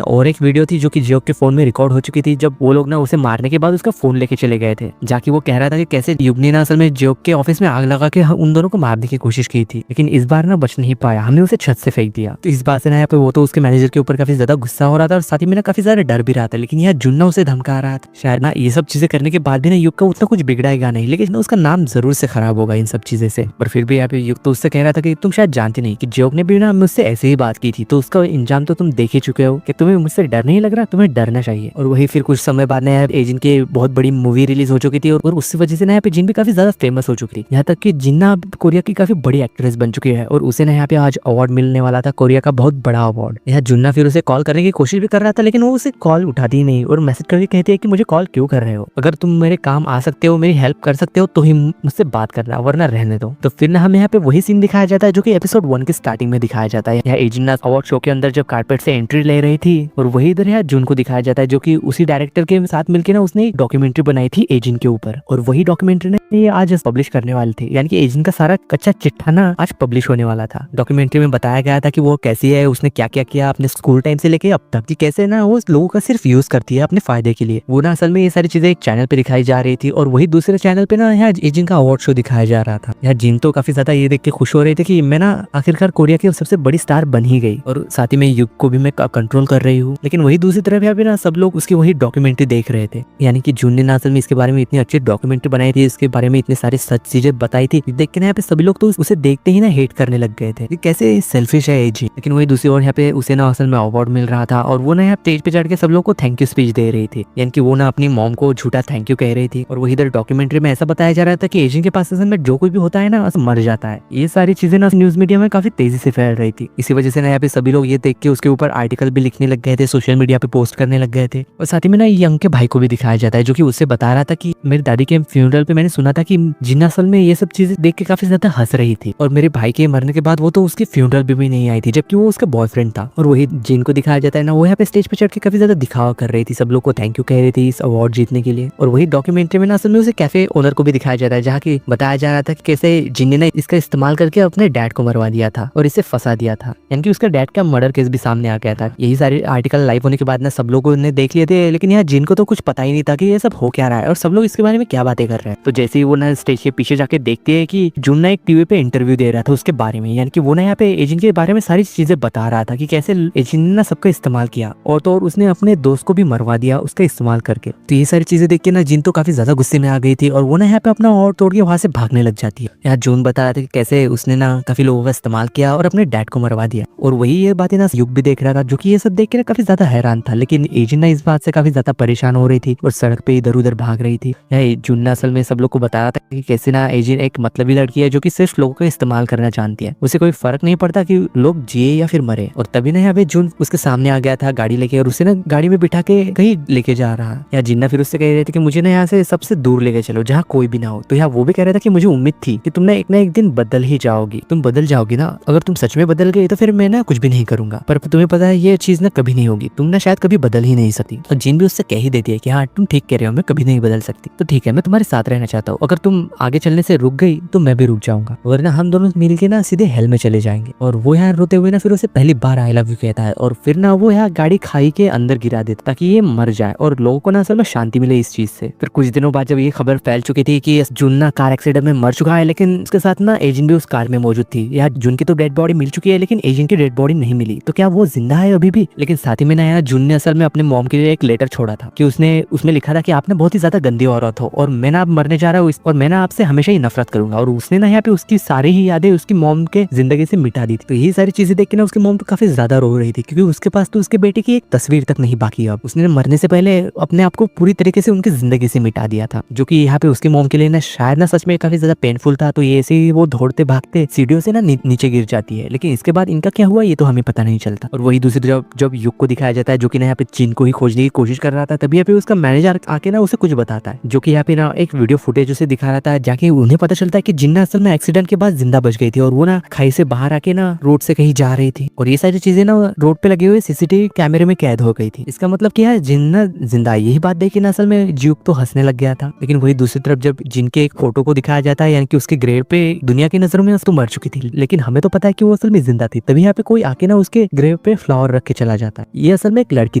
और एक वीडियो थी जो कि जियोक के फोन में रिकॉर्ड हो चुकी थी, जब वो लोग ना उसे मारने के बाद उसका फोन लेके चले गए थे। जाके वो कह रहा था कि कैसे युग ने ना असल में जियोक के ऑफिस में आग लगा के उन दोनों को मारने की कोशिश की थी, लेकिन इस बार ना बच नहीं पाया, हमने उसे छत से फेंक दिया। तो इस बात से ना यहाँ पे वो तो उसके मैनेजर के ऊपर काफी ज्यादा गुस्सा हो रहा था और साथ ही में ना काफी ज्यादा डर भी रहा था। लेकिन यहाँ जुन्ना उसे धमका रहा था, शायद ना ये सब चीजें करने के बाद भी ना युग का उतना कुछ बिगड़ाएगा नहीं, लेकिन उसका नाम जरूर से खराब होगा इन सब चीजें से। पर फिर भी यहाँ पे युग तो उससे कह रहा था कि तुम शायद जानती नहीं कि जियोक ने भी ना मुझसे ऐसे ही बात की थी, तो उसका इंजाम तो तुम देख ही चुके हो कि तुम्हें मुझसे डर नहीं लग रहा, तुम्हें डरना चाहिए। और वही फिर कुछ समय बाद ना एजिन की बहुत बड़ी मूवी रिलीज हो चुकी थी और उसी वजह से ना यहाँ पे जिन भी काफी ज्यादा फेमस हो चुकी थी, यहाँ तक कि जिन्ना कोरिया की काफी बड़ी एक्ट्रेस बन चुकी है और उसे ना यहाँ पे आज अवार्ड मिलने वाला था, कोरिया का बहुत बड़ा अवार्ड। यहाँ जुन्ना फिर उसे कॉल करने की कोशिश भी कर रहा था, लेकिन वो उसे कॉल उठाती नहीं और मैसेज करके कहती है कि मुझे कॉल क्यों कर रहे हो, अगर तुम मेरे काम आ सकते हो, मेरी हेल्प कर सकते हो तो ही मुझसे बात करना, वरना रहने दो। तो फिर ना हमें यहाँ पे वही सीन दिखाया जाता है जो कि एपिसोड 1 के स्टार्टिंग में दिखाया जाता है। यहाँ एजिन ना अवार्ड शो के अंदर जब कारपेट से एंट्री ले रही थी और वही इधर यहाँ जून को दिखाया जाता है जो कि उसी डायरेक्टर के साथ मिलकर ना उसने एक डॉक्यूमेंट्री बनाई थी एजिन के ऊपर, और वही डॉक्यूमेंट्री ये आज पब्लिश करने वाली थी, यानी कि एजिन का सारा कच्चा चिट्ठा ना आज पब्लिश होने वाला था। डॉक्यूमेंट्री में बताया गया था कि वो कैसी है, उसने क्या क्या किया अपने स्कूल टाइम से लेके अब तक, कि कैसे ना वो लोगों का सिर्फ यूज करती है अपने फायदे के लिए। वो ना असल में ये सारी चीजें एक चैनल पे दिखाई जा रही थी और वही दूसरे चैनल पे ना यहाँ एजिन का अवार्ड शो दिखाया जा रहा था। यहाँ जिन तो काफी ज्यादा ये देख के खुश हो रहे थे कि मैं ना आखिरकार कोरिया की सबसे बड़ी स्टार बन ही गई और साथ ही में युग को भी मैं कंट्रोल कर रही हूँ। लेकिन वही दूसरी तरफ यहाँ पे ना सब लोग उसकी वही डॉक्यूमेंट्री देख रहे थे, यानी कि जून ने ना असल में इसके बारे में इतनी अच्छी डॉक्यूमेंट्री बनाई थी, इसके बारे में इतने सारी सच चीजें बताई थी, देख के ना यहाँ पे सभी लोग तो उसे देखते ही ना हेट करने लग गए थे कि कैसे सेल्फिश है एजिन। लेकिन वही दूसरी ओर यहाँ पे उसे ना असल में अवार्ड मिल रहा था और वो ना यहाँ स्टेज पे चढ़ के सब लोग को थैंक यू स्पीच दे रही थी, यानी कि वो ना अपनी मॉम को झूठा थैंक यू कह रही थी। और वही इधर डॉक्यूमेंट्री में ऐसा बताया जा रहा था कि एजिन के पास असल में जो कुछ भी होता है ना मर जाता है। ये सारी चीजें ना न्यूज मीडिया में काफी तेजी से फैल रही थी, इसी वजह से ना यहाँ पे सभी लोग ये देख के उसके ऊपर आर्टिकल भी लिखने लग गए थे, सोशल मीडिया पे पोस्ट करने लग गए थे। और साथ ही में ना यंग के भाई को भी दिखाया जाता है जो कि उससे बता रहा था कि मेरी दादी के फ्यूनरल पे मैंने सुना था कि जिन्ना असल में ये सब चीजें देख के काफी ज्यादा हंस रही थी और मेरे भाई के मरने के बाद वो तो उसके फ्यूनरल भी नहीं आई थी, जबकि वो उसका बॉयफ्रेंड था। और वही जिन को दिखाया जाता है ना वो यहाँ पे स्टेज पे चढ़ के काफी ज्यादा दिखावा कर रही थी, सब लोग को थैंक यू कह रही थी इस अवार्ड जीतने के लिए। और वही डॉक्यूमेंट्री में ना असल में उसे कैफे ओनर को भी दिखाया जाता है जहाँ की बताया जा रहा था कि कैसे जिन ने इसका इस्तेमाल करके अपने डैड को मरवा दिया था और इसे फंसा दिया था, यानी कि उसका डैड का मर्डर केस भी सामने आ गया था। यही सारे आर्टिकल लाइव होने के बाद ना सब लोगों ने देख लिए थे, लेकिन यहाँ जिन को तो कुछ पता ही नहीं था कि ये सब हो क्या रहा है और सब लोग इसके बारे में क्या बातें कर रहा है। तो जैसे ही वो ना स्टेज के पीछे जाके देखती है कि जुन ना एक टीवी पे इंटरव्यू दे रहा था उसके बारे में, यानी कि वो ना यहाँ पे एजेंट के बारे में सारी चीजें बता रहा था कि कैसे एजेंट ने ना सबका इस्तेमाल किया और तो और उसने अपने दोस्त को भी मरवा दिया उसका इस्तेमाल करके। तो ये सारी चीजें देख के ना जिन तो काफी ज्यादा गुस्से में आ गई थी और वो ना यहाँ पे अपना और तोड़ के वहां से भागने लग जाती है। यहाँ जून बता रहा था कि कैसे उसने ना काफी लोगों का इस्तेमाल किया और अपने डैड को मरवा दिया, और वही ये बातें ना युग भी देख रहा था, जो कि ये सब देख के ना काफी ज्यादा हैरान था। लेकिन एजेंट ना इस बात से काफी ज्यादा परेशान हो रही थी और सड़क पे इधर उधर भाग रही थी। जून असल में सब लोग को बता रहा था कि कैसे ना एजेंट एक मतलबी लड़की है जो कि सिर्फ लोगों का इस्तेमाल करना जानती है, उसे कोई फर्क नहीं पड़ता कि लोग जिए या फिर मरे। और तभी ना यहाँ पे जून उसके सामने आ गया था गाड़ी लेके और उसे ना गाड़ी में बिठा के कहीं लेके जा रहा। या जिन्ना फिर उससे कह रहे थे कि मुझे ना यहाँ से सबसे दूर लेके चलो जहाँ कोई भी ना हो। तो यहाँ वो भी कह रहा था कि मुझे उम्मीद थी कि तुम ना एक दिन बदल ही जाओगी, तुम बदल जाओगी ना, अगर तुम सच में बदल गई तो फिर मैं ना कुछ भी नहीं करूंगा, पर तुम्हें पता है ये चीज ना कभी नहीं होगी, तुम ना शायद कभी बदल ही नहीं सकती। और जिन भी उससे कह ही देती है कि हाँ तुम ठीक कह रहे हो, मैं कभी नहीं बदल सकती, तो ठीक है मैं तुम्हारे साथ रहना चाहता हूँ, अगर तुम आगे चलने से रुक गई तो मैं भी रुक जाऊंगा, वरना हम दोनों मिलके ना सीधे हेल में चले जाएंगे। और वो यहाँ रोते हुए ना फिर उसे पहली बार आई लव यू कहता है और फिर ना वो यहाँ गाड़ी खाई के अंदर गिरा देता ताकि ये मर जाए और लोगों को ना असल में शांति मिले इस चीज से। फिर कुछ दिनों बाद जब ये खबर फैल चुकी थी कि जुन ना कार एक्सीडेंट में मर चुका है, लेकिन उसके साथ ना एजेंट भी उस कार में मौजूद थी। यहाँ जुन की तो डेड बॉडी मिल चुकी है लेकिन एजेंट की डेड बॉडी नहीं मिली, तो क्या वो जिंदा है अभी भी? लेकिन साथ ही में ना यहाँ जुन ने असल में अपने मॉम के लिए एक लेटर छोड़ा था कि उसमें लिखा था कि आपने बहुत ही ज्यादा गंदी औरत हो और मैं ना अब मरने जा रहा हूँ और मैं ना आपसे हमेशा ही नफरत करूंगा। और उसने ना यहाँ पे उसकी सारी ही यादें उसकी मॉम के जिंदगी से मिटा दी थी। तो ये सारी चीजें देख के ना उसकी मॉम तो काफी ज्यादा रो रही थी क्योंकि उसके पास तो उसके बेटे की एक तस्वीर तक नहीं बाकी। अब उसने मरने से पहले अपने आप को पूरी तरीके से उनकी जिंदगी से मिटा दिया था, जो कि यहाँ पे उसकी मॉम के लिए ना शायद ना सच में काफी ज्यादा पेनफुल था। तो ये ऐसे ही वो दौड़ते भागते सीढ़ियों से ना नीचे गिर जाती है, लेकिन इसके बाद इनका क्या हुआ ये तो हमें पता नहीं चलता। और वही दूसरी जब युग को दिखाया जाता है जो कि ना यहाँ पे जिन को ही खोजने की कोशिश कर रहा था, तभी यहाँ पे उसका मैनेजर आके ना उसे कुछ बताता है, जो कि यहाँ पे ना एक वीडियो फुटेज उसे दिखा रहा था, जाके उन्हें पता चलता है कि जिन्ना असल में एक्सीडेंट के बाद जिंदा बच गई थी और वो ना खाई से बाहर आके ना रोड से कहीं जा रही थी और ये सारी चीजें ना रोड पे लगे हुए सीसीटीवी कैमरे में कैद हो गई थी। इसका मतलब क्या है, जिन्ना जिंदा। यही बात देखी ना असल में युग तो हंसने लग गया था। लेकिन वही दूसरी तरफ जब जिनके एक फोटो को दिखाया जाता है, यानी कि उसके ग्रेव पे दुनिया की नजरों में तो मर चुकी थी, लेकिन हमें तो पता है कि वो असल में जिंदा थी। तभी यहाँ पे कोई आके ना उसके ग्रेव पे फ्लावर रख के चला जाता है। ये असल में एक लड़की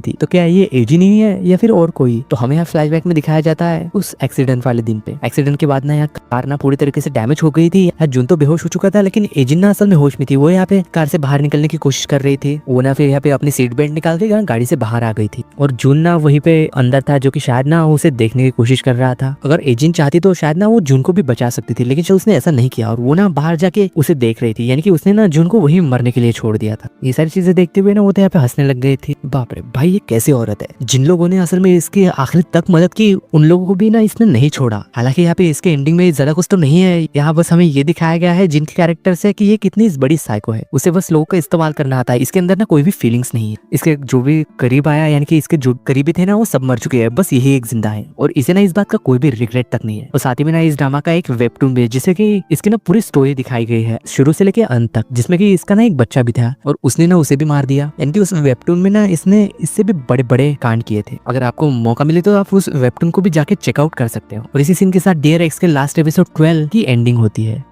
थी, तो क्या ये एजी नहीं है या फिर और कोई? तो हमें यहाँ फ्लैशबैक में दिखाया जाता है उस एक्सीडेंट वाले दिन पे। एक्सीडेंट के बाद ना यहाँ कार ना पूरी तरीके से डैमेज हो गई थी। यहाँ जुन तो बेहोश हो चुका था, लेकिन एजिन ना असल में होश में थी। वो यहाँ पे कार से बाहर निकलने की कोशिश कर रही थी। वो ना फिर यहाँ पे अपनी सीट बेल्ट निकाल के गाड़ी से बाहर आ गई थी और जुन ना वहीं पे अंदर था, जो कि शायद ना उसे देखने की कोशिश कर रहा था। अगर एजिन चाहती तो शायद ना वो जुन को भी बचा सकती थी, लेकिन उसने ऐसा नहीं किया और वो ना बाहर जाके उसे देख रही थी, यानी कि उसने ना जुन को वहीं मरने के लिए छोड़ दिया था। ये सारी चीजें देखते हुए ना वो तो यहाँ पे हंसने लग गए थे। बाप रे भाई, ये कैसी औरत है। जिन लोगों ने असल में इसकी आखिर तक मदद की उन लोगों को भी ना इसने नहीं छोड़ा। हालांकि यहाँ पे इसके एंडिंग में ज्यादा कुछ तो नहीं है, यहाँ बस हमें ये दिखाया गया है जिनके कैरेक्टर से कि ये कितनी बड़ी साइको है। उसे बस लोगों का इस्तेमाल करना आता है। इसके अंदर ना कोई भी फीलिंग्स नहीं है। इसके जो भी करीब आया, यानी कि इसके जो करीबी थे ना वो सब मर चुके हैं, बस यही एक जिंदा है और इसे ना इस बात का कोई भी रिग्रेट तक नहीं है। और साथ ही में ना इस ड्रामा का एक वेबटून भी है जिसे कि इसकी ना पूरी स्टोरी दिखाई गई है शुरू से लेके अंत तक, जिसमें कि इसका ना एक बच्चा भी था और उसने ना उसे भी मार दिया। यानी कि उस वेबटून में ना इसने इससे भी बड़े बड़े कांड किए थे। अगर आपको मौका मिले तो आप उस वेबटून को भी जाके चेकआउट कर सकते हो। और इसी सीन के साथ डियर एक्स के लास्ट एपिसोड 12 की एंडिंग होती है।